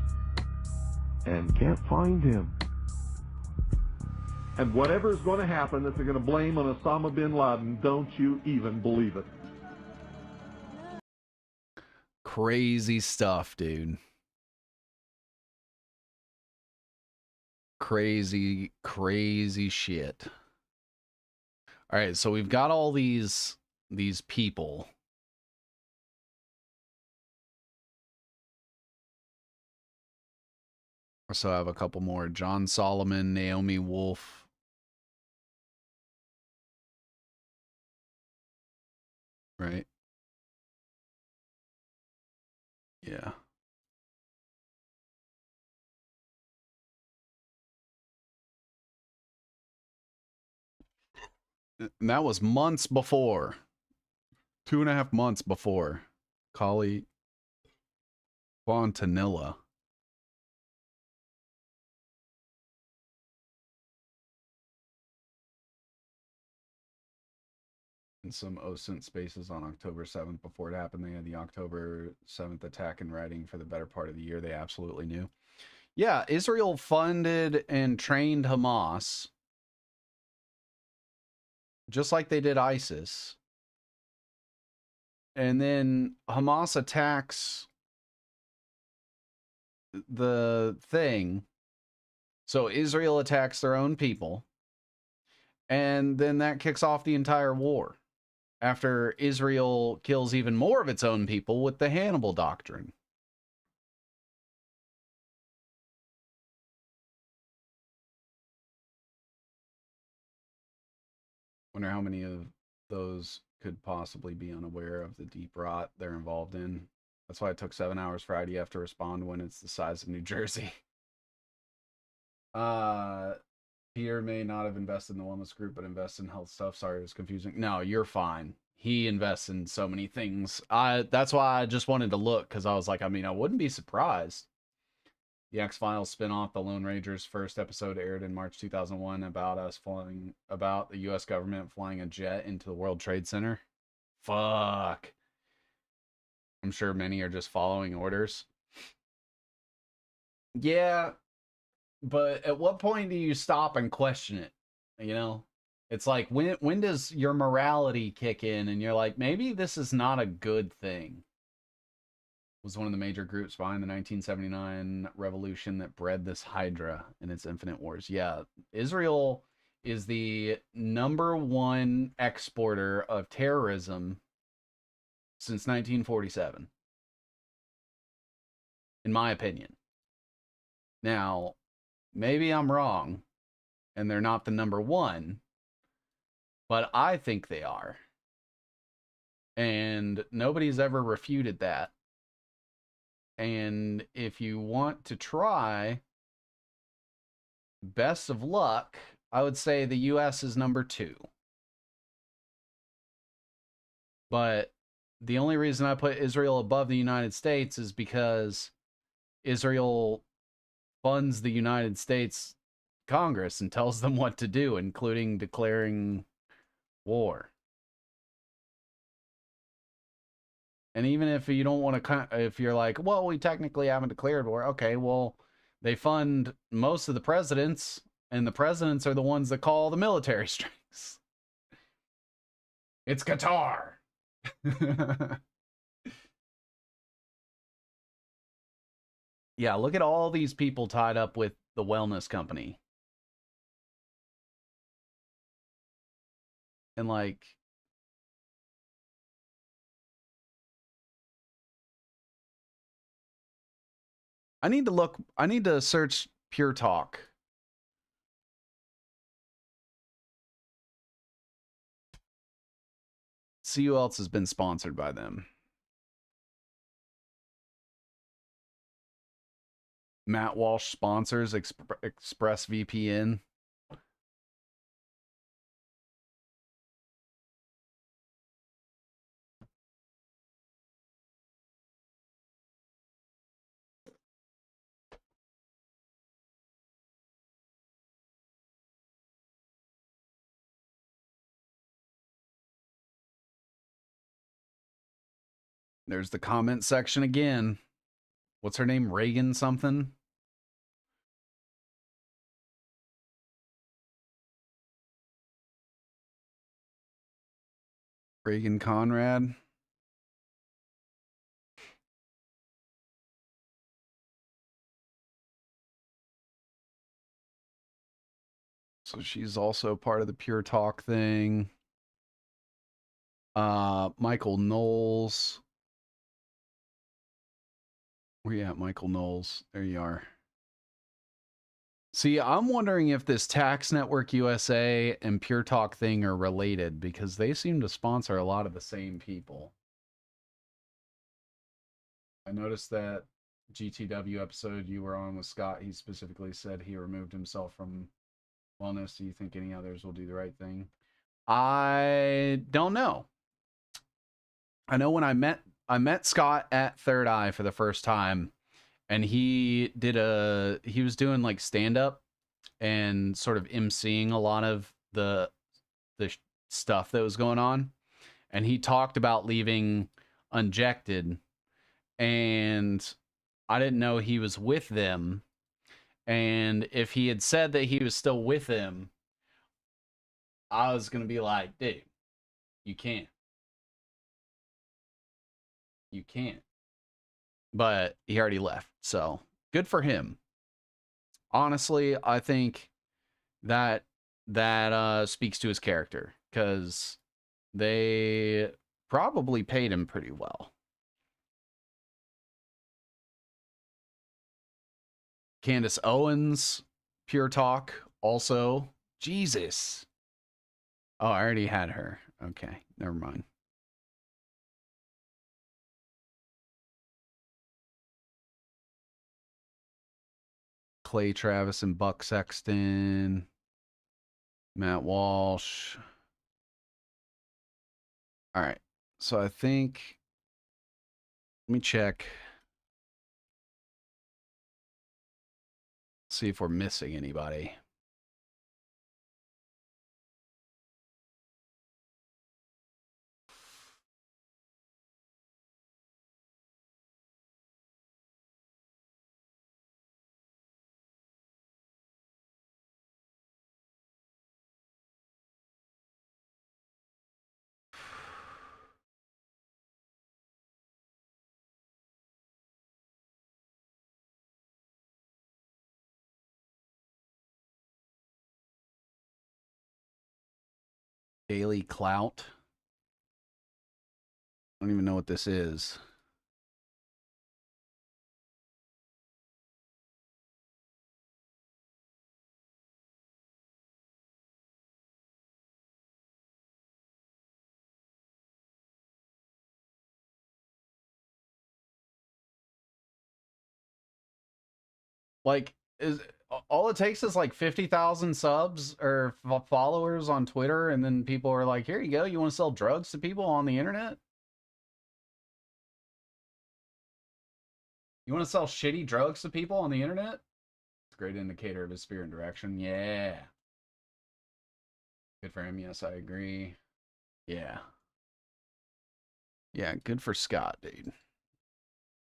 J: and can't find him. And whatever is going to happen that they're going to blame on Osama bin Laden, don't you even believe it.
A: Crazy stuff, dude. Crazy, crazy shit. All right, so we've got all these people. So I have a couple more. John Solomon, Naomi Wolf. Right? Yeah. And that was months before. 2.5 months before. Kali Fontanilla. In some OSINT spaces on October 7th, before it happened, they had the October 7th attack in writing for the better part of the year. They absolutely knew. Yeah, Israel funded and trained Hamas, just like they did ISIS. And then Hamas attacks the thing. So Israel attacks their own people. And then that kicks off the entire war. After Israel kills even more of its own people with the Hannibal Doctrine. Wonder how many of those could possibly be unaware of the deep rot they're involved in. That's why it took 7 hours for IDF to respond when it's the size of New Jersey. Peter may not have invested in the wellness group, but invested in health stuff. Sorry, it was confusing. No, you're fine. He invests in so many things. That's why I just wanted to look, because I was like, I mean, I wouldn't be surprised. The X-Files spinoff, The Lone Ranger's first episode aired in March 2001 about the U.S. government flying a jet into the World Trade Center. Fuck. I'm sure many are just following orders. Yeah, but at what point do you stop and question it? You know? It's like, when does your morality kick in and you're like, maybe this is not a good thing? Was one of the major groups behind the 1979 revolution that bred this Hydra and its infinite wars. Yeah, Israel is the #1 exporter of terrorism since 1947. In my opinion. Now, maybe I'm wrong, and they're not the #1, but I think they are. And nobody's ever refuted that. And if you want to try, best of luck, I would say the U.S. is #2. But the only reason I put Israel above the United States is because Israel funds the United States Congress and tells them what to do, including declaring war. And even if you don't want to, if you're like, well, we technically haven't declared war. Okay, well, they fund most of the presidents, and the presidents are the ones that call the military strings. It's Qatar. Yeah, look at all these people tied up with the wellness company. And like, I need to search Pure Talk. See who else has been sponsored by them. Matt Walsh sponsors ExpressVPN. There's the comment section again. What's her name? Reagan something? Reagan Conrad. So she's also part of the Pure Talk thing. Michael Knowles. Where you at, Michael Knowles? There you are. See, I'm wondering if this Tax Network USA and Pure Talk thing are related, because they seem to sponsor a lot of the same people. I noticed that GTW episode you were on with Scott, he specifically said he removed himself from wellness. Do you think any others will do the right thing? I don't know. I know when I met Scott at Third Eye for the first time, and he was doing like stand up and sort of emceeing a lot of the stuff that was going on, and he talked about leaving Unjected, and I didn't know he was with them. And if he had said that he was still with them, I was gonna be like, dude, you can't. You can't. But he already left, so good for him. Honestly, I think that speaks to his character, because they probably paid him pretty well. Candace Owens, Pure Talk, also. Jesus. Oh, I already had her. Okay, never mind. Clay Travis and Buck Sexton. Matt Walsh. All right. So I think, let me check. See if we're missing anybody. Daily Clout. I don't even know what this is. Like, all it takes is like 50,000 subs or followers on Twitter, and then people are like, here you go, you want to sell drugs to people on the internet? You want to sell shitty drugs to people on the internet? It's a great indicator of his spirit and direction. Yeah. Good for him. Yes, I agree. Yeah. Yeah, good for Scott, dude.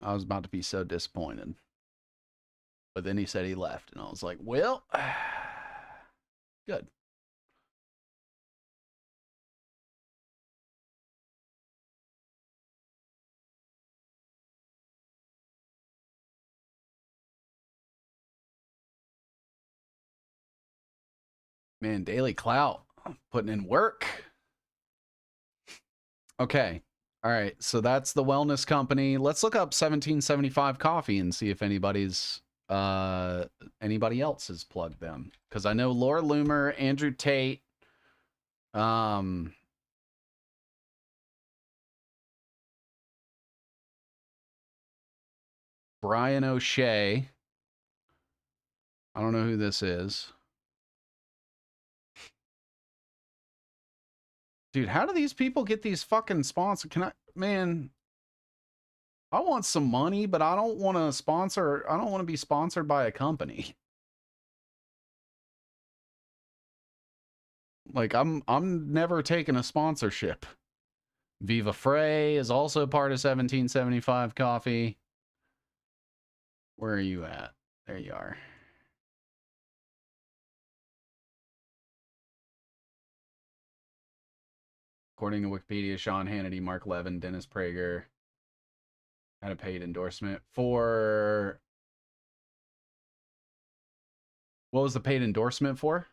A: I was about to be so disappointed. But then he said he left, and I was like, well, good. Man, Daily Clout, putting in work. Okay. All right. So that's the wellness company. Let's look up 1775 coffee and see if anybody else has plugged them. Because I know Laura Loomer, Andrew Tate, Brian O'Shea. I don't know who this is. Dude, how do these people get these fucking sponsors? Man, I want some money, but I don't want to sponsor. I don't want to be sponsored by a company. Like I'm never taking a sponsorship. Viva Frey is also part of 1775 coffee. Where are you at? There you are. According to Wikipedia, Sean Hannity, Mark Levin, Dennis Prager had a paid endorsement for... What was the paid endorsement for?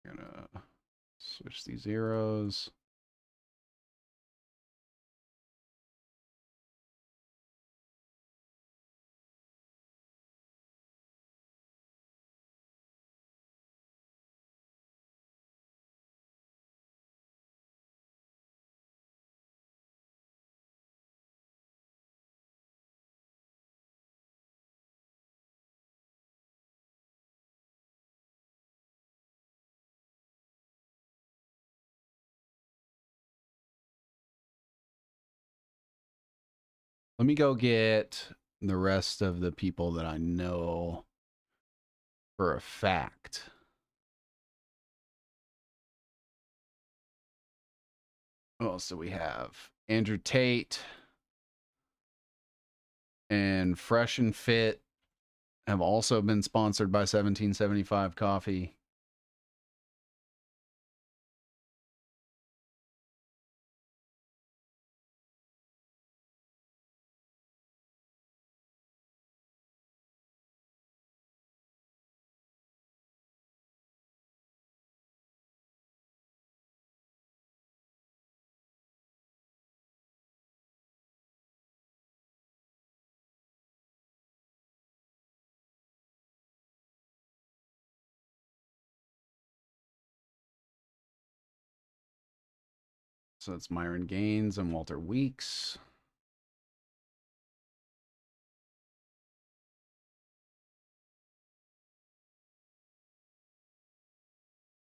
A: I'm gonna switch these zeros. Let me go get the rest of the people that I know for a fact. What else do we have? Andrew Tate and Fresh and Fit have also been sponsored by 1775 coffee. So it's Myron Gaines and Walter Weeks.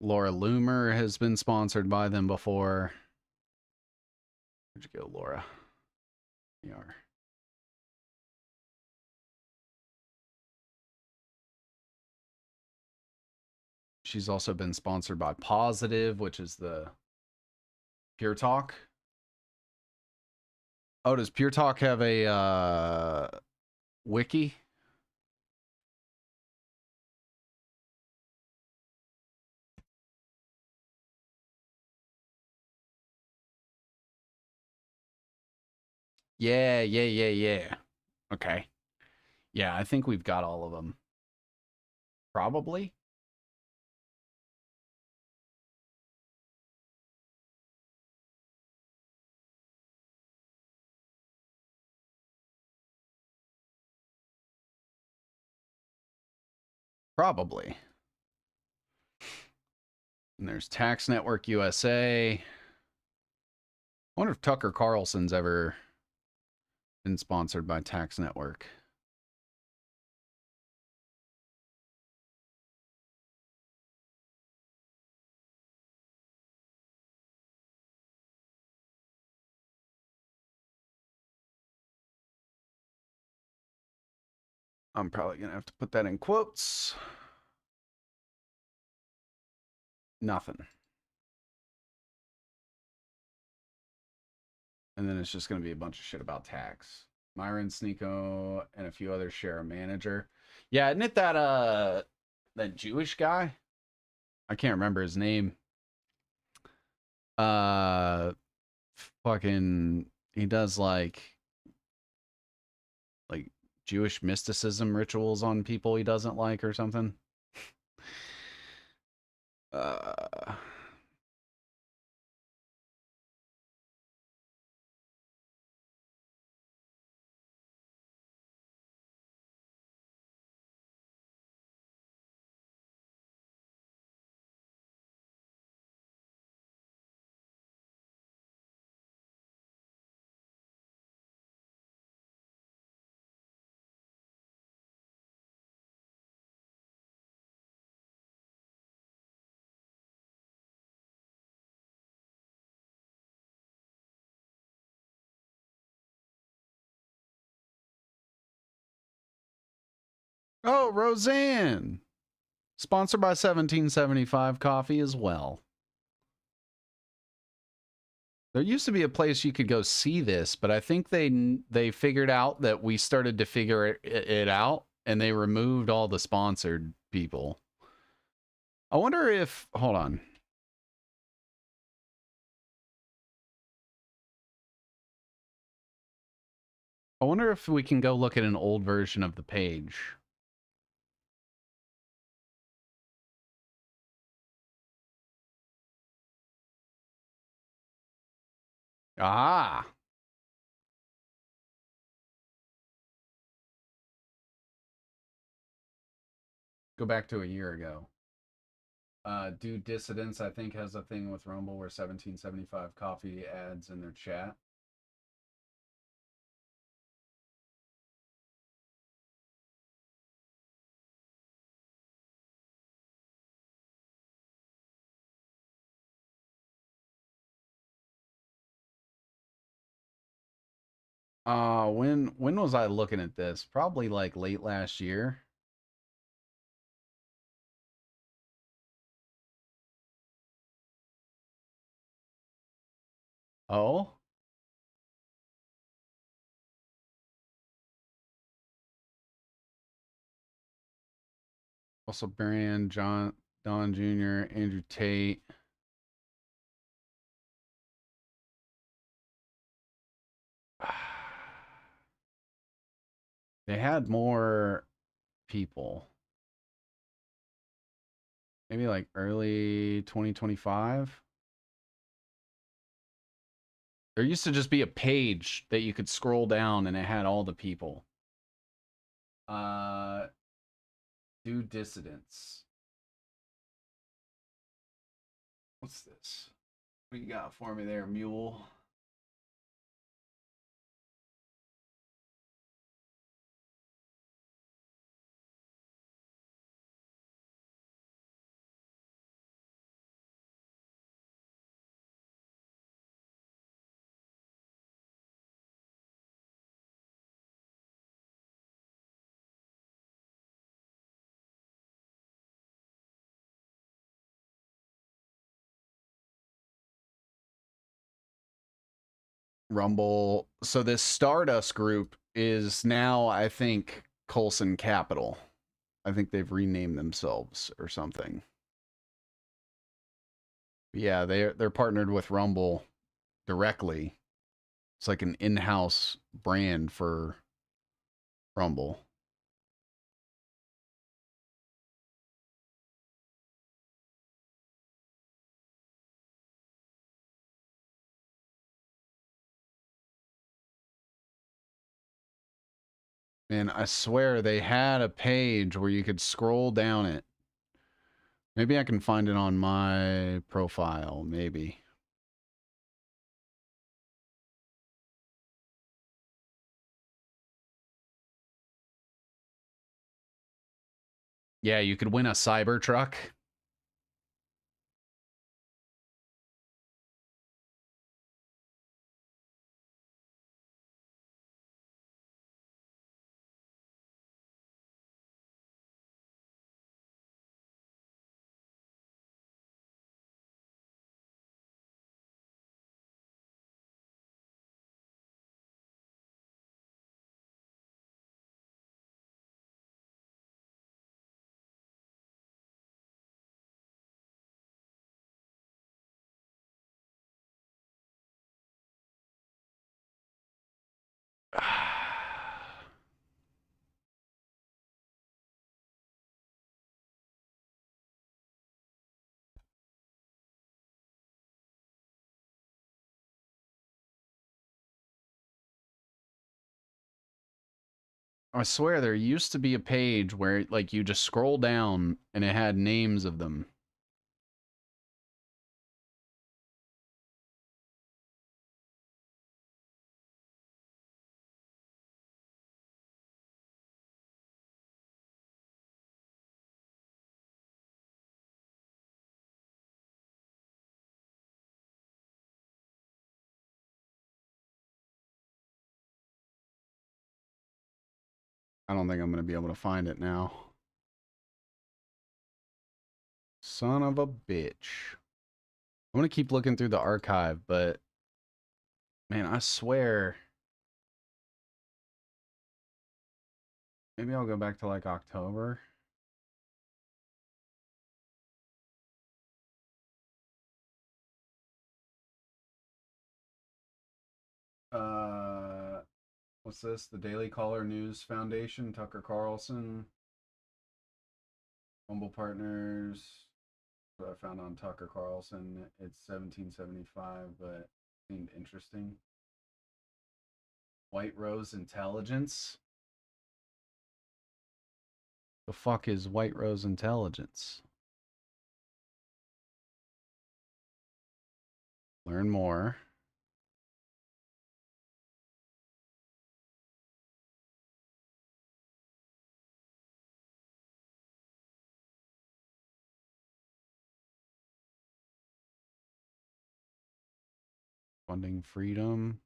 A: Laura Loomer has been sponsored by them before. Where'd you go, Laura? Here you are. She's also been sponsored by Positive, which is the Pure Talk. Oh, does Pure Talk have a wiki? Yeah. Okay. Yeah, I think we've got all of them. Probably. Probably. And there's Tax Network USA. I wonder if Tucker Carlson's ever and sponsored by Tax Network. I'm probably going to have to put that in quotes. Nothing. And then it's just going to be a bunch of shit about tax. Myron, Sneeko, and a few others share a manager. Yeah, isn't it that Jewish guy? I can't remember his name. Fucking he does like Jewish mysticism rituals on people he doesn't like or something. Oh, Roseanne. Sponsored by 1775 Coffee as well. There used to be a place you could go see this, but I think they figured out that we started to figure it out, and they removed all the sponsored people. I wonder if... Hold on. I wonder if we can go look at an old version of the page. Ah! Go back to a year ago. Do Dissidents, I think, has a thing with Rumble where 1775 Coffee ads in their chat. When was I looking at this? Probably like late last year. Oh? Also Brian, Don Jr., Andrew Tate. They had more people. Maybe like early 2025. There used to just be a page that you could scroll down and it had all the people. Do Dissidents. What's this? What you got for me there, Mule? Rumble. So this Stardust group is now, I think, Coulson Capital. I think they've renamed themselves or something. Yeah, they're partnered with Rumble directly. It's like an in-house brand for Rumble. And I swear they had a page where you could scroll down it. Maybe I can find it on my profile, maybe. Yeah, you could win a cyber truck. I swear there used to be a page where like you just scroll down and it had names of them. I don't think I'm going to be able to find it now. Son of a bitch. I'm going to keep looking through the archive, but man, I swear. Maybe I'll go back to like October. What's this? The Daily Caller News Foundation, Tucker Carlson, Humble Partners. What I found on Tucker Carlson. It's 1775, but seemed interesting. White Rose Intelligence. The fuck is White Rose Intelligence? Learn more. Funding freedom.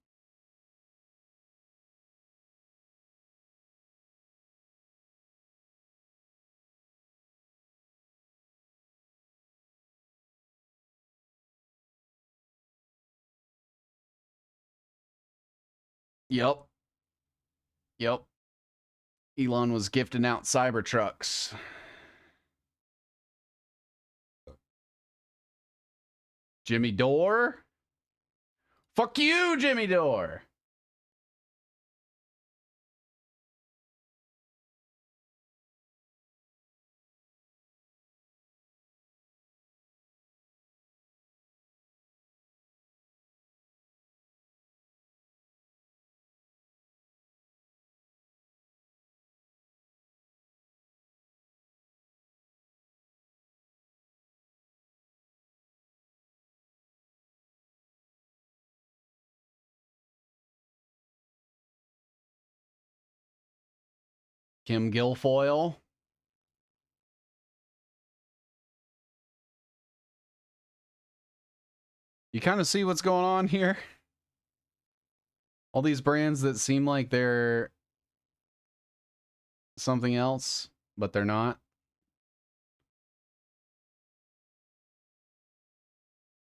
A: Yep. Yep. Elon was gifting out Cybertrucks. Jimmy Dore? Fuck you, Jimmy Dore. Kim Guilfoyle. You kind of see what's going on here? All these brands that seem like they're something else, but they're not.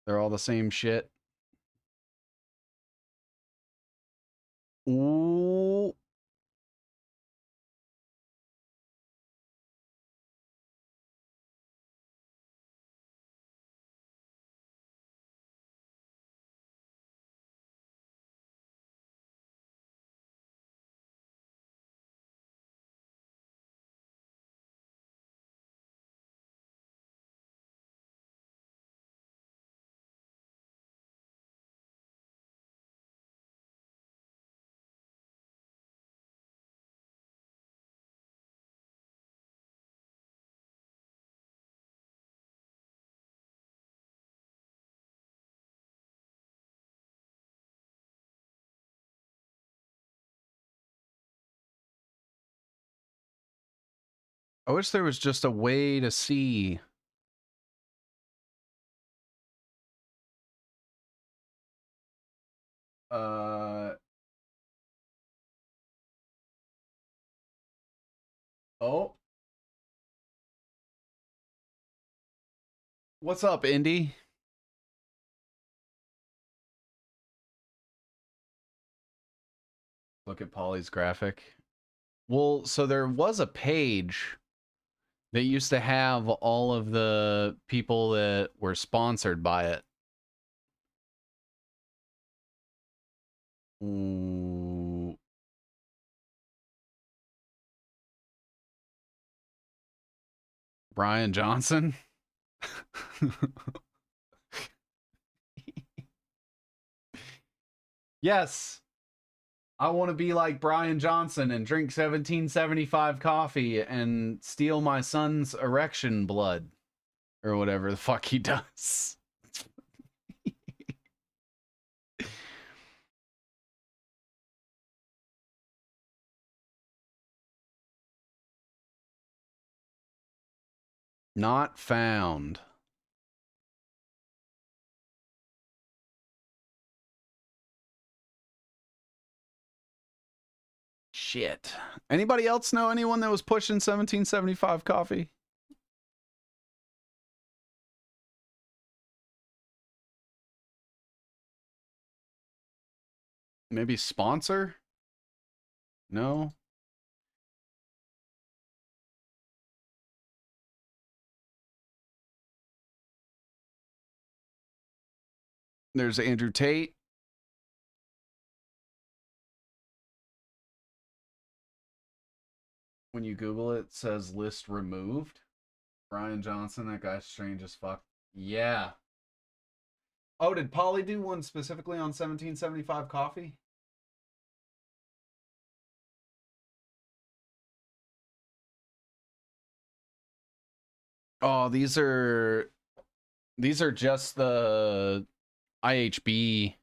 A: They're all the same shit. Ooh. I wish there was just a way to see. Oh. What's up, Indy? Look at Polly's graphic. Well, so there was a page that used to have all of the people that were sponsored by it. Ooh. Brian Johnson. Yes. I want to be like Brian Johnson and drink 1775 coffee and steal my son's erection blood or whatever the fuck he does. Not found. Shit. Anybody else know anyone that was pushing 1775 coffee? Maybe sponsor? No? There's Andrew Tate. When you Google it, it says list removed. Brian Johnson, that guy's strange as fuck. Yeah. Oh, did Polly do one specifically on 1775 coffee? Oh, these are just the IHB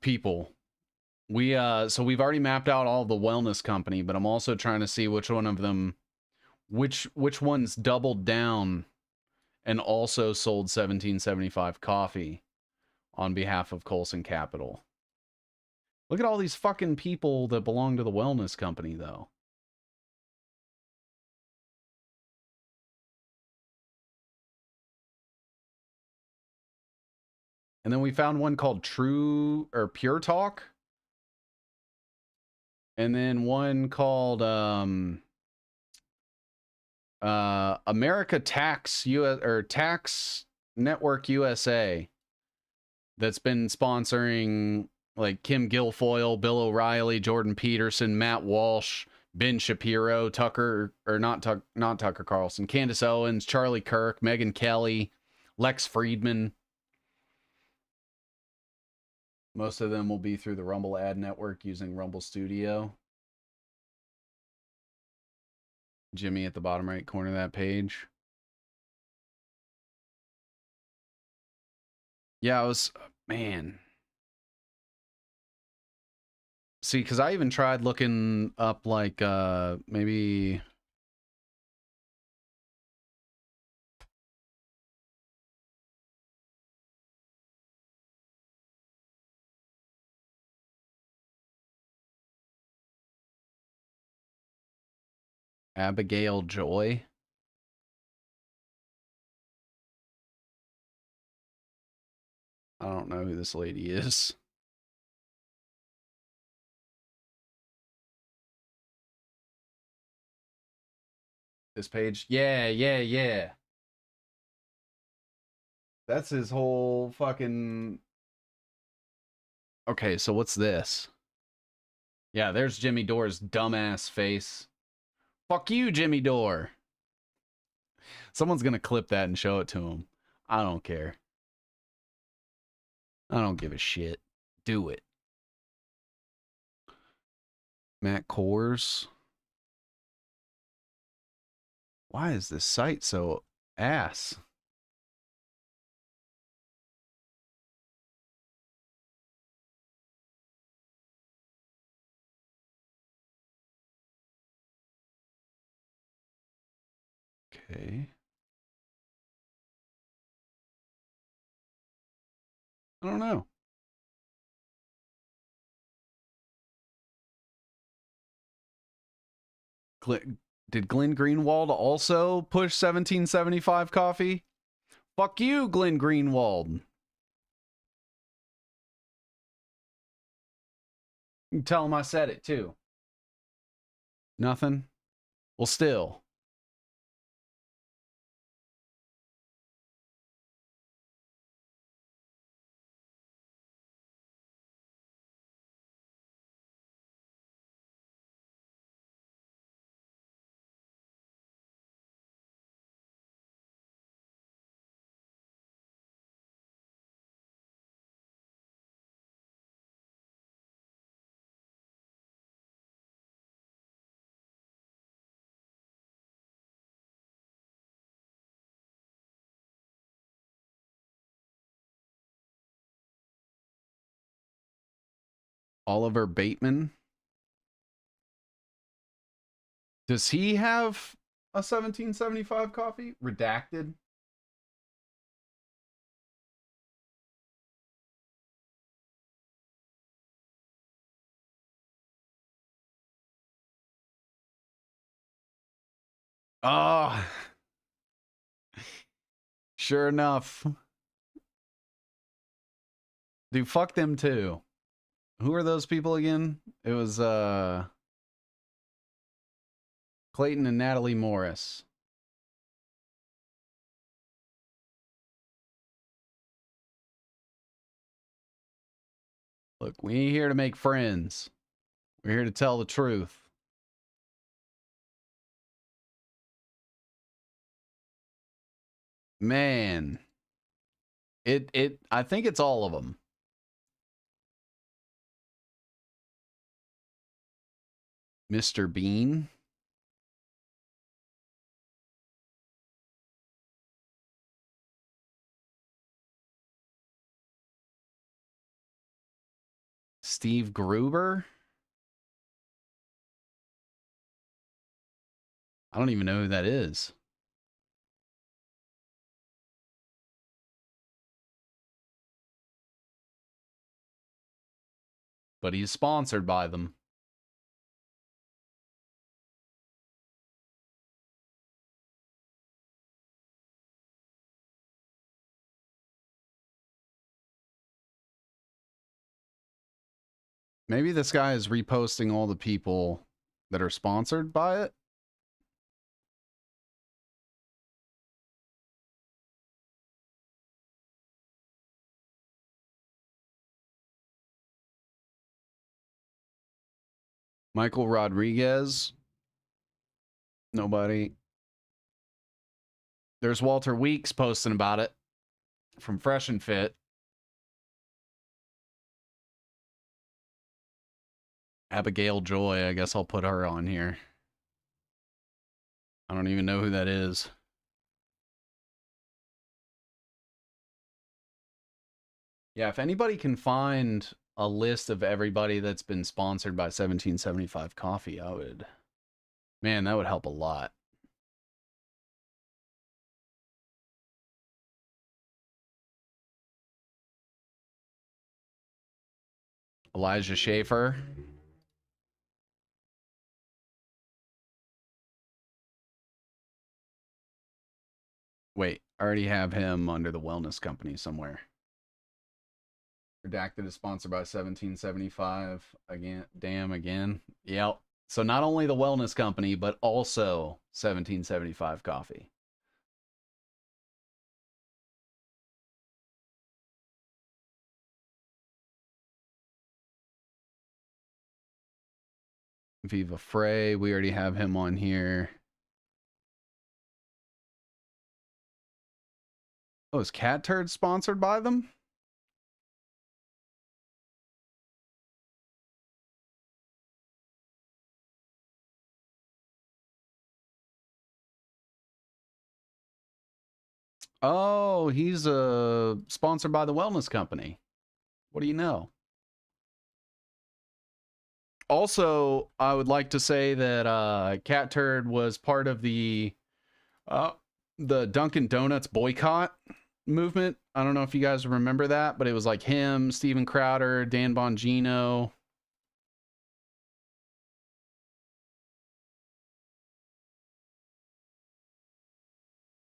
A: people. So we've already mapped out all the wellness company, but I'm also trying to see which one of them, which ones doubled down and also sold 1775 coffee on behalf of Colson Capital. Look at all these fucking people that belong to the wellness company, though. And then we found one called True or Pure Talk. And then one called America Tax US or Tax Network USA, that's been sponsoring like Kim Guilfoyle, Bill O'Reilly, Jordan Peterson, Matt Walsh, Ben Shapiro, Tucker Carlson, Candace Owens, Charlie Kirk, Megyn Kelly, Lex Friedman. Most of them will be through the Rumble ad network using Rumble Studio. Jimmy at the bottom right corner of that page. Yeah, I was, man. See, because I even tried looking up like maybe Abigail Joy. I don't know who this lady is. This page? Yeah. That's his whole fucking... Okay, so what's this? Yeah, there's Jimmy Dore's dumbass face. Fuck you, Jimmy Dore. Someone's gonna clip that and show it to him. I don't care. I don't give a shit. Do it. Matt Kors. Why is this site so ass? Okay. I don't know. Did Glenn Greenwald also push 1775 coffee? Fuck you, Glenn Greenwald. You can tell him I said it too. Nothing? Well, still. Oliver Bateman. Does he have a 1775 coffee? Redacted? Oh. Sure enough. Dude, fuck them too. Who are those people again? It was Clayton and Natalie Morris. Look, we ain't here to make friends. We're here to tell the truth. Man. I think it's all of them. Mr. Bean. Steve Gruber. I don't even know who that is. But he's sponsored by them. Maybe this guy is reposting all the people that are sponsored by it. Michael Rodriguez. Nobody. There's Walter Weeks posting about it from Fresh and Fit. Abigail Joy, I guess I'll put her on here. I don't even know who that is. Yeah, if anybody can find a list of everybody that's been sponsored by 1775 Coffee, I would... Man, that would help a lot. Elijah Schaefer. Wait, I already have him under the wellness company somewhere. Redacted is sponsored by 1775 again. Damn, again. Yep. So not only the wellness company, but also 1775 Coffee. Viva Frey, we already have him on here. Oh, is Cat Turd sponsored by them? Oh, he's sponsored by the wellness company. What do you know? Also, I would like to say that Cat Turd was part of the The Dunkin' Donuts boycott movement. I don't know if you guys remember that, but it was like him, Steven Crowder, Dan Bongino.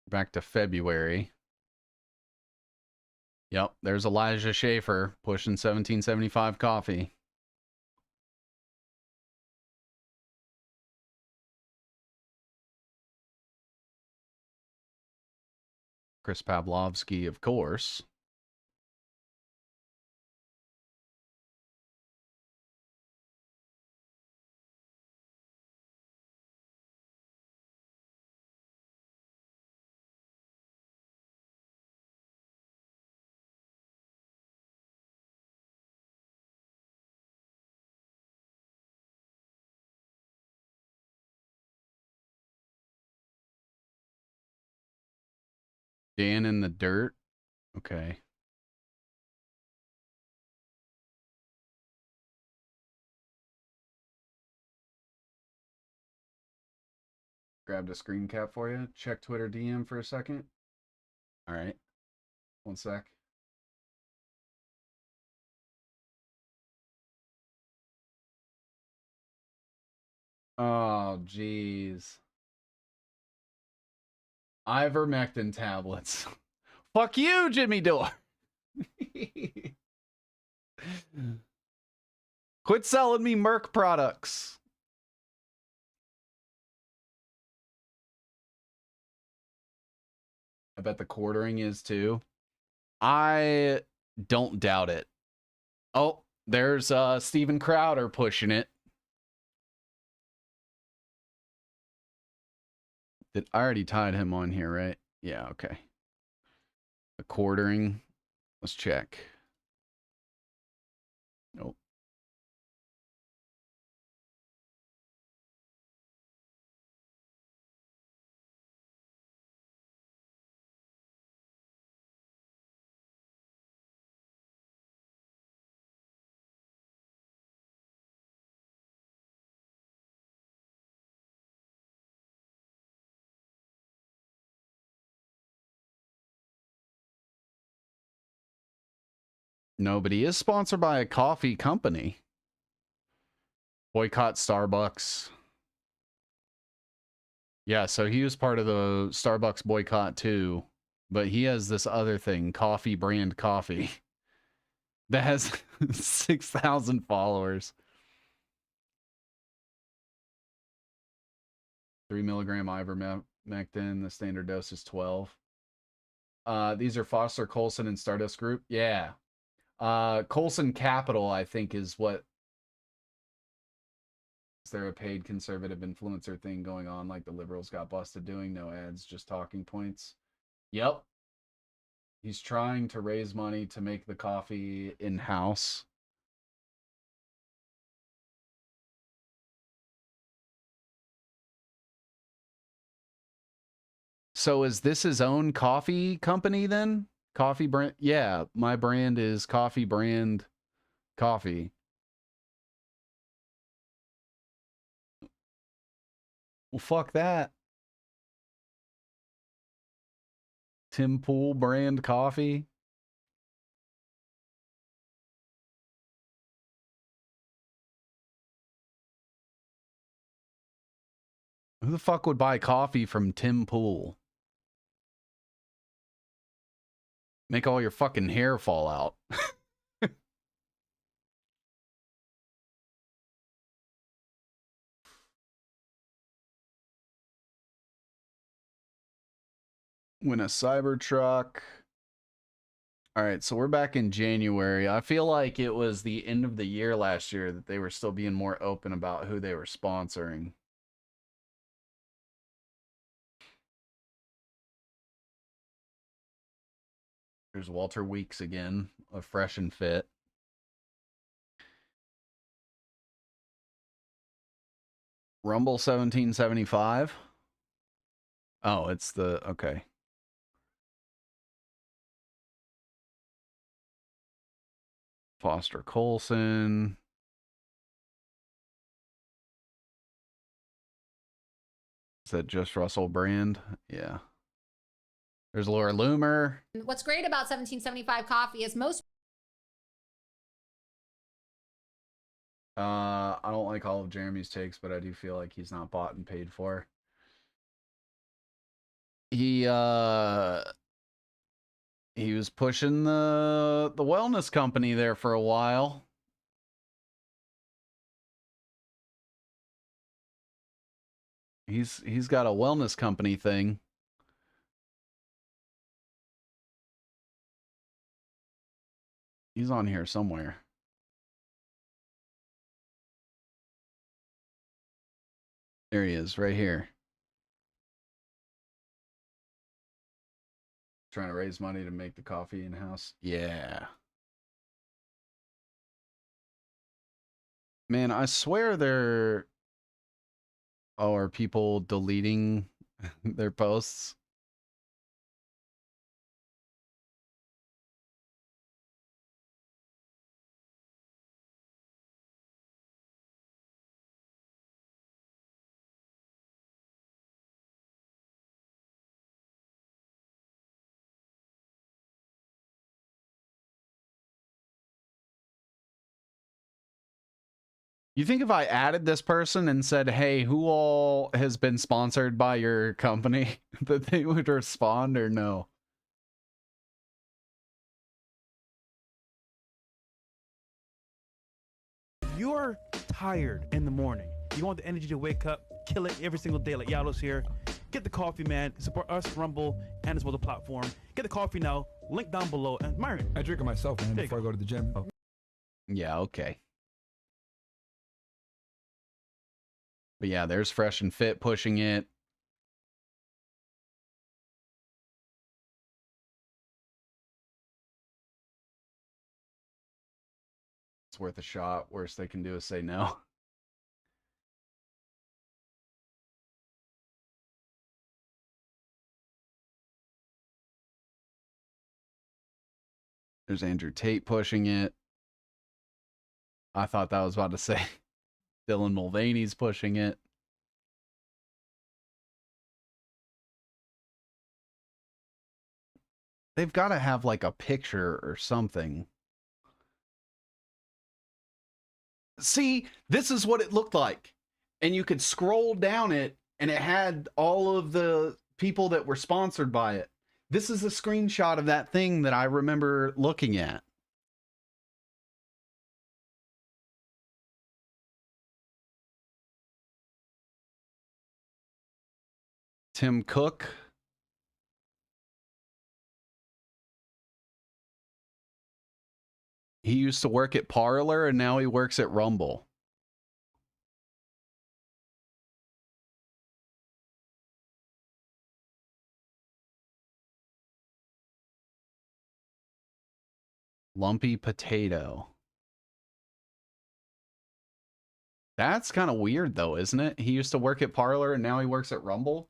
A: Back to February. Yep, there's Elijah Schaefer pushing 1775 coffee. Chris Pavlovsky, of course. Dan in the dirt. Okay. Grabbed a screen cap for you. Check Twitter DM for a second. All right. One sec. Oh, jeez. Ivermectin tablets. Fuck you, Jimmy Dore. Quit selling me Merck products. I bet the quartering is too. I don't doubt it. Oh, there's Steven Crowder pushing it. I already tied him on here, right? Yeah, okay. The quartering. Let's check. Nope. Nobody is sponsored by a coffee company. Boycott Starbucks. Yeah, so he was part of the Starbucks boycott too. But he has this other thing, Coffee Brand Coffee, that has 6,000 followers. 3 milligram ivermectin. The standard dose is 12. These are Foster, Colson, and Stardust Group. Yeah. Colson Capital, I think, is what. Is there a paid conservative influencer thing going on like the liberals got busted doing? No ads, just talking points. Yep. He's trying to raise money to make the coffee in-house. So is this his own coffee company then? Coffee brand? Yeah, my brand is Coffee Brand Coffee. Well, fuck that. Tim Pool Brand Coffee. Who the fuck would buy coffee from Tim Pool? Make all your fucking hair fall out. Win a Cybertruck. All right, so we're back in January. I feel like it was the end of the year last year that they were still being more open about who they were sponsoring. There's Walter Weeks again, a fresh and fit. Rumble 1775. Oh, it's the okay. Foster Colson. at Just Russell Brand. Yeah. There's Laura Loomer.
K: What's great about 1775 coffee is most
A: I don't like all of Jeremy's takes, but I do feel like he's not bought and paid for. He was pushing the wellness company there for a while. He's got a wellness company thing. He's on here somewhere. There he is, right here. Trying to raise money to make the coffee in-house. Yeah. Man, I swear there are people deleting their posts. You think if I added this person and said, hey, who all has been sponsored by your company, that they would respond or no?
L: You're tired in the morning. You want the energy to wake up, kill it every single day like Yallow's here. Get the coffee, man. Support us, Rumble, and as well the platform. Get the coffee now. Link down below. And Myron.
E: I drink it myself, man, before I go to the gym. Oh.
A: Yeah, okay. But yeah, there's Fresh and Fit pushing it. It's worth a shot. Worst they can do is say no. There's Andrew Tate pushing it. I thought that was about to say Dylan Mulvaney's pushing it. They've got to have like a picture or something. See, this is what it looked like. And you could scroll down it and it had all of the people that were sponsored by it. This is a screenshot of that thing that I remember looking at. Tim Cook. He used to work at Parler and now he works at Rumble. Lumpy Potato. That's kind of weird though, isn't it? He used to work at Parler and now he works at Rumble.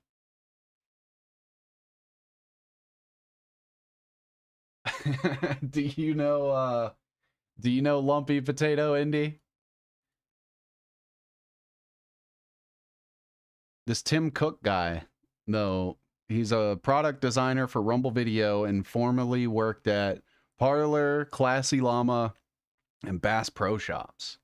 A: Do you know Lumpy Potato, Indy? This Tim Cook guy, no, he's a product designer for Rumble Video and formerly worked at Parler, Classy Llama, and Bass Pro Shops.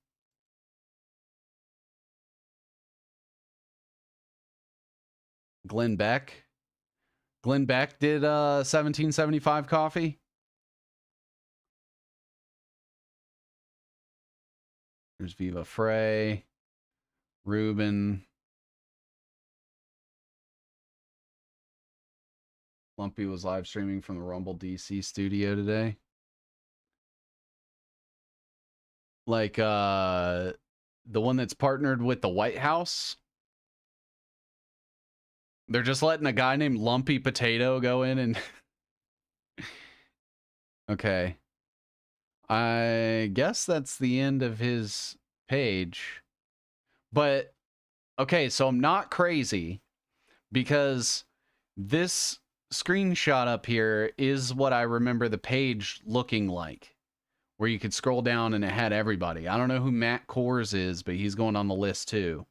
A: Glenn Beck. Glenn Beck did 1775 coffee. There's Viva Frey, Ruben. Lumpy was live streaming from the Rumble DC studio today. Like the one that's partnered with the White House. They're just letting a guy named Lumpy Potato go in and okay. I guess that's the end of his page. But okay, so I'm not crazy because this screenshot up here is what I remember the page looking like, where you could scroll down and it had everybody. I don't know who Matt Kors is, but he's going on the list too.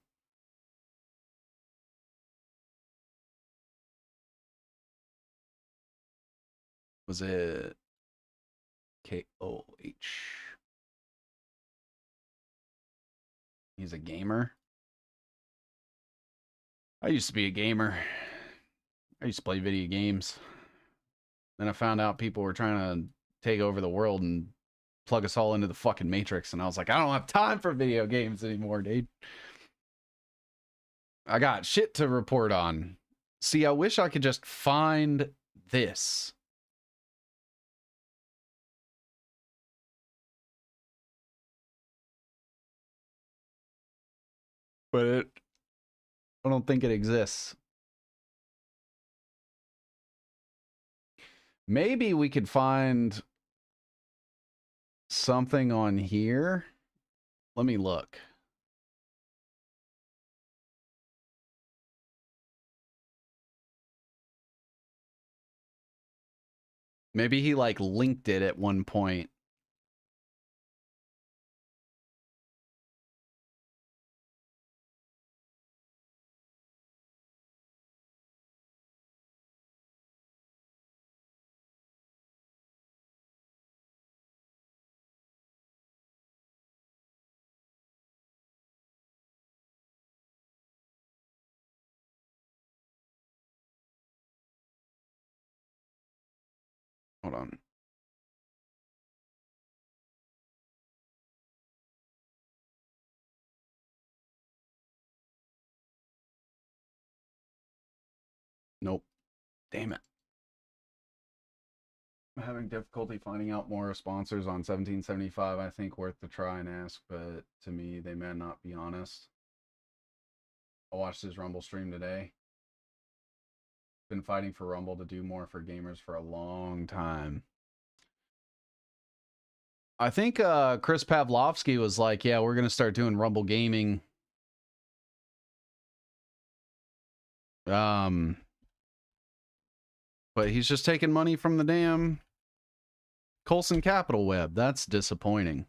A: Was it KOH? He's a gamer. I used to be a gamer. I used to play video games. Then I found out people were trying to take over the world and plug us all into the fucking Matrix. And I was like, I don't have time for video games anymore, dude. I got shit to report on. See, I wish I could just find this. But I don't think it exists. Maybe we could find something on here. Let me look. Maybe he like linked it at one point. Hold on. Nope. Damn it. I'm having difficulty finding out more sponsors on 1775. I think worth the try and ask, but to me, they may not be honest. I watched his Rumble stream today. Been fighting for Rumble to do more for gamers for a long time. I think Chris Pavlovsky was like, yeah, we're going to start doing Rumble gaming. But he's just taking money from the damn Colson Capital Web. That's disappointing.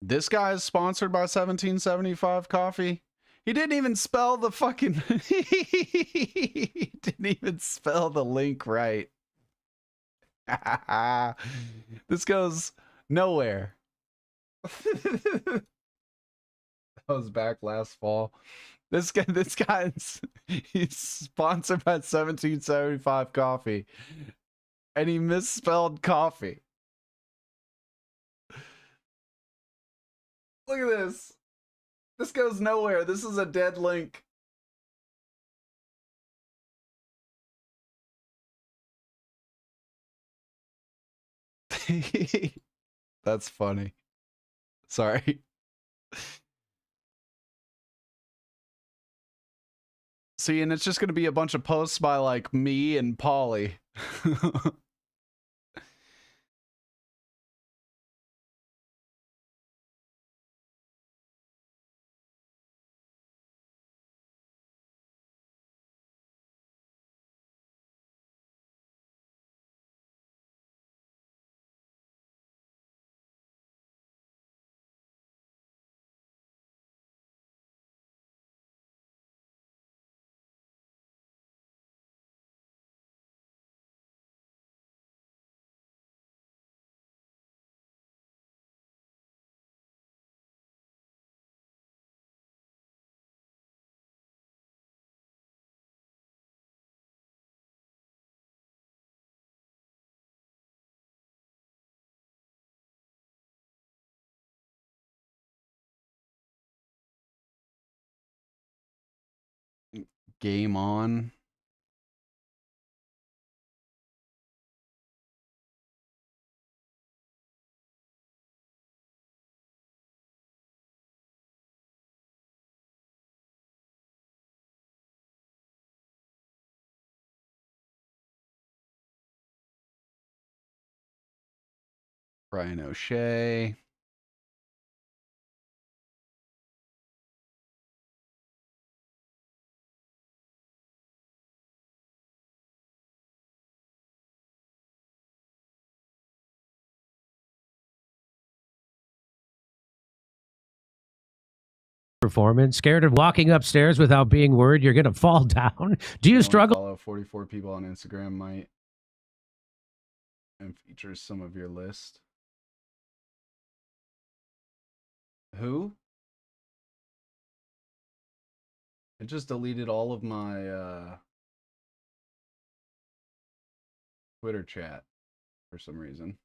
A: This guy is sponsored by 1775 Coffee. He didn't even spell the fucking... He didn't even spell the link right. This goes nowhere. That was back last fall. This guy's he's sponsored by 1775 Coffee. And he misspelled coffee. Look at this. This goes nowhere. This is a dead link. That's funny. Sorry. See, and it's just going to be a bunch of posts by like me and Polly. Game on. Brian O'Shea.
M: performance, scared of walking upstairs without being worried you're going to fall down? Do you struggle?
A: Follow 44 people on Instagram might and features some of your list. Who? It just deleted all of my Twitter chat for some reason.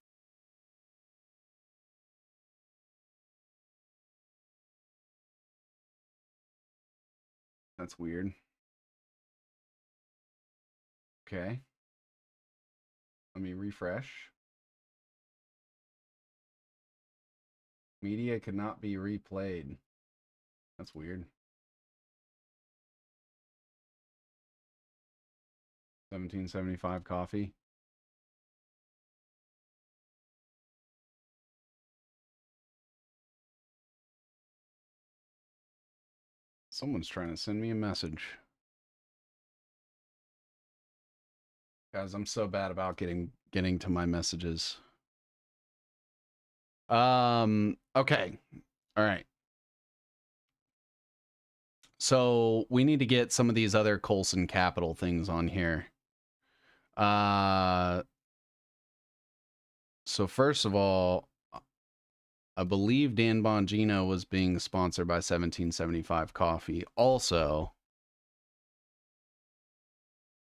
A: That's weird. Okay. Let me refresh. Media could not be replayed. That's weird. 1775 coffee. Someone's trying to send me a message. Guys, I'm so bad about getting to my messages. Okay. All right. So we need to get some of these other Coulson Capital things on here. So first of all, I believe Dan Bongino was being sponsored by 1775 Coffee. Also,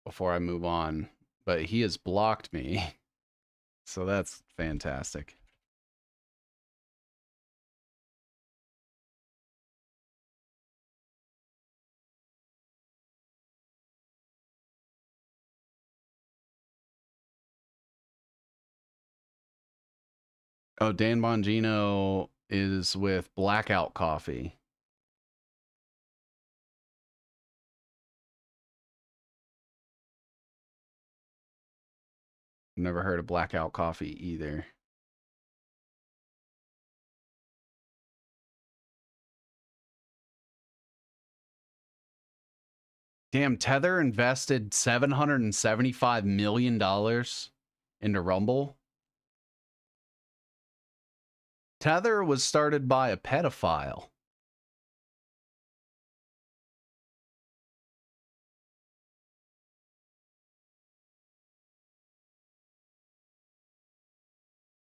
A: before I move on, but he has blocked me. So that's fantastic. Oh, Dan Bongino is with Blackout Coffee. Never heard of Blackout Coffee either. Damn, Tether invested $775 million into Rumble. Tether was started by a pedophile.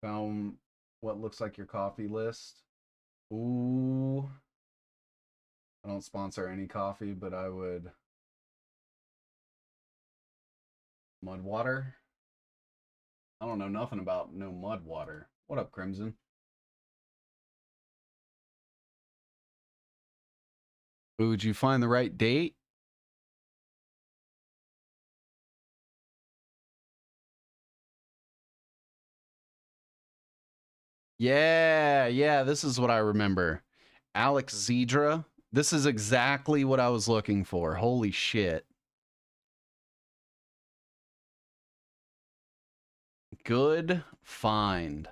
A: Found what looks like your coffee list. Ooh. I don't sponsor any coffee, but I would. Mud water? I don't know nothing about no mud water. What up, Crimson? Ooh, did you find the right date? Yeah, this is what I remember. Alex Zedra. This is exactly what I was looking for. Holy shit. Good find.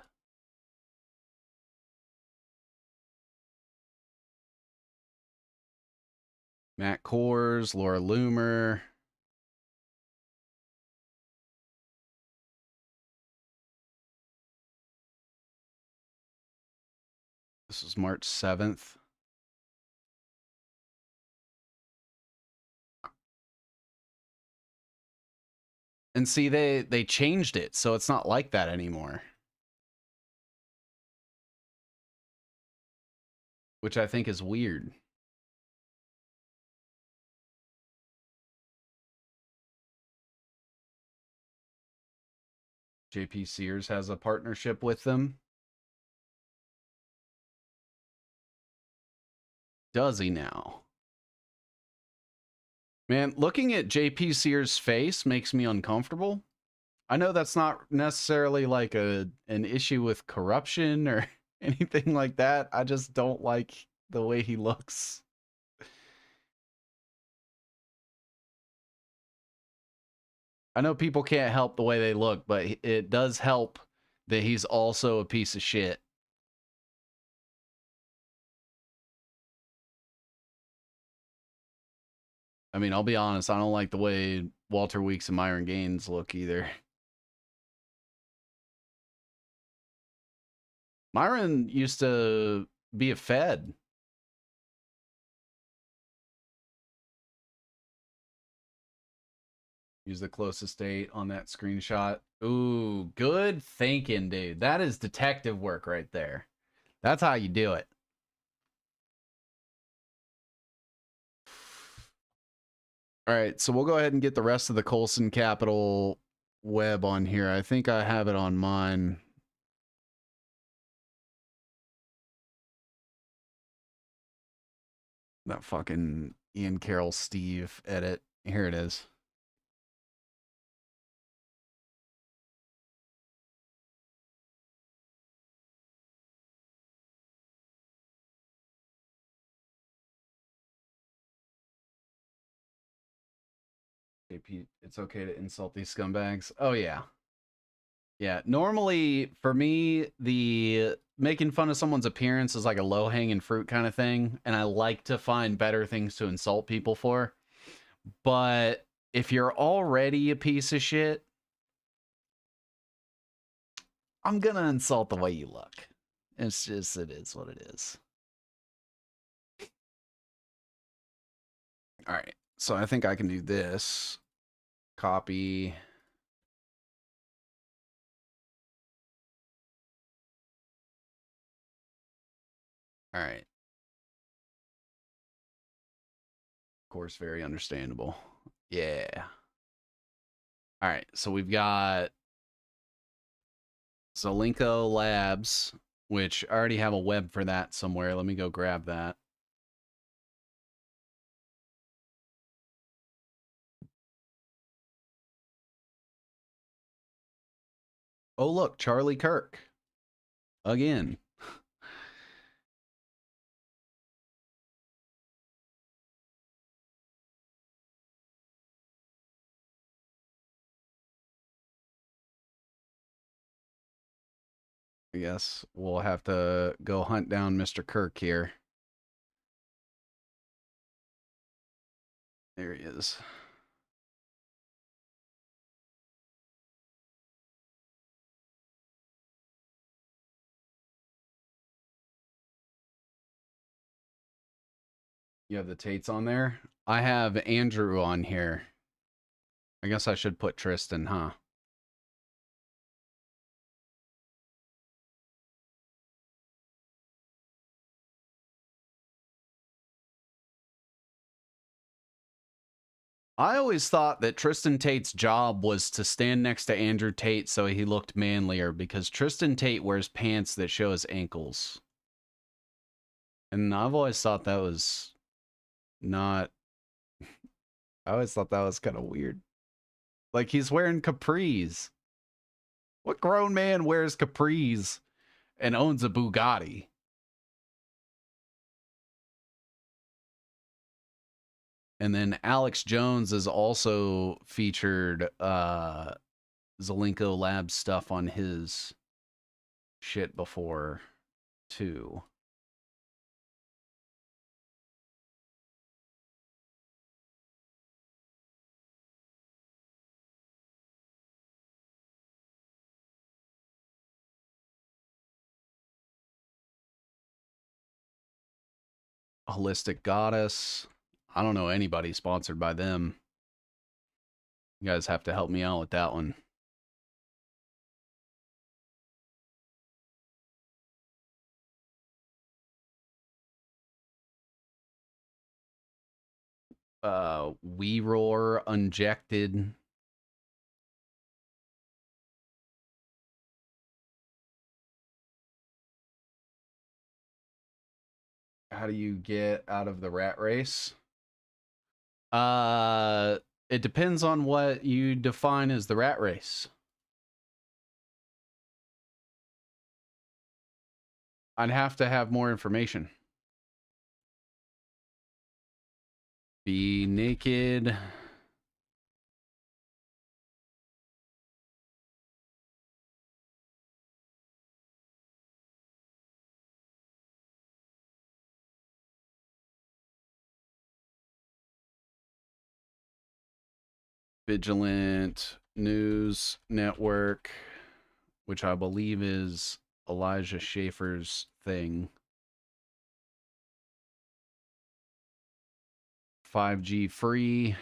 A: Matt Kors, Laura Loomer. This was March 7th. And see, they changed it, so it's not like that anymore. Which I think is weird. JP Sears has a partnership with them. Does he now? Man, looking at JP Sears' face makes me uncomfortable. I know that's not necessarily like an issue with corruption or anything like that. I just don't like the way he looks. I know people can't help the way they look, but it does help that he's also a piece of shit. I mean, I'll be honest, I don't like the way Walter Weeks and Myron Gaines look either. Myron used to be a Fed. Use the closest date on that screenshot. Ooh, good thinking, dude. That is detective work right there. That's how you do it. All right, so we'll go ahead and get the rest of the Colson Capital web on here. I think I have it on mine. That fucking Ian Carroll Steve edit. Here it is. JP, it's okay to insult these scumbags. Oh yeah. Yeah, normally for me, the making fun of someone's appearance is like a low-hanging fruit kind of thing, and I like to find better things to insult people for. But if you're already a piece of shit, I'm gonna insult the way you look. It's just, it is what it is. All right, so I think I can do this. Copy. All right. Of course, very understandable. Yeah. All right, so we've got Zelenko Labs, which I already have a web for that somewhere. Let me go grab that. Oh, look, Charlie Kirk. Again. I guess we'll have to go hunt down Mr. Kirk here. There he is. You have the Tates on there? I have Andrew on here. I guess I should put Tristan, huh? I always thought that Tristan Tate's job was to stand next to Andrew Tate so he looked manlier, because Tristan Tate wears pants that show his ankles. And I've always thought that was not... I always thought that was kind of weird. Like, he's wearing capris. What grown man wears capris and owns a Bugatti? And then Alex Jones has also featured Zelenko Labs stuff on his shit before, too. Holistic Goddess. I don't know anybody sponsored by them. You guys have to help me out with that one. We Roar Unjected. How do you get out of the rat race? It depends on what you define as the rat race. I'd have to have more information. Be naked. Vigilant News Network, which I believe is Elijah Schaefer's thing. 5G free.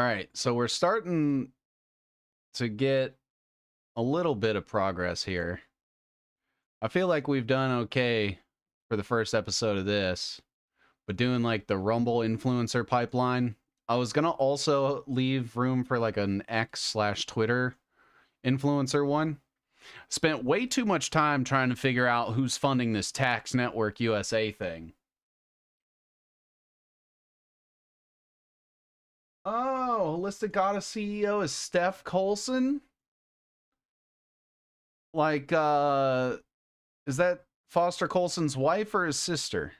A: All right, so we're starting to get a little bit of progress here. I feel like we've done okay for the first episode of this, but doing like the Rumble influencer pipeline, I was gonna also leave room for like an X/Twitter influencer one. Spent way too much time trying to figure out who's funding this Tax Network USA thing. Oh, Holistic Goddess CEO is Steph Colson? Like, is that Foster Colson's wife or his sister?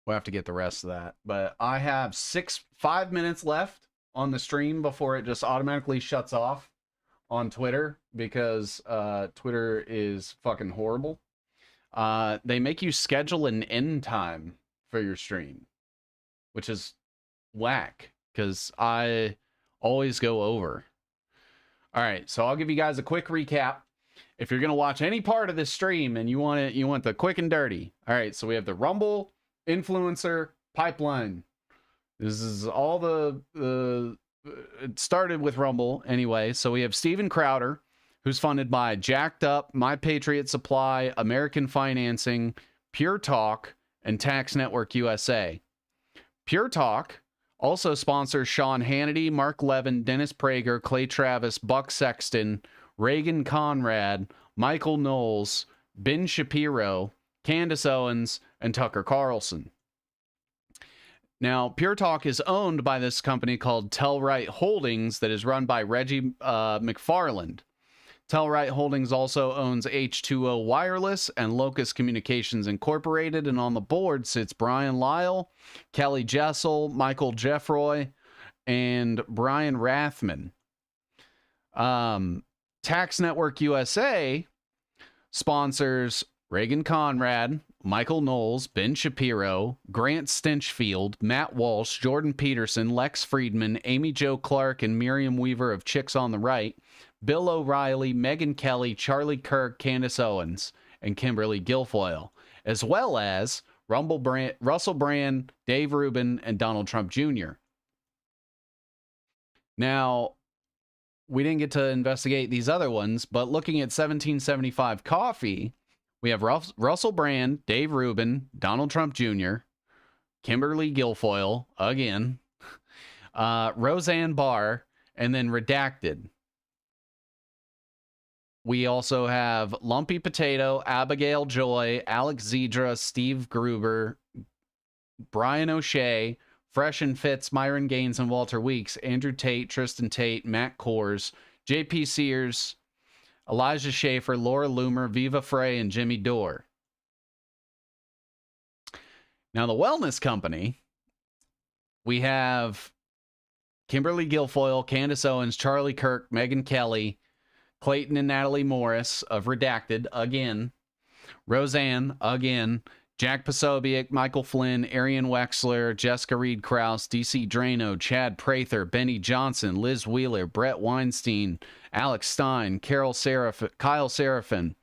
A: We'll have to get the rest of that. But I have 5 minutes left on the stream before it just automatically shuts off on Twitter because Twitter is fucking horrible. They make you schedule an end time for your stream, which is whack because I always go over. All right, so I'll give you guys a quick recap. If you're gonna watch any part of this stream and you want the quick and dirty. All right, so we have the Rumble influencer pipeline. This is all it started with Rumble anyway. So we have Steven Crowder, who's funded by Jacked Up, My Patriot Supply, American Financing, Pure Talk, and Tax Network USA. Pure Talk also sponsors Sean Hannity, Mark Levin, Dennis Prager, Clay Travis, Buck Sexton, Reagan Conrad, Michael Knowles, Ben Shapiro, Candace Owens, and Tucker Carlson. Now, Pure Talk is owned by this company called Telright Holdings that is run by Reggie McFarland. Telright Holdings also owns H2O Wireless and Locust Communications Incorporated, and on the board sits Brian Lyle, Kelly Jessel, Michael Jeffroy, and Brian Rathman. Tax Network USA sponsors Reagan Conrad, Michael Knowles, Ben Shapiro, Grant Stinchfield, Matt Walsh, Jordan Peterson, Lex Friedman, Amy Jo Clark, and Miriam Weaver of Chicks on the Right, Bill O'Reilly, Megyn Kelly, Charlie Kirk, Candace Owens, and Kimberly Guilfoyle, as well as Russell Brand, Dave Rubin, and Donald Trump Jr. Now, we didn't get to investigate these other ones, but looking at 1775 Coffee, we have Russell Brand, Dave Rubin, Donald Trump Jr., Kimberly Guilfoyle, again, Roseanne Barr, and then Redacted. We also have Lumpy Potato, Abigail Joy, Alex Zedra, Steve Gruber, Brian O'Shea, Fresh and Fitz, Myron Gaines, and Walter Weeks, Andrew Tate, Tristan Tate, Matt Kors, JP Sears, Elijah Schaefer, Laura Loomer, Viva Frey, and Jimmy Dore. Now, the Wellness Company, we have Kimberly Guilfoyle, Candace Owens, Charlie Kirk, Megyn Kelly, Clayton and Natalie Morris of Redacted, again, Roseanne, again, Jack Posobiec, Michael Flynn, Arian Wexler, Jessica Reed Krause, DC Drano, Chad Prather, Benny Johnson, Liz Wheeler, Brett Weinstein, Alex Stein, Kyle Seraphin,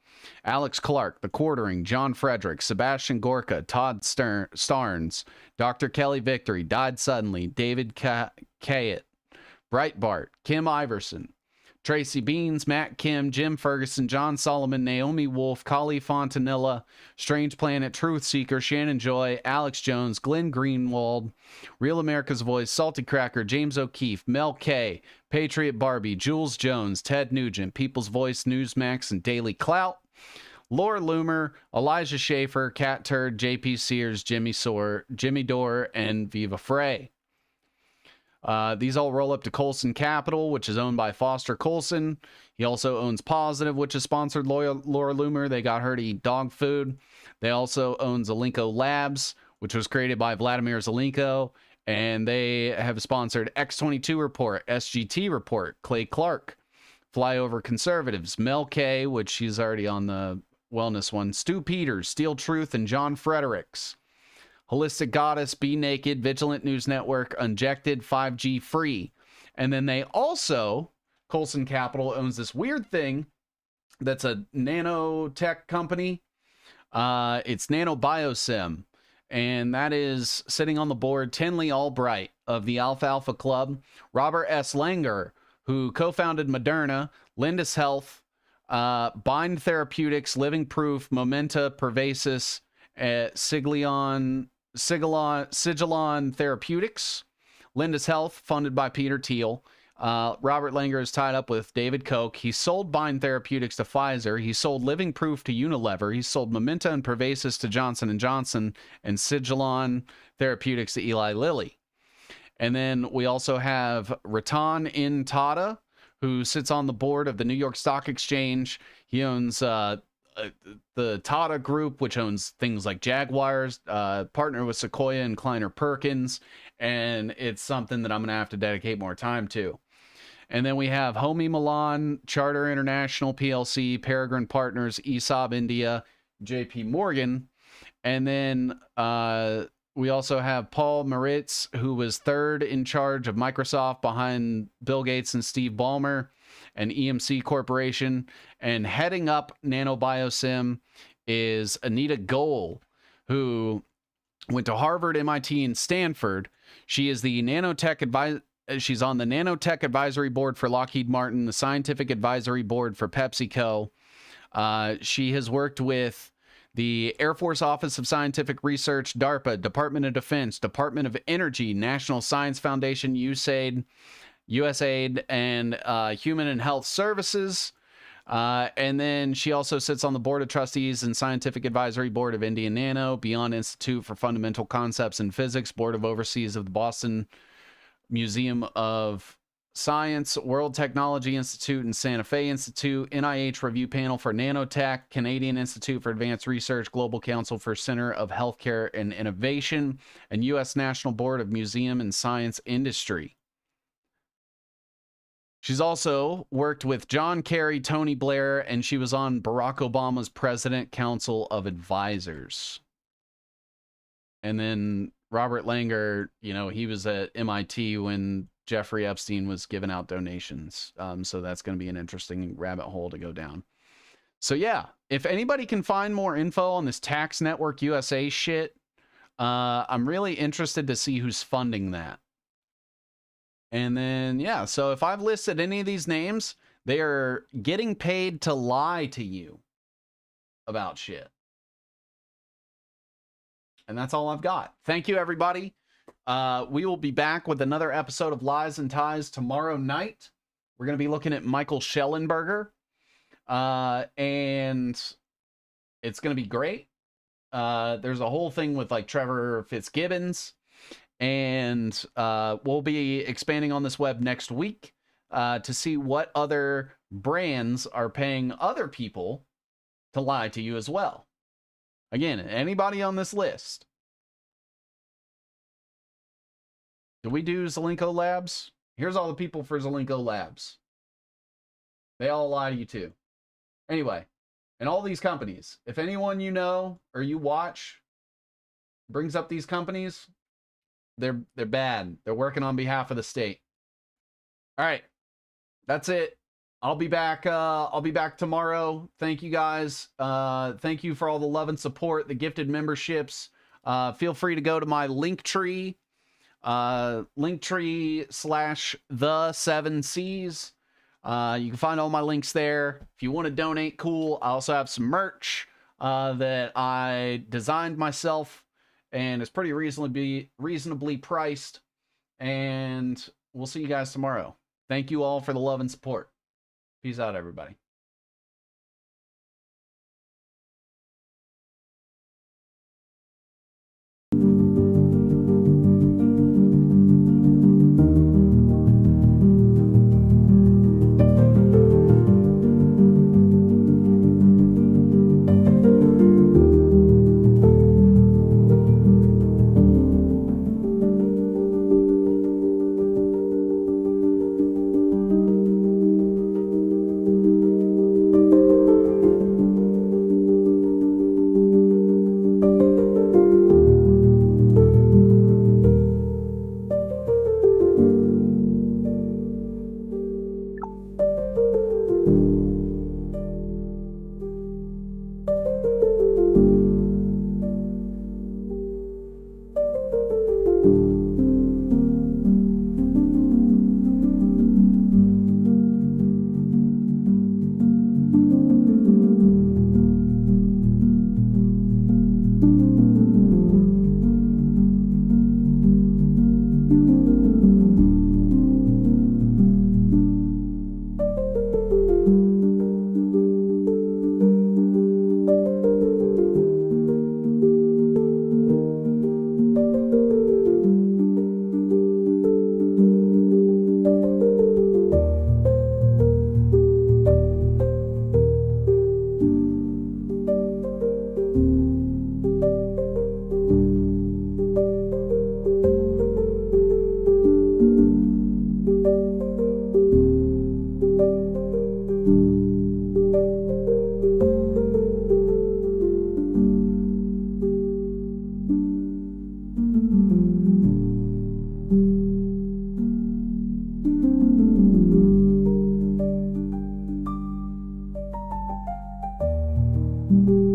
A: Alex Clark, The Quartering, John Frederick, Sebastian Gorka, Todd Starnes, Dr. Kelly Victory, Died Suddenly, David Kayett, Breitbart, Kim Iverson, Tracy Beans, Matt Kim, Jim Ferguson, John Solomon, Naomi Wolf, Kali Fontanilla, Strange Planet, Truth Seeker, Shannon Joy, Alex Jones, Glenn Greenwald, Real America's Voice, Salty Cracker, James O'Keefe, Mel K, Patriot Barbie, Jules Jones, Ted Nugent, People's Voice, Newsmax, and Daily Clout, Laura Loomer, Elijah Schaefer, Cat Turd, JP Sears, Jimmy Dore, and Viva Frey. These all roll up to Colson Capital, which is owned by Foster Colson. He also owns Positive, which has sponsored Laura Loomer. They got her to eat dog food. They also own Zelenko Labs, which was created by Vladimir Zelenko. And they have sponsored X22 Report, SGT Report, Clay Clark, Flyover Conservatives, Mel K, which she's already on the wellness one, Stu Peters, Steel Truth, and John Fredericks. Holistic Goddess, Be Naked, Vigilant News Network, Unjected, 5G Free. And then they also Colson Capital owns this weird thing that's a nanotech company. It's NanoBioSim, and that is sitting on the board Tinley Albright of the Alfalfa Club, Robert S. Langer, who co-founded Moderna, Lindus Health, Bind Therapeutics, Living Proof, Momenta, Pervasis, Sigilon Therapeutics, Lindus Health, funded by Peter Thiel. Robert Langer is tied up with David Koch. He sold Bind Therapeutics to Pfizer. He sold Living Proof to Unilever. He sold Momenta and Pervasis to Johnson & Johnson, and Sigilon Therapeutics to Eli Lilly. And then we also have Ratan in Tata, who sits on the board of the New York Stock Exchange. He owns the Tata Group, which owns things like Jaguars, partner with Sequoia and Kleiner Perkins, and it's something that I'm going to have to dedicate more time to. And then we have Homi Milan, Charter International PLC, Peregrine Partners, ESOB India, JP Morgan. And then we also have Paul Maritz, who was third in charge of Microsoft behind Bill Gates and Steve Ballmer, and EMC Corporation. And heading up NanoBioSim is Anita Goel, who went to Harvard, MIT, and Stanford. She is the She's on the Nanotech Advisory Board for Lockheed Martin, the Scientific Advisory Board for PepsiCo. She has worked with the Air Force Office of Scientific Research, DARPA, Department of Defense, Department of Energy, National Science Foundation, USAID, and Human and Health Services. And then she also sits on the Board of Trustees and Scientific Advisory Board of Indian Nano, Beyond Institute for Fundamental Concepts in Physics, Board of Overseers of the Boston Museum of Science, World Technology Institute and Santa Fe Institute, NIH Review Panel for Nanotech, Canadian Institute for Advanced Research, Global Council for Center of Healthcare and Innovation, and U.S. National Board of Museum and Science Industry. She's also worked with John Kerry, Tony Blair, and she was on Barack Obama's President Council of Advisors. And then Robert Langer, he was at MIT when Jeffrey Epstein was giving out donations. So that's going to be an interesting rabbit hole to go down. So yeah, if anybody can find more info on this Tax Network USA shit, I'm really interested to see who's funding that. And then, yeah, so if I've listed any of these names, they are getting paid to lie to you about shit. And that's all I've got. Thank you, everybody. We will be back with another episode of Lies and Ties tomorrow night. We're going to be looking at Michael Schellenberger. And it's going to be great. There's a whole thing with like Trevor Fitzgibbons. And we'll be expanding on this web next week to see what other brands are paying other people to lie to you as well. Again, anybody on this list. Do we do Zelenko Labs? Here's all the people for Zelenko Labs. They all lie to you too. Anyway, and all these companies, if anyone you know or you watch brings up these companies, they're bad. They're working on behalf of the state. All right. That's it. I'll be back. I'll be back tomorrow. Thank you guys. Thank you for all the love and support, the gifted memberships. Feel free to go to my Linktree, Linktree/the7Cs. You can find all my links there. If you want to donate, cool. I also have some merch that I designed myself, and it's pretty reasonably priced. And we'll see you guys tomorrow. Thank you all for the love and support. Peace out, everybody.
N: you.